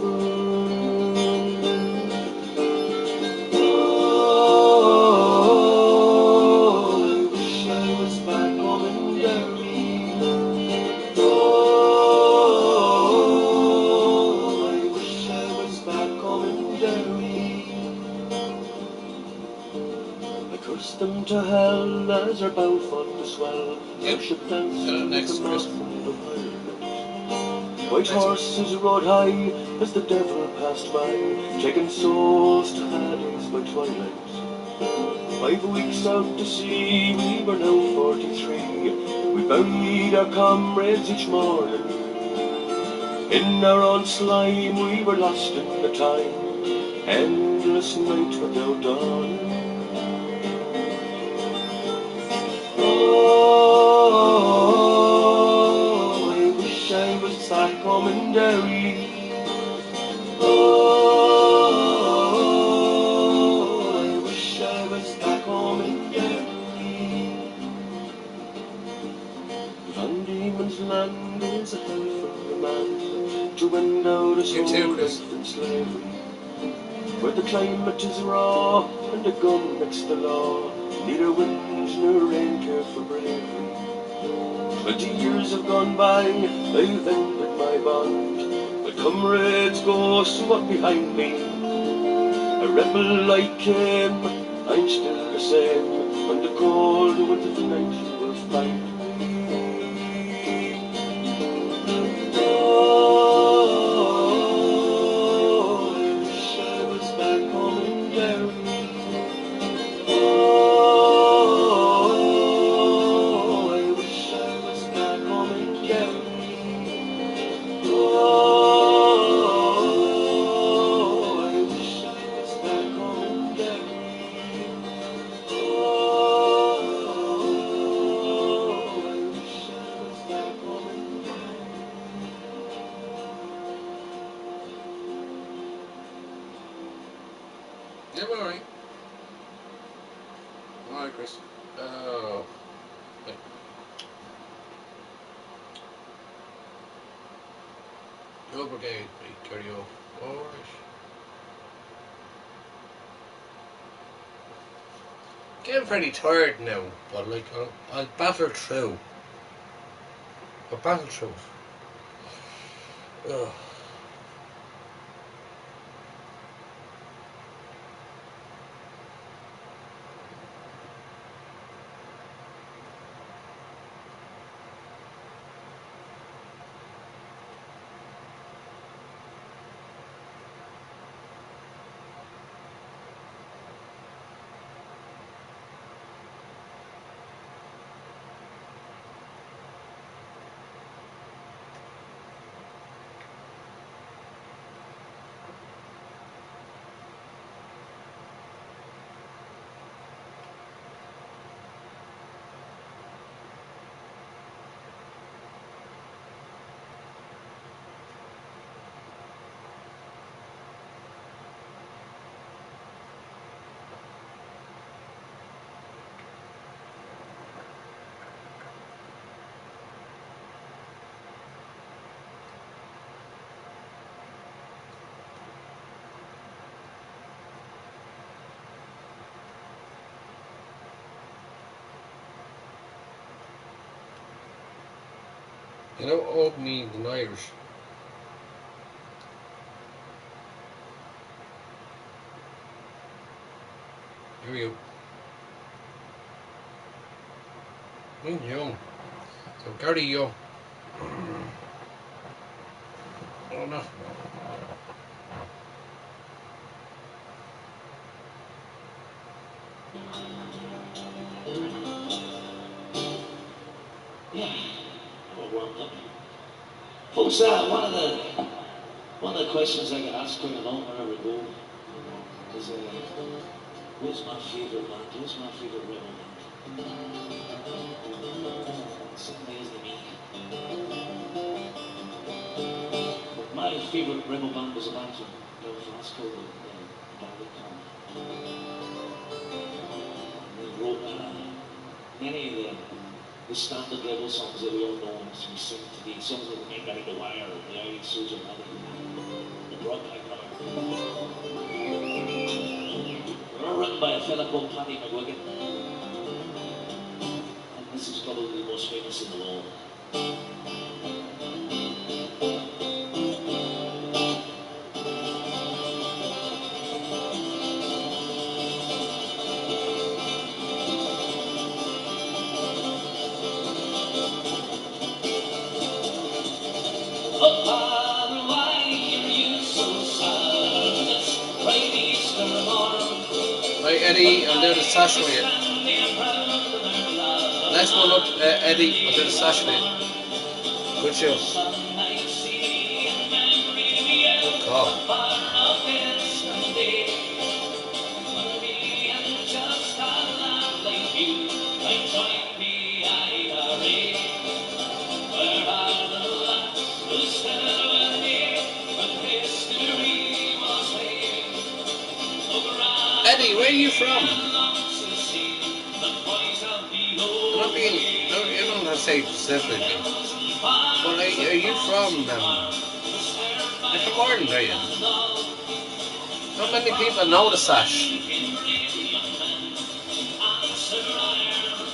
Them to hell as our bow fought to swell. Our ship danced next the mountain of Ireland. White horses rode high as the devil passed by, taking souls to Hades by twilight. 5 weeks out to sea, we were now 43. We buried our comrades each morning. In our own slime we were lost in the time, endless night without dawn. Oh, I wish I was back home in Derry. Oh, I wish I was back home in Derry. Van Diemen's Land is a hell for a man to end out his whole life in slavery, where the climate is raw and the gun makes the law. Neither wind nor rain care for bravery. 20 years have gone by, I've ended my bond. My comrades go somewhat behind me. A rebel I came, I'm still the same. On the cold winter night you will find me. Doing alright. Alright, Chris. Oh. Wait. Your brigade, right, carry on. Alright. Getting pretty tired now, but like, I'll battle through. I'll battle through it. Ugh. You know old means in Irish? Here we go. I'm young. So Gary young. Oh no. Yeah. Well, warmed up. Folks, one of the questions I get asked quite a lot whenever I go is, who's my favourite band? Who's my favourite rebel band? Certainly isn't me. But my favourite rebel band was a band from Belfast called the They wrote many of the standard rebel songs that we all know as we sing today. Songs like The Men Got the Wire, The Iron Soldier, The Broadcast Color. They were written by a fella called Paddy McGuigan. And this is probably the most famous in the world. Oh, Father, why are you so sad this bright Easter morn? Right, Eddie, I'll do the sash for you. Next one up, Eddie, I'll do the sash for you. Good show. Good call. Eddie, where are you from? I'm not being, no, you don't have to say specifically. But are you from, you're from Ireland, are you? Not many people know the sash.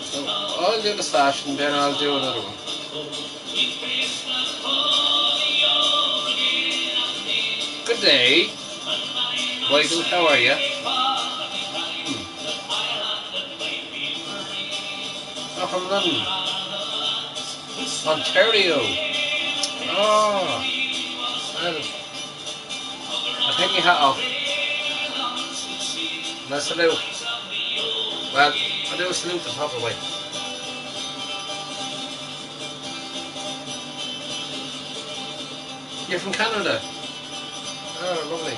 So I'll do the sash and then I'll do another one. Good day. Michael, how are you? I'm from London. Ontario. Oh. I think you have. Oh. Nice salute. Well, I'll do a salute the proper way. You're from Canada? Oh, lovely.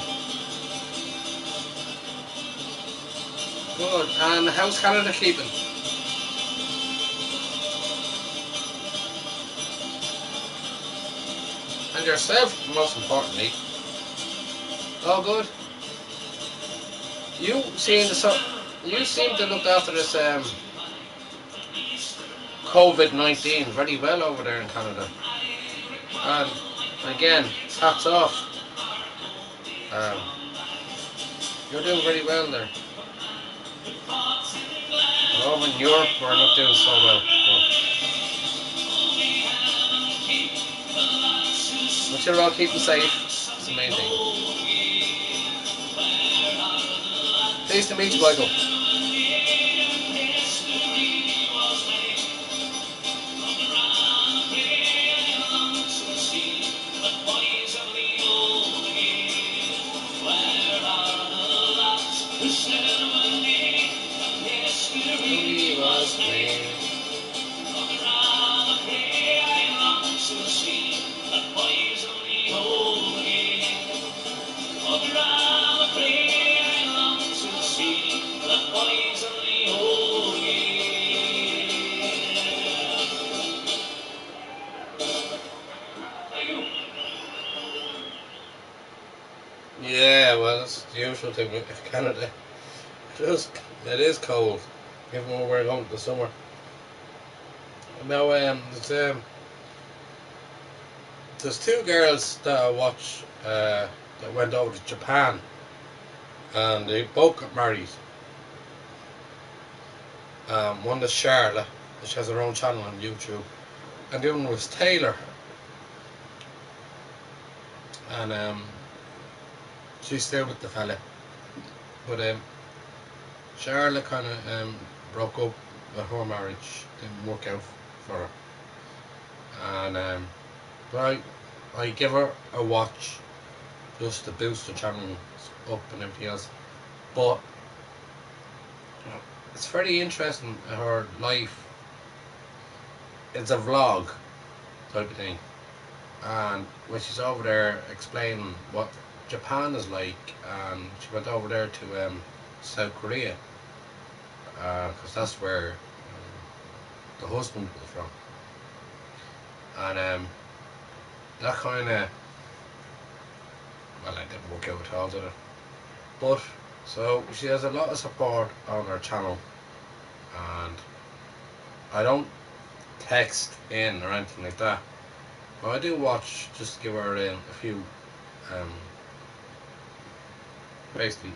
Good. And how's Canada keeping? And yourself, most importantly. Oh, good. You seem to look after this COVID-19 very well over there in Canada. And again, hats off. Um, you're doing very well there. And over in Europe, we're not doing so well. But you're all keeping safe. It's the main thing. Pleased to meet you, Michael. Yeah, well, it's the usual thing with Canada. It is cold, even when we're going to the summer. Now, there's two girls that I watch that went over to Japan, and they both got married. One is Charlotte, she has her own channel on YouTube, and the other one was Taylor, and she's still with the fella. But Charlotte kind of broke up with her marriage, didn't work out for her, and but I give her a watch just to boost the channel up and everything else. But it's very interesting, her life. It's a vlog type of thing, and when she's over there explaining what Japan is like, and she went over there to South Korea, because that's where the husband was from, and that kind of, well, it didn't work out at all, did it? But so she has a lot of support on her channel, and I don't text in or anything like that, but I do watch just to give her a few, basically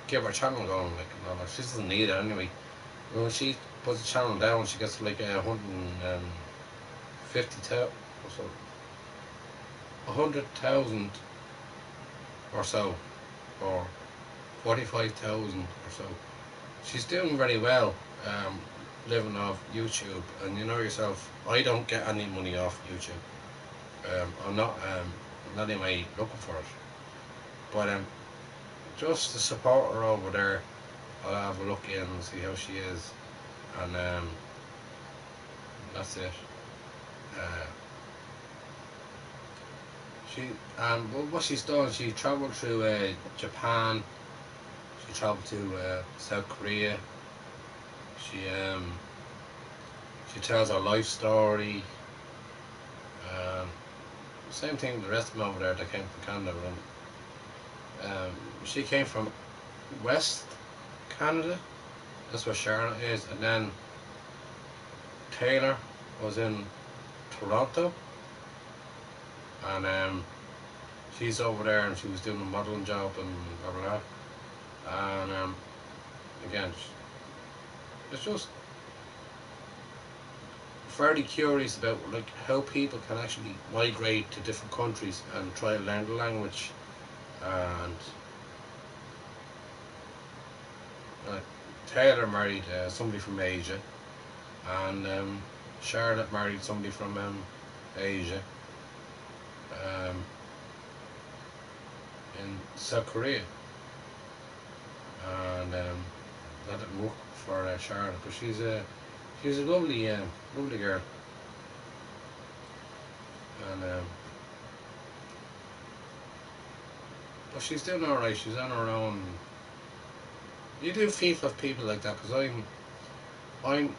give her channel going, like, and all that. She doesn't need it anyway. When she puts the channel down, she gets like 150,000 or so, 100,000 or so, or 45,000 or so. She's doing very well, living off YouTube, and you know yourself, I don't get any money off YouTube. I'm not anyway looking for it, but just to support her over there, I'll have a look in and see how she is, and that's it. What she's done, she travelled through Japan, she travelled to South Korea. She tells her life story. Same thing with the rest of them over there that came from Canada. She came from West Canada, that's where Charlotte is, and then Taylor was in Toronto, and she's over there and she was doing a modelling job and blah blah blah. And again, it's just fairly curious about like how people can actually migrate to different countries and try to learn the language. And Taylor married somebody from Asia, and Charlotte married somebody from Asia, in South Korea, and that didn't work for Charlotte, but she's a lovely lovely girl, and but she's doing alright. She's on her own. You do feel of people like that, because I'm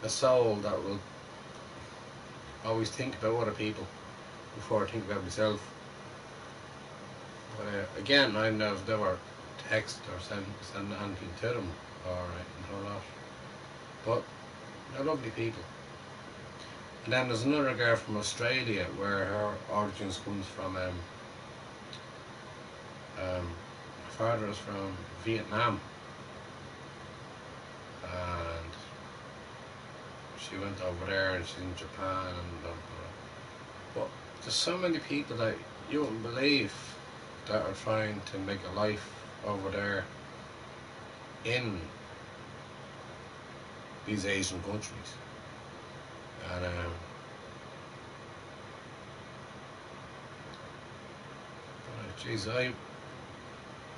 a soul that will always think about other people before I think about myself. But again, I've never text or send anything to them or anything or lot. But they're lovely people. And then there's another girl from Australia where her origins comes from. Her father is from Vietnam, and she went over there and she's in Japan and but there's so many people that you wouldn't believe that are trying to make a life over there in these Asian countries. And geez, I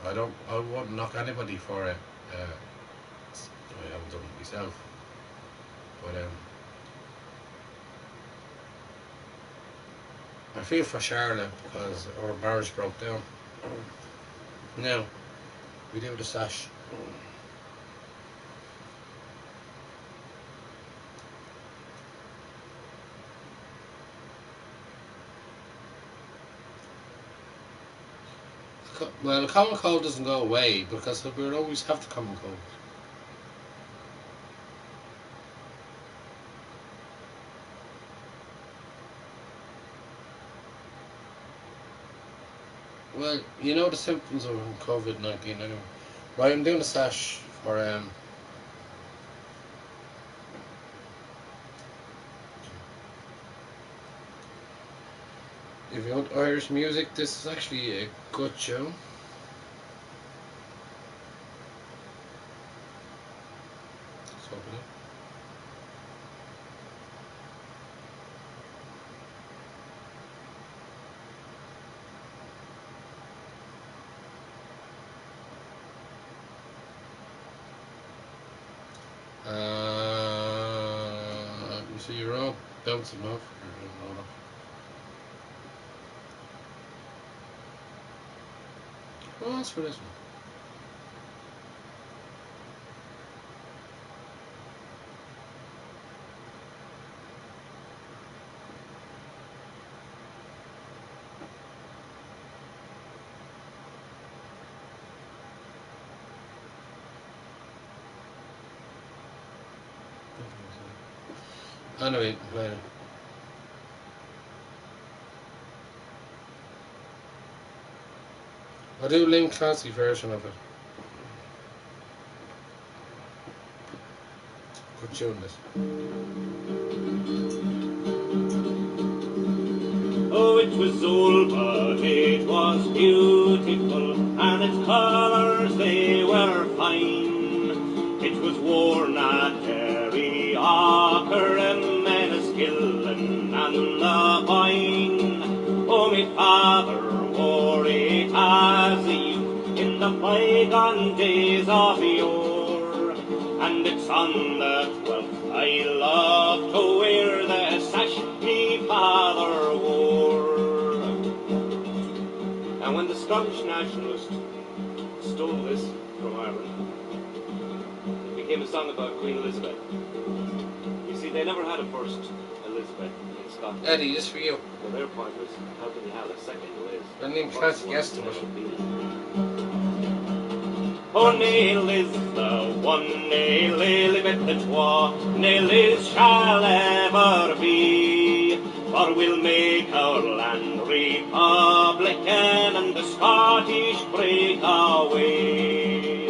wouldn't knock anybody for it. I haven't done it myself, but I feel for Charlotte because our marriage broke down. Now we do the sash. Well, the common cold doesn't go away because we'll always have the common cold. Well, you know the symptoms of COVID-19 anyway. Right, I'm doing the sash for if you want Irish music, this is actually a good show. Let's open it. You see you're all bouncing off. Well, that's for this one. Anyway, later. I'll do a Liam Clancy version of it. Good tune this. Oh, it was old, but it was beautiful, and its colours they were fine. It was worn at Derry, Aucher, and Enniskillen, and the Vine. Oh, my father wore it as a youth in the bygone days of yore, and it's on the 12th I love to wear the sash me father wore. And when the Scottish nationalist stole this from Ireland, it became a song about Queen Elizabeth. You see, they never had a first Elizabeth in Scotland. Eddie, this for you. Well, their point was, how can you have a second Liz? And Liam Clancy guessed it. Oh, nail is the one, nail Lilibet the twa, nail is shall ever be. For we'll make our land republican and the Scottish break away.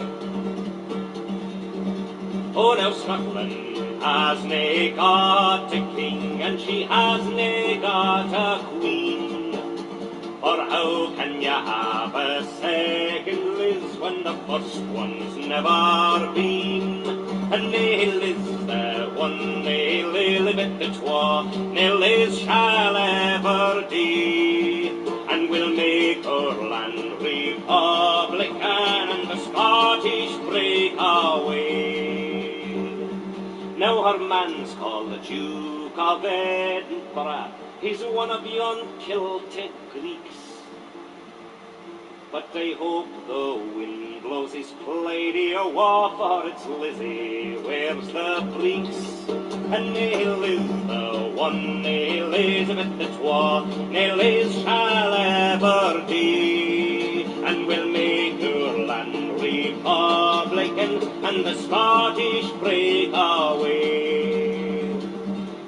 Oh, now Scotland has nae got a king, and she has nae got a queen. For how can you have a second Liz when the first one's never been? And nail is the one, nail Lilibet the twa, nail Liz shall ever be. And we'll make our land republican and the Scottish break away. Now her man's called the Duke of Edinburgh, he's one of yon Celtic Greeks. But I hope the wind blows his lady awa, for it's Lizzie wears the breeks. And nail is the one, nail Elizabeth the twa, nail is shall ever be. And we'll make our land Republican and the Scottish breakaway.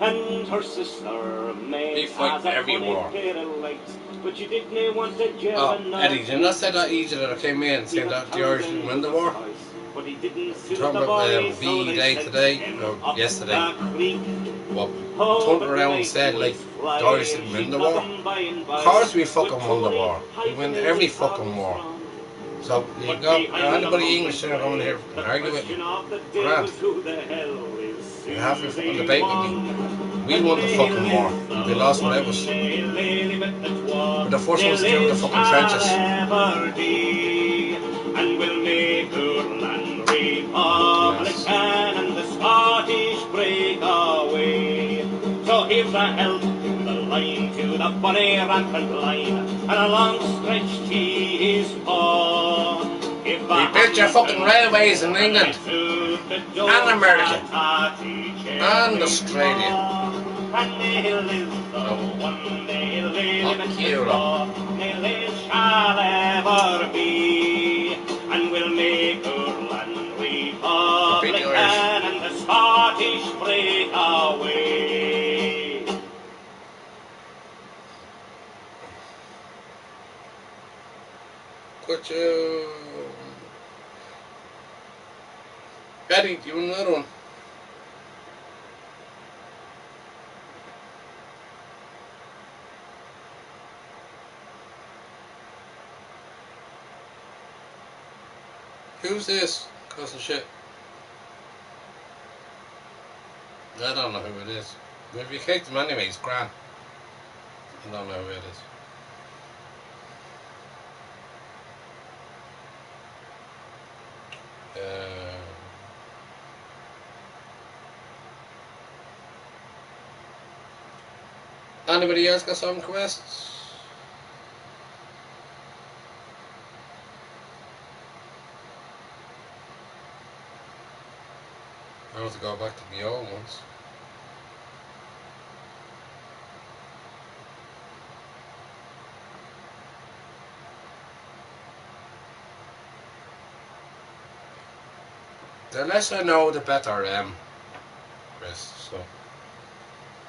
And her sister May has a every funny war. pair of legs, but you didn't want to give Oh, Eddie, did you not say that easy that I came in saying that the Irish didn't win the war? But he didn't suit Talking the about boys, so VE they Day sent today, him or up yesterday. the creek. Well, Oh, turned but around and the said, night like, was the Irish flying, didn't she win the got war. them by and by. Of course we fucking With won the Tony war. We win hyphenated every fucking war. Armstrong. So, there you But go. behind Anybody the English there going here the and argue with question me? of the day Grant. was who the hell is You have your fucking Susie debate with me. Wong? We won the fucking war. They lost without us. We're the first ones through the fucking trenches. And we'll make our land Republican and the Scottish breakaway. So here's a help to the line, to the bonny rampant line, and a long stretch to his paw. We built your fucking railways in England, and America, and Australia. And they'll live one day, they'll live they shall ever be, and we'll make our land Republican and the Scottish breakaway. Could you... Eddie, do you want another one? Who's this? Causing shit. I don't know who it is. If you kicked him anyway, it's grand. I don't know who it is. Anybody else got some quests? I have to go back to the old ones. The less I know, the better I am, Chris. So,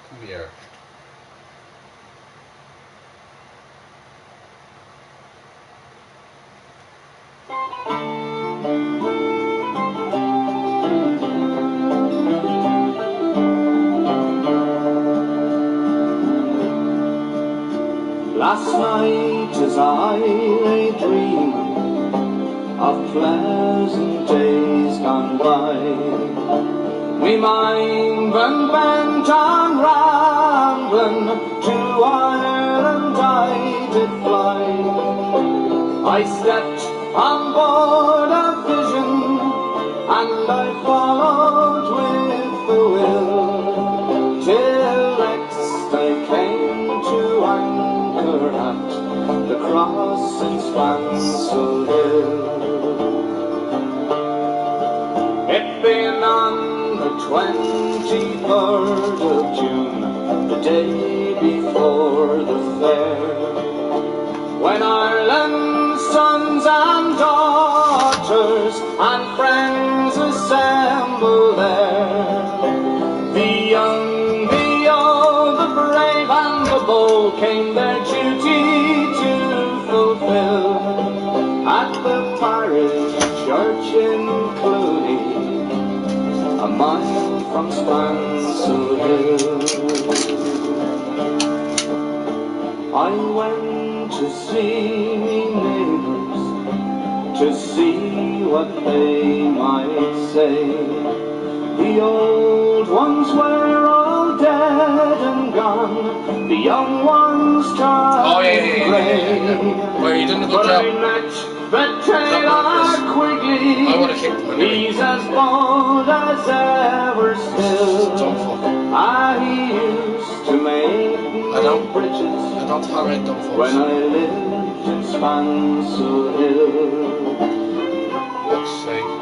come here. Last night as I lay dreaming of pleasant days gone by, me mind went bent on rambling to Ireland I did fly. I stepped on board a vision and I followed with the will, till next I came to anchor at the cross in Spansel Hill. It being on the 23rd of June, the day before the fair, when Ireland's sons and daughters and friends assemble there, the young, the old, the brave and the bold came their duty to fulfill at the parish church in Clooney, a mile from Spansel Hill. I went to see me neighbours, to see what they might say. The old ones were all dead and gone, the young ones turned grey. Well, you did a good But I job. met the tailor quickly, I would have kicked him anyway. he's as bold as ever still. Dumb fuck. I used to make bridges I don't tolerate dumb fucks. when I lived in Spansel Hill. Fuck's sake.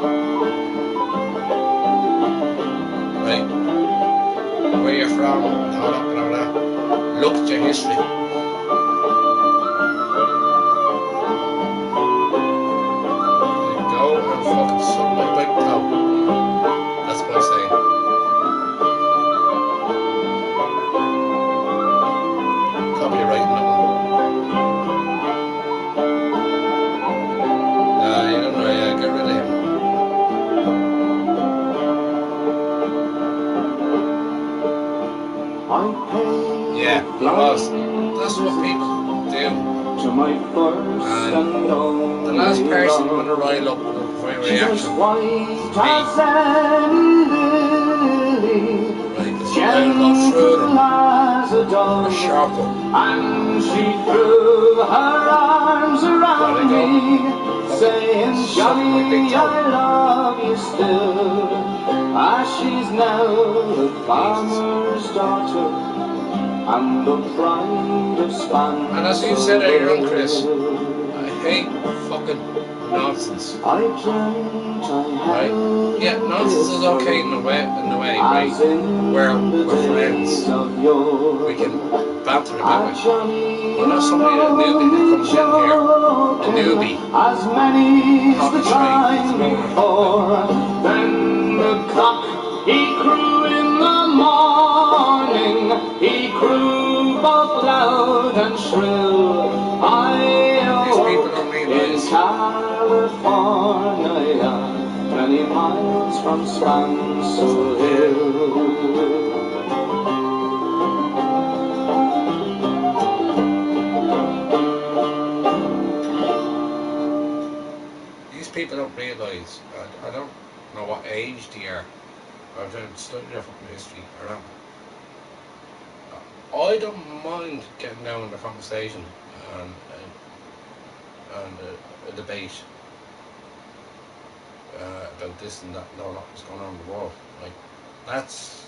Right. Where you're from, blah, blah, blah. Look at your history. Go and Yeah, it was. That's what people do. To my first And and only the last person you want to love. rile up with a She's as reaction white is me. as any lily, Right, because I'll go through them gentle as a with a dove, shortcut. and she threw her arms There around they go. me, saying, Suck my big Johnny, toe. I love you still. As she's now the Jesus. farmer's daughter and the pride of Spain. And as you said earlier on, Chris, I hate fucking nonsense. I dreamt I Right? held Yeah, nonsense is okay in a way, right? Where we're friends. We can banter about it. But not somebody, a newbie that comes in here. A newbie. As many as the Talking straight. time before. Then the cock he crew in the morning. He crew both loud and shrill. These people don't In realise. California, many miles from Spansel Hill. These people don't realise. I don't know what age they are. I've studied their fucking history. I don't mind getting down in the conversation and a debate about this and that and all that's going on in the world. Like, that's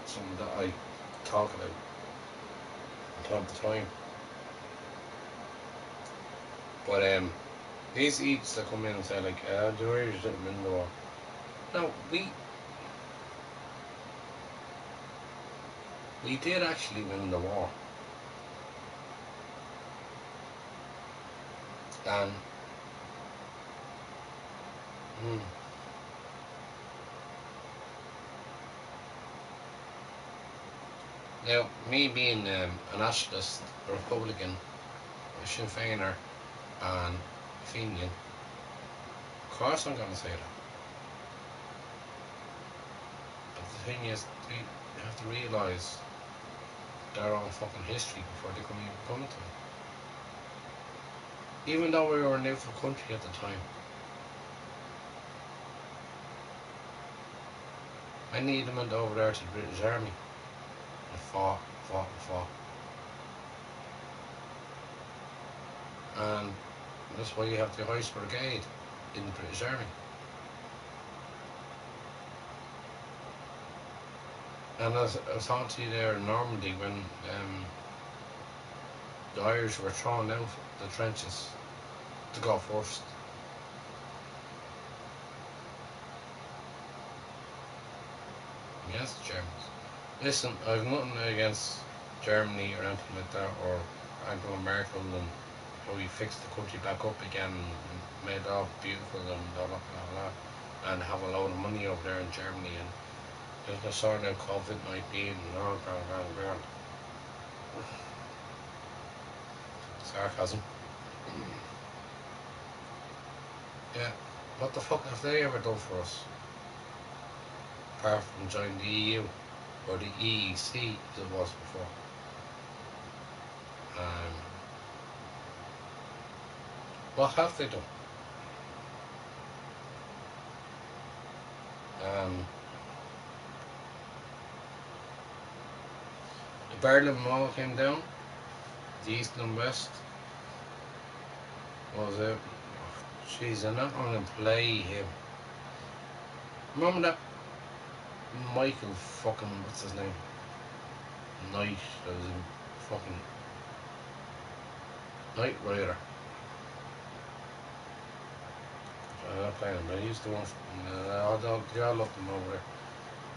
something that I talk about from time to time. But these eats that come in and say like, the Irish didn't win the war. No, we did actually win the war. And now, me being a nationalist, a Republican, a Sinn Féiner, and Fenian, of course I'm going to say that. But the thing is, we have to realise their own fucking history before they come even come to it. Even though we were a neutral country at the time, many of them went over there to the British Army and fought. And that's why you have the Irish Brigade in the British Army. And as I was talking to you there in Normandy when the Irish were thrown out the trenches to go first. Against the Germans. Listen, I've nothing against Germany or anything like that, or Angela Merkel and how we fixed the country back up again and made it all beautiful and blah blah blah blah, and have a load of money over there in Germany and they're sorting out COVID-19 and all blah. Sarcasm. Yeah, what the fuck have they ever done for us? Apart from join the EU or the EEC as it was before. What have they done? The Berlin Wall came down, the East and West. What was it? Jeez, I'm not going to play him. Remember that Michael fucking, what's his name? Knight, that was a fucking Knight Rider. I'm not playing him, but he's the one. They all love him over there.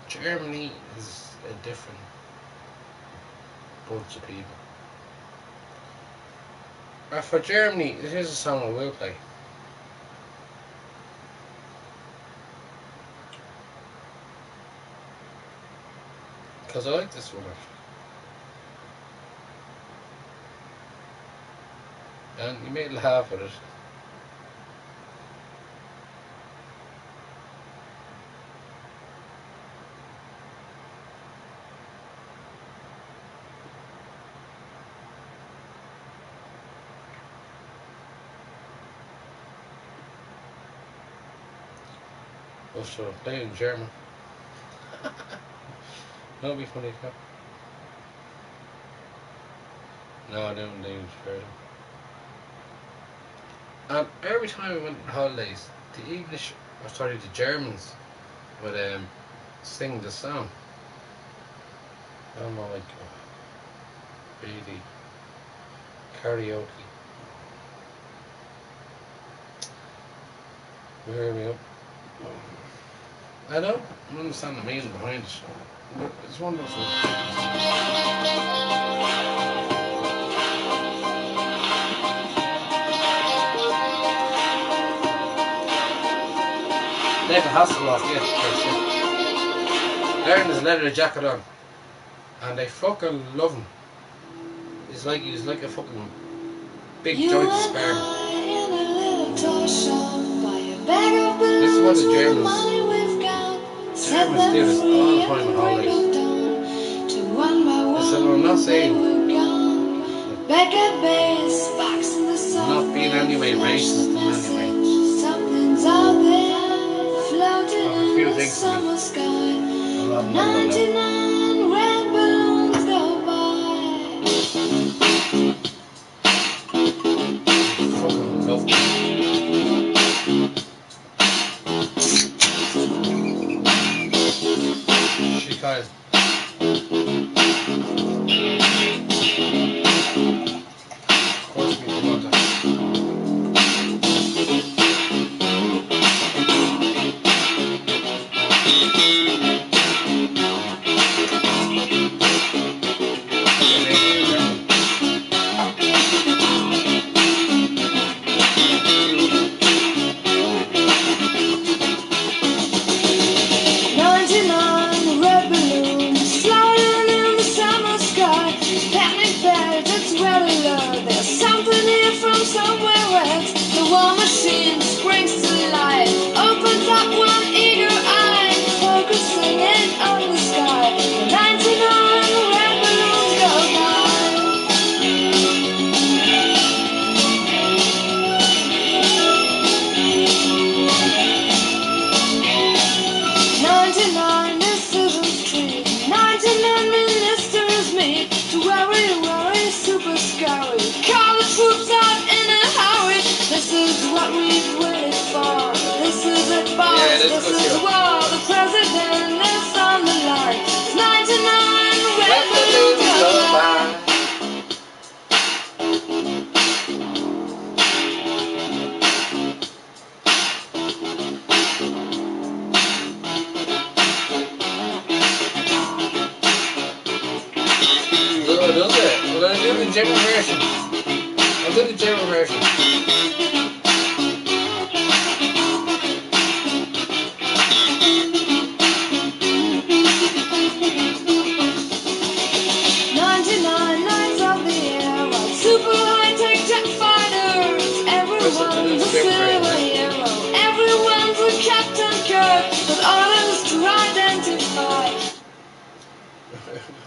Germany is a different bunch of people. For Germany, here's a song I will play. Because I like this one actually. And you may laugh at it. Oh, sure, play in German. That'll be funny, huh? No, I don't do German. And every time we went on holidays, the English, or sorry, the Germans would sing the song. I'm like, really karaoke. Where are we up? I don't understand the meaning behind it. But it's wonderful. David Hasselhoff, yeah, wearing his leather jacket on, and they fucking love him. He's like a fucking big joint of sperm. This is what the Germans do this all the time on holidays. Listen, I'm not saying I'm not being anyway racist in any way. I have a few things to me. A lot more than fucking love me. She kind of forced me to want that.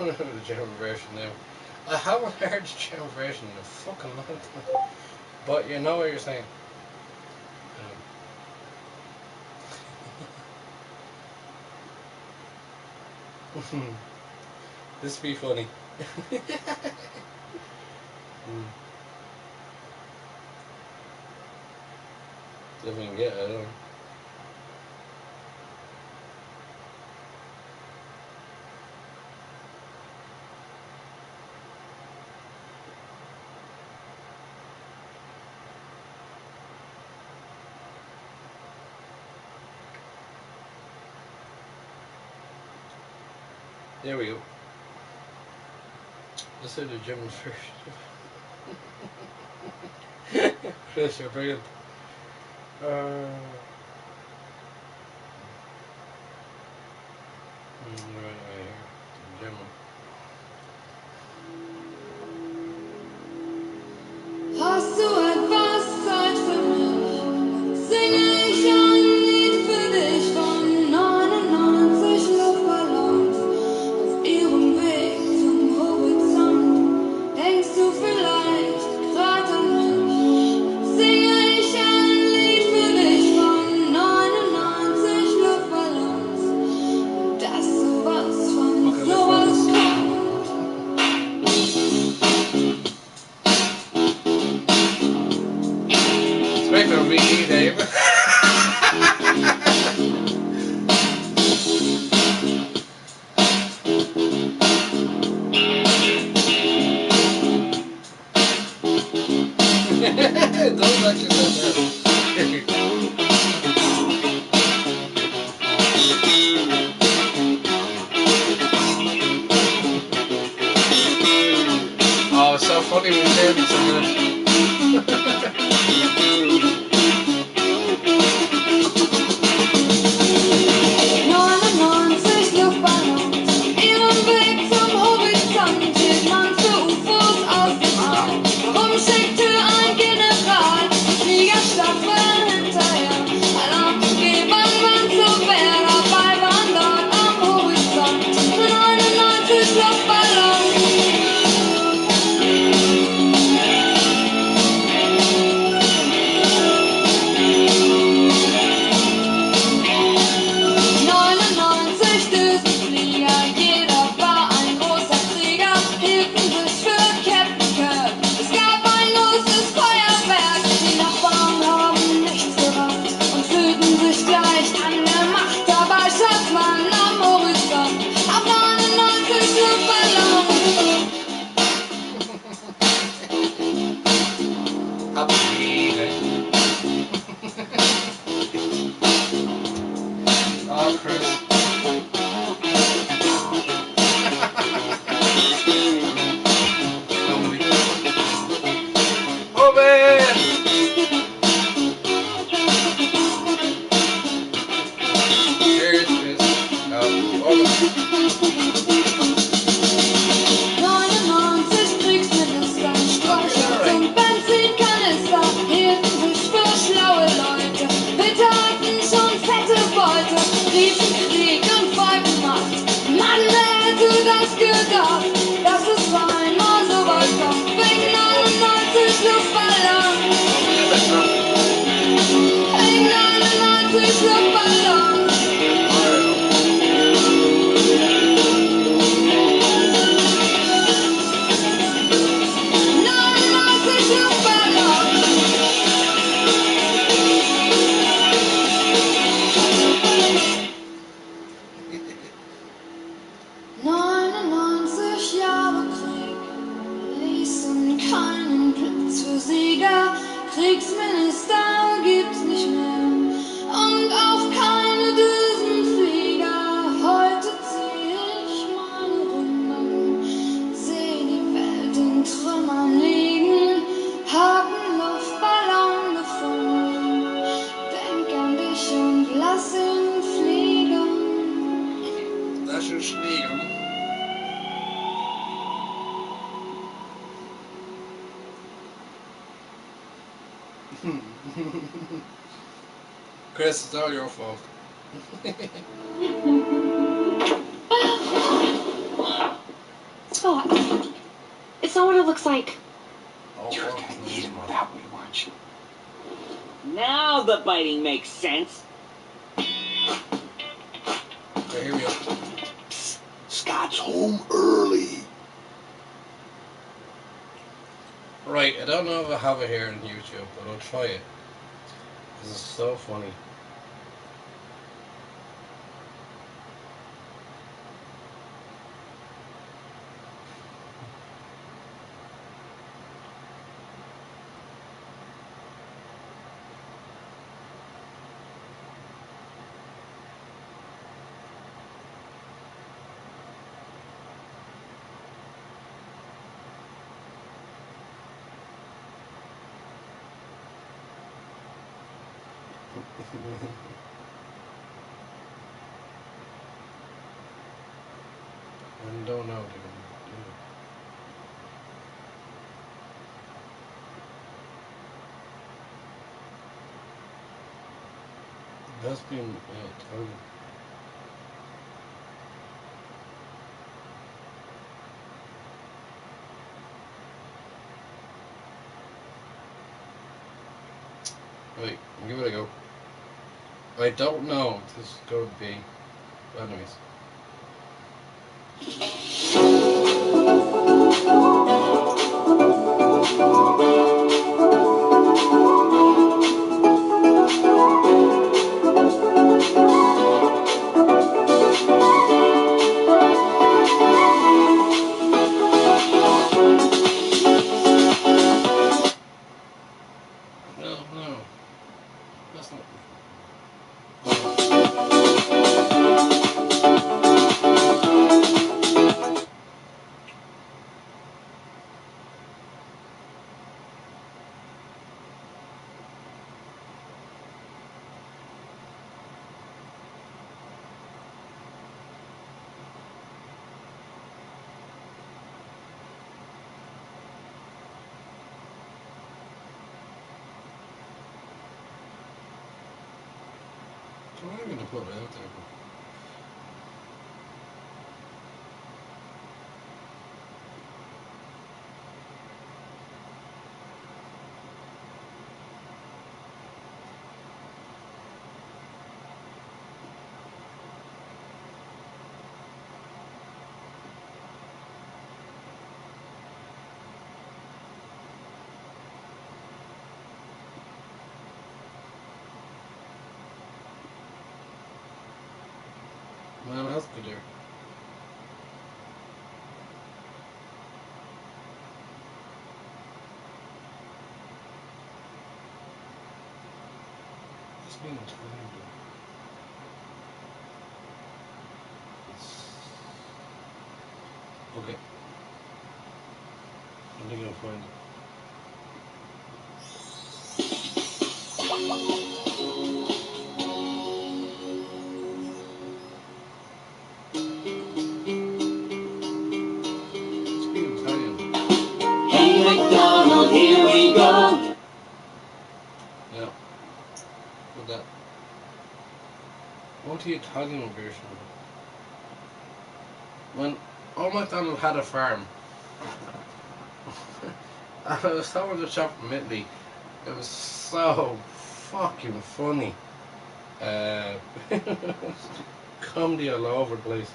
The German version now. I haven't heard the German version in a fucking long time. But you know what you're saying. This be funny. If we can get it, I don't know. There we go. Let's do the German version. Chris, you're brilliant. Right here. German. Hast du etwas Zeit für mich? Singe ich ein Lied für dich von 99 Luftballons auf ihrem Weg zum Horizont. Denkst du vielleicht gerade an mich? Singe ich ein Lied für dich von 99 Luftballons. me, Dave. It does actually sound there. Oh, it's so funny when you hear me singing it. Oh, Chris. Oh, man! Cheers, Chris. Das ist einmal so weit kommt. Wegen 99 Luftballon. Wegen 99 Luftballon. 99 Luftballon. 99 Jahre Krieg ließen keinen Platz für Sieger. Kriegsminister gibt's nicht mehr und auch keine Düsenflieger. Heute zieh ich meine Runden, seh die Welt in Trümmern liegen, hab 'n Luftballon gefunden, denk an dich und lass ihn fliegen. Lass ihn fliegen. Chris, it's all your fault. Scott, it's not what it looks like. You're gonna eat him without me, weren't you? Now the biting makes sense. Okay, here we go. Scott's home early. Right, I don't know if I have it here on YouTube, but I'll try it. This is so funny. I don't know, dude. That's been totally. Wait, give it a go. I don't know if this is going to be. But anyways. I'm going to put it out there. Man, what else could there? It's been a time though. Okay. I think I'll find it. It's been Italian. Hey McDonald, here we go. Yeah. With that. What the Italian version of it? When old MacDonald had a farm, and I was talking to the chap from Italy, it was so fucking funny. Comedy all over the place.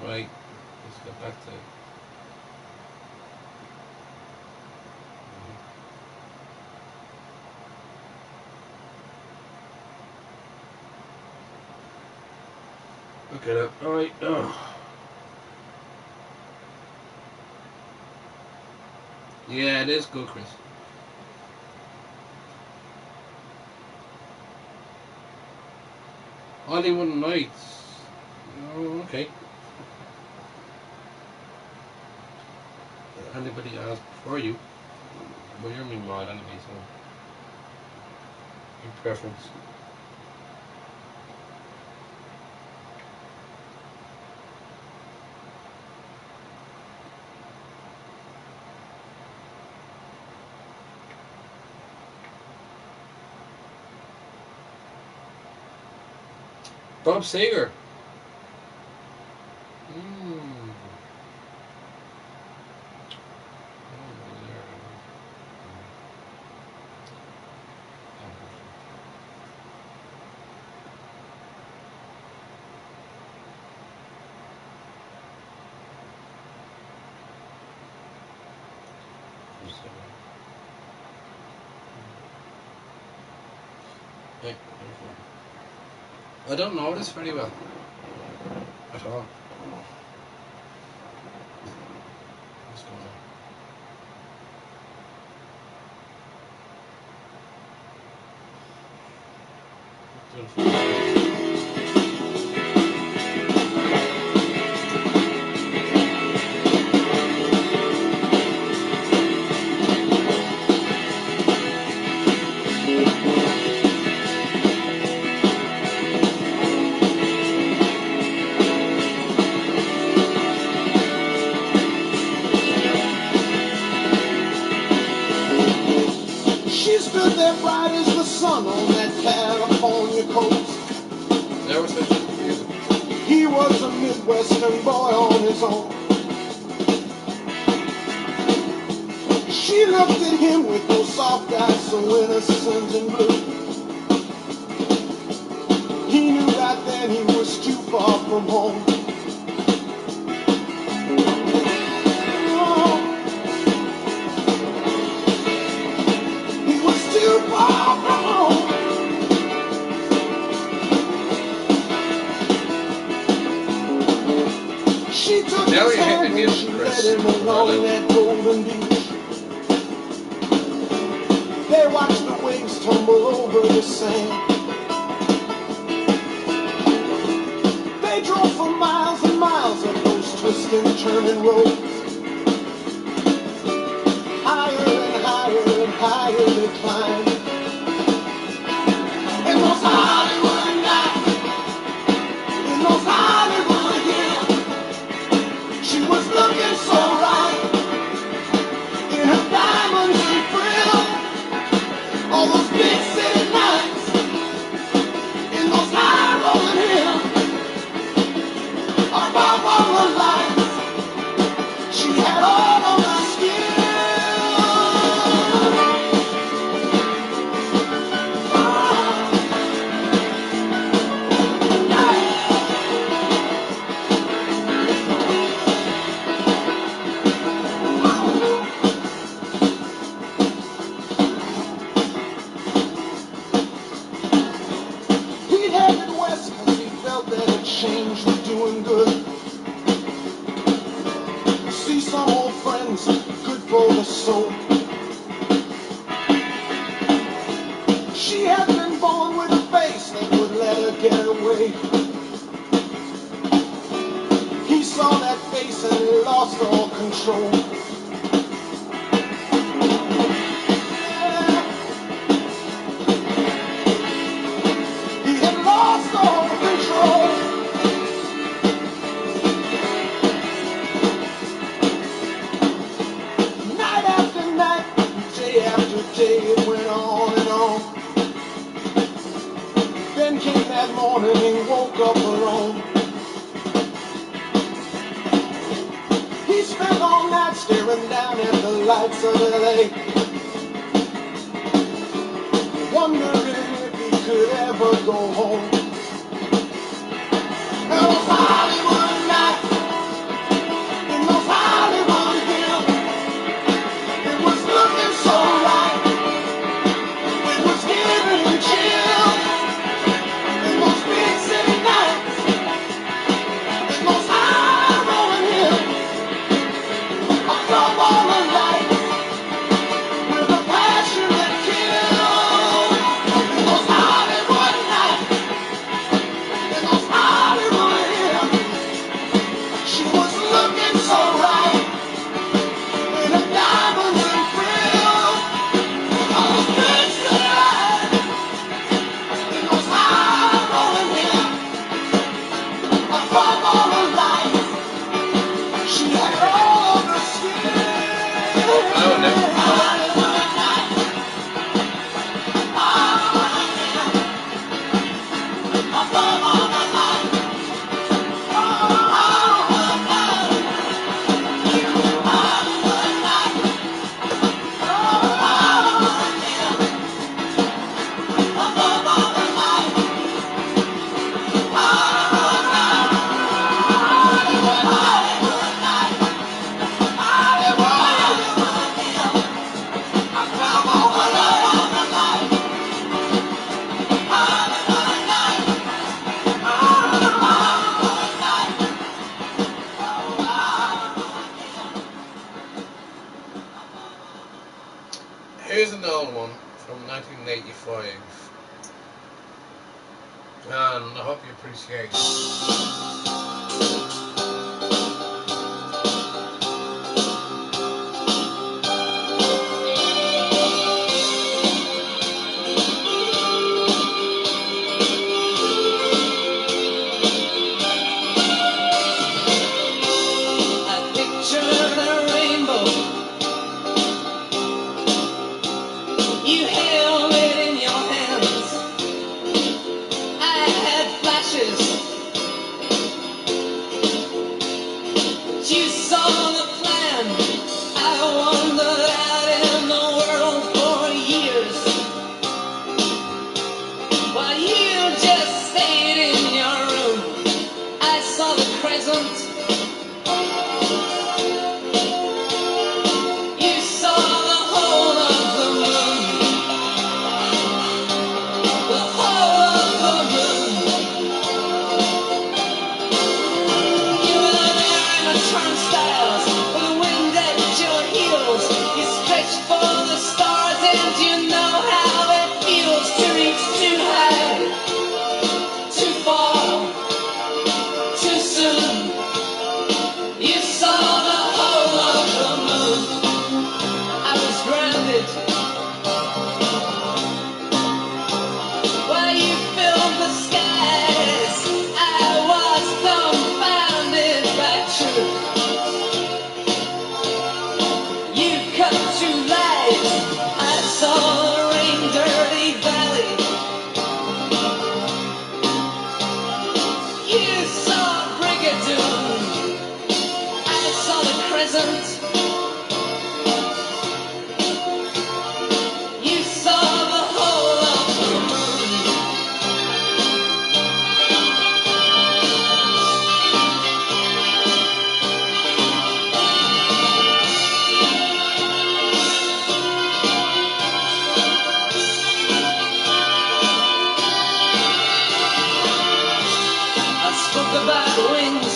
Right, let's get back to it. Look at it. Alright. Yeah, it is good, Chris. Only one night. Oh, okay. Anybody asked before you? Well, you're my mod anyway, so. Your preference. Bob Seger. I don't know this very well at all. What's going on? She stood there bright as the sun on that California coast. There was such music. He was a Midwestern boy on his own. She looked at him with those soft eyes so innocent and blue. He knew right then he was too far from home. Oh, he was too far from home. She took Now his you're hitting hand the and she music, led Chris. him along that golden beach. They watched the waves tumble over the sand. They drove for miles and miles up those twisting, turning roads. Higher and higher and higher they climbed. In those Hollywood nights, in those Hollywood hills, she was looking so right. In her diamonds she thrilled. Oh, for the soul. She had been born with a face that would let her get away. He saw that face and he lost all control. Yeah. He had lost all control. Night after night, day after day, it went on and on. Then came that morning, he woke up alone. He spent all night staring down at the lights of LA, wondering if he could ever go home. There was Hollywood nights in those Hollywood hills. It was looking so right, it was giving him chills. In those big city nights, in those high rolling hills, above all the lights, with a passion that kills. In those Hollywood nights, in those Hollywood hills, she was looking so right, in her diamonds and frills. On those big city lights, in those high rolling hills, above all the lights, she had all of the skin. Oh, no. Hollywood nights, Hollywood hills, above all the lights. Hollywood nights, Hollywood nights, Hollywood hills, above all the lights. Hollywood nights, Hollywood nights, Hollywood hills, above all the lights. Hollywood nights, Hollywood nights. Here's an old one from 1985, and I hope you appreciate it. I pictured a rainbow. You held it in your hands. I had flashes. You saw the plan. I wandered out in the world for years, while you just stayed in your room. I saw the crescent. You saw the whole of the moon, the whole of the moon. You were there in the turnstiles, with the wind at your heels. You stretched for the stars, and you know how it feels to reach too high, too far, too soon. You saw the whole of the moon. I was grounded while you filled the skies. I was dumbfounded by truth. You cut through light. I saw the rain-dirty valley. You saw Brigadoon. I saw the crescent. You saw the whole of the moon. I spoke about wings.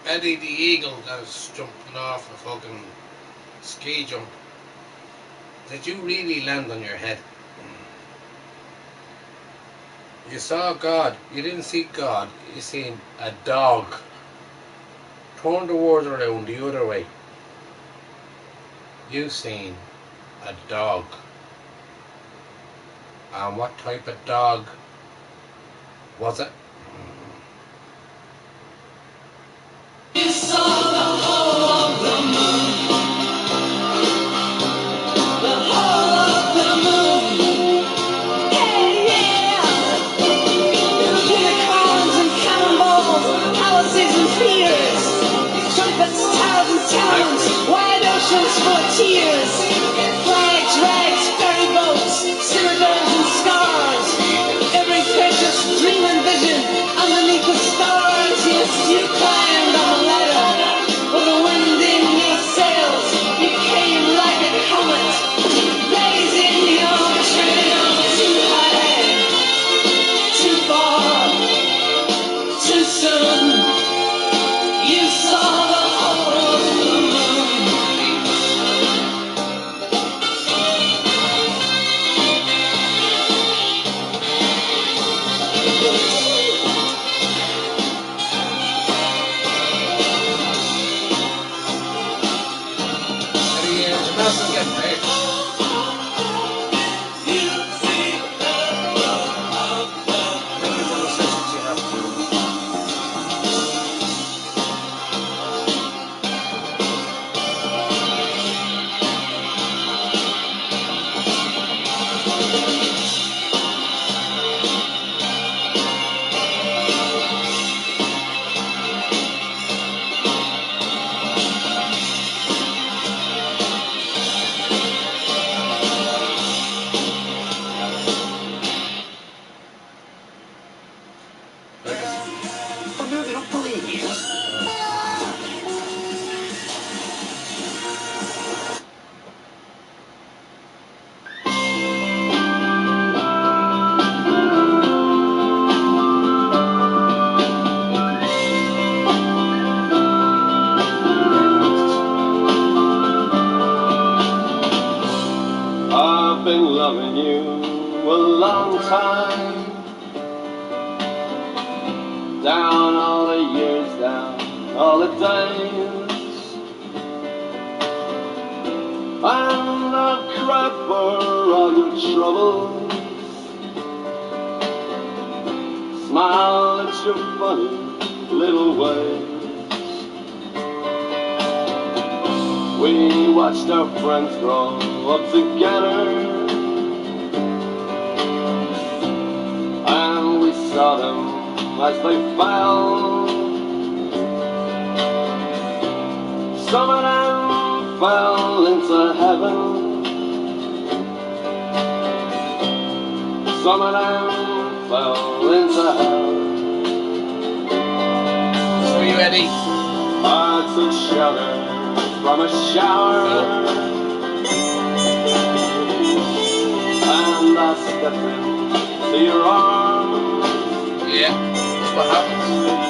Eddie the Eagle that was jumping off a fucking ski jump. Did you really land on your head? You saw God. You didn't see God. You seen a dog. Turn the words around the other way. You seen a dog. And what type of dog was it? You saw the whole of the moon. The whole of the moon. Hey, yeah. Unicorns and cannonballs, palaces and fears. Trumpets, towers and towns, wide oceans full of tears. Flags, rags, ferry boats, citadels and scars. Every precious dream and vision underneath the stars. Yes, you climbed on the ladder with the wind in your sails. You came like a comet, blazing your trail. Too high, too far, too soon. You saw the whole of the moon. Eddie, Jamaica's getting paid. Thank you for the sessions you have. Oh no, they don't believe you. I've been loving you a long time. Down all the years, down all the days. And I've cried for all your troubles. Smile at your funny little ways. We watched our friends grow up together, and we saw them as they fell. Some of them fell into heaven. Some of them fell into hell. For you, Eddie. I took shelter from a shower, and I stepped into your arms. Yeah, that's what happens.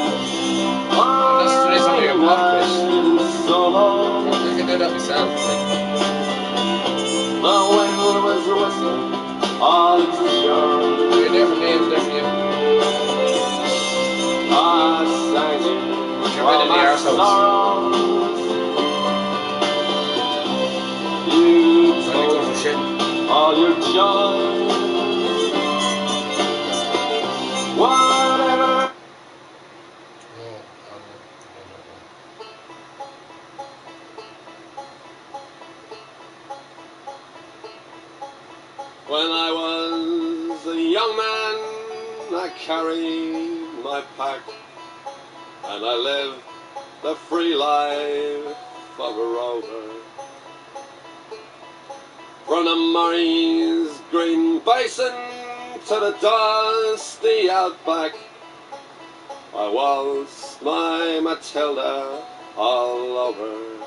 That's the reason why you're pop, Chris. So low, I can do that myself. the wind was whistling all its shore. You're there for me, I'm there for you. I sang it You're while right in the my arseholes. sorrows. You When you go told for shit. all your joy. Whatever. When I was a young man, I carried my pack, and I lived the free life of a rover. From the Murray's green basin to the dusty outback, I was my Matilda all over.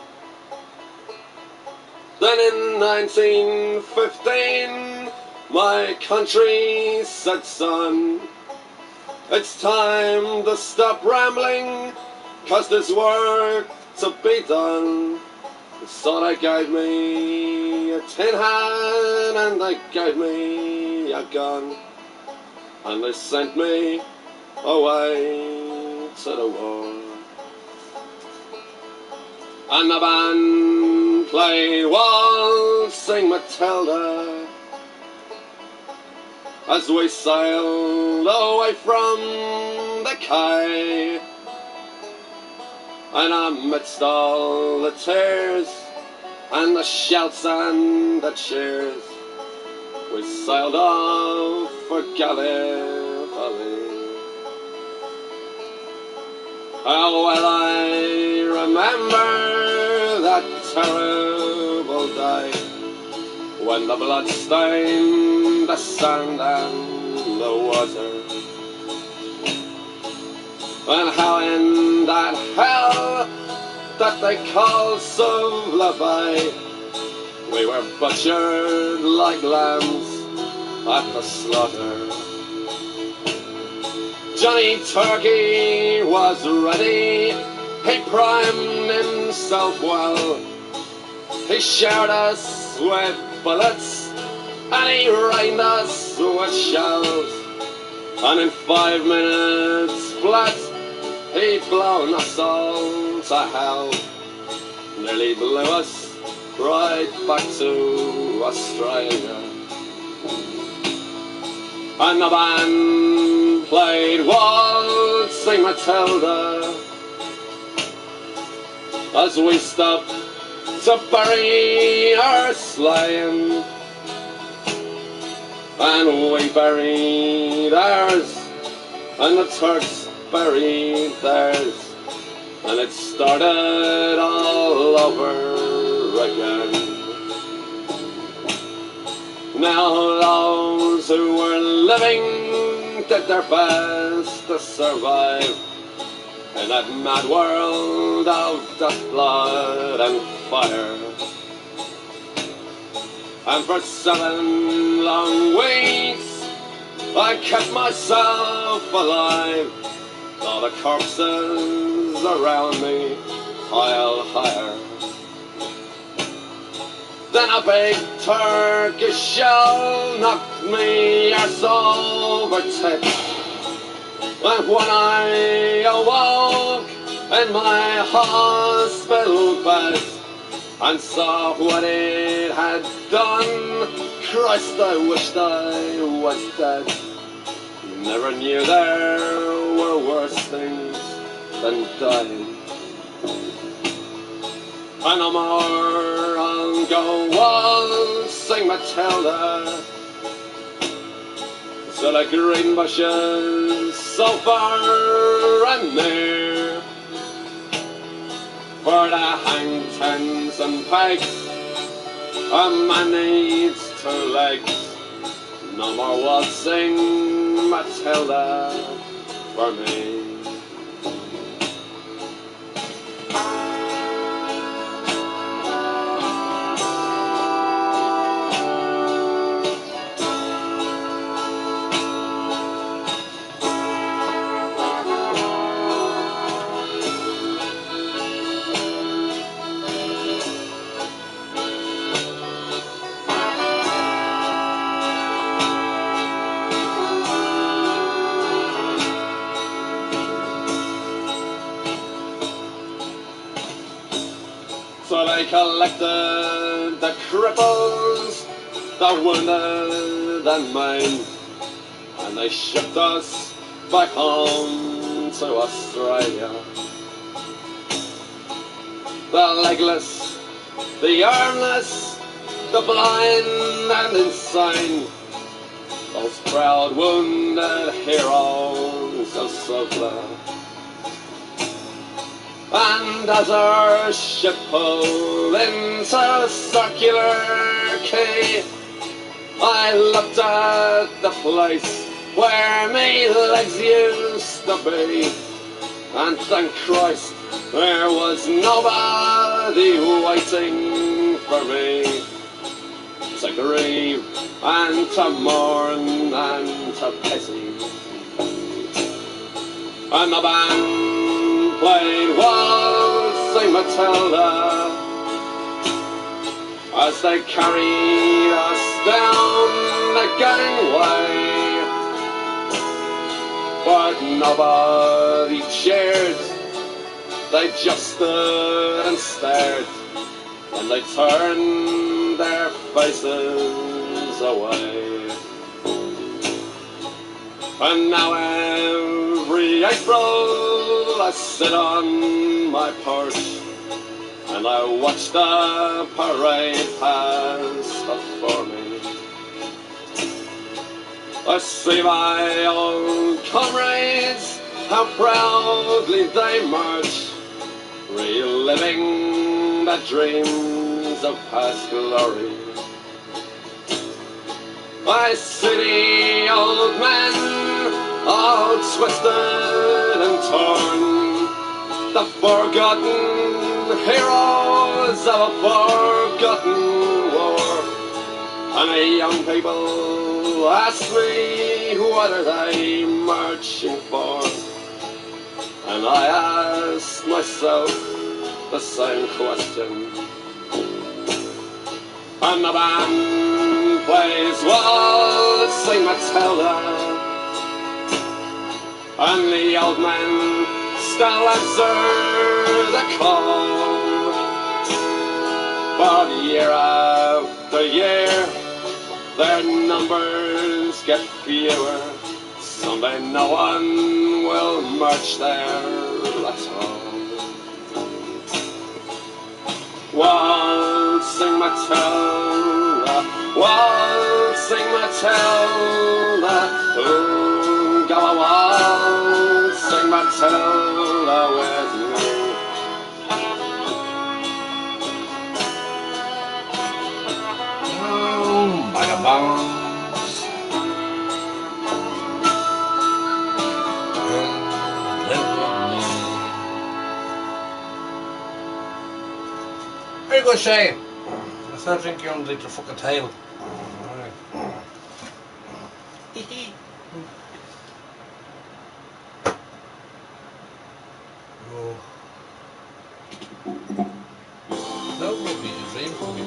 Then in 1915, my country said, son, it's time to stop rambling 'cause there's work to be done. So they gave me a tin hand and they gave me a gun, and they sent me away to the war. And the band played Waltzing Matilda as we sailed away from the quay. And amidst all the tears and the shouts and the cheers, we sailed off for Gallipoli. How well I remember that terrible day when the blood stained the sand and the water, and how in that hell that they called Suvla Bay we were butchered like lambs at the slaughter. Johnny Turkey was ready, he primed himself well, he showered us with bullets and he rained us with shells, and in 5 minutes flat he'd blown us all to hell, nearly blew us right back to Australia. And the band played Waltzing Matilda as we stopped to bury our slain, and we buried ours and the Turks buried theirs, and it started all over again. Now those who were living did their best to survive in that mad world of dust, blood and fire. And for 7 long weeks I kept myself alive, all the corpses around me piled higher. Then a big Turkish shell knocked me arse over tits, and when I awoke in my hospital bed and saw what it had done, Christ, I wished I was dead. Never knew there were worse things than dying. And no more I'll go waltzing Matilda to the green bushes so far and near, for the hang tens and pegs a man needs 2 legs. No more waltzing Matilda for me. So they collected the cripples, the wounded and maimed, and they shipped us back home to Australia. The legless, the armless, the blind and insane, those proud wounded heroes of Suvla. And as our ship pulled into Circular Quay, I looked at the place where me legs used to be, and thank Christ there was nobody waiting for me to grieve and to mourn and to pity. And the band played Waltzing Matilda as they carried us down the gangway. But nobody cheered, they just stood and stared, and they turned their faces away. And now every April I sit on my porch and I watch the parade pass before me. I see my old comrades, how proudly they march, reliving the dreams of past glory. I see the old men, all twisted and torn, the forgotten heroes of a forgotten war. And the young people ask me, what are they marching for? And I ask myself the same question. And the band plays Waltzing Matilda, and the old men still answer the call. But year after year, their numbers get fewer. Someday no one will march there at all. Waltzing Matilda, Waltzing Matilda, oh, go a waltzing Matilda with me. Oh, vagabonds. Live with me. Very good, Shane. Let's not drink you underneath your fucking tail. Alright. Oh. No, it would be a dream for me.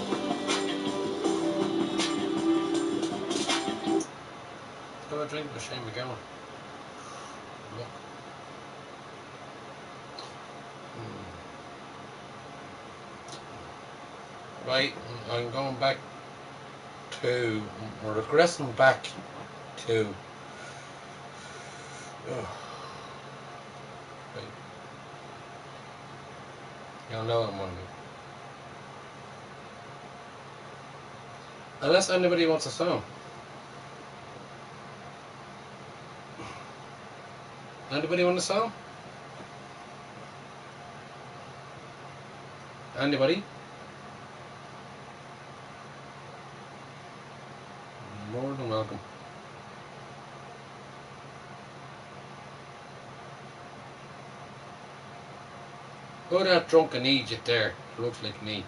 Have a drink with Shane McGowan. Look. Right, I'm going back to, we're regressing back to, right. You'll know what I'm wondering. Unless anybody wants a song. Anybody want a song? Anybody? More than welcome. Oh, that drunken Egypt there. Looks like me.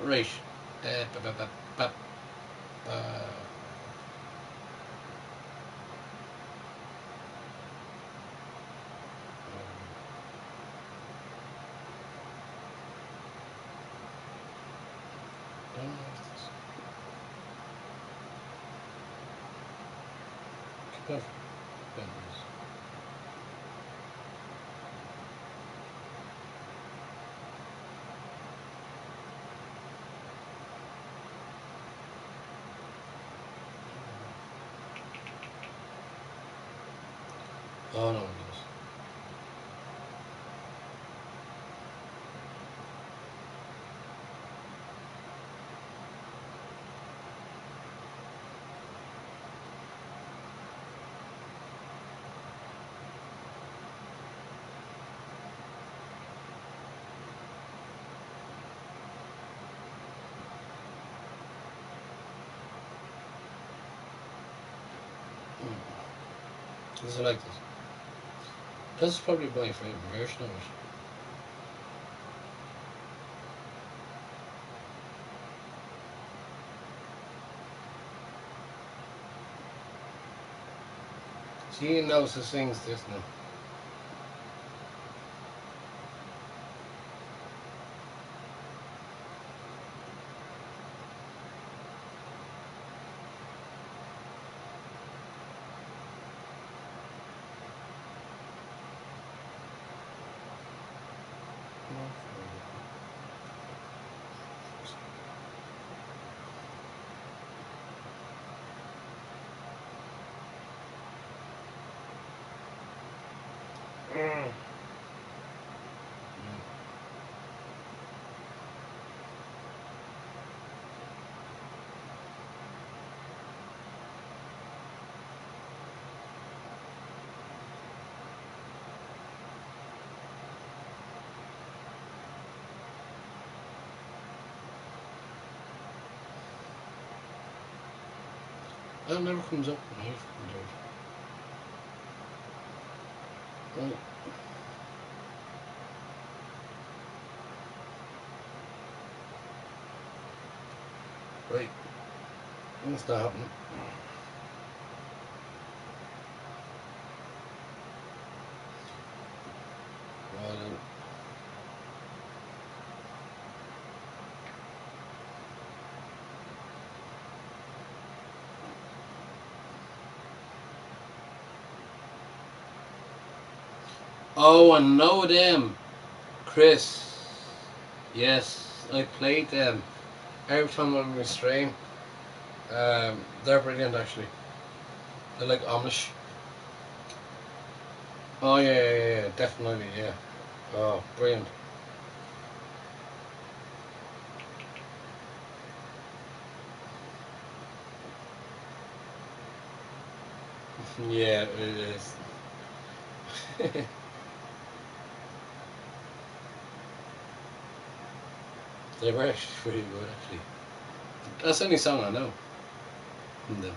Right. Oh no, it is. This is like this. This is probably my favorite version of it. She knows who sings this now. That never comes up when I fucking do it. Right. Right. What's that happening? Well, oh, I know them. Chris. Yes, I played them every time on my stream. They're brilliant actually. They're like Amish. Oh yeah, definitely, yeah. Oh, brilliant. Yeah, it is. They were actually pretty good actually. That's the only song I know from them.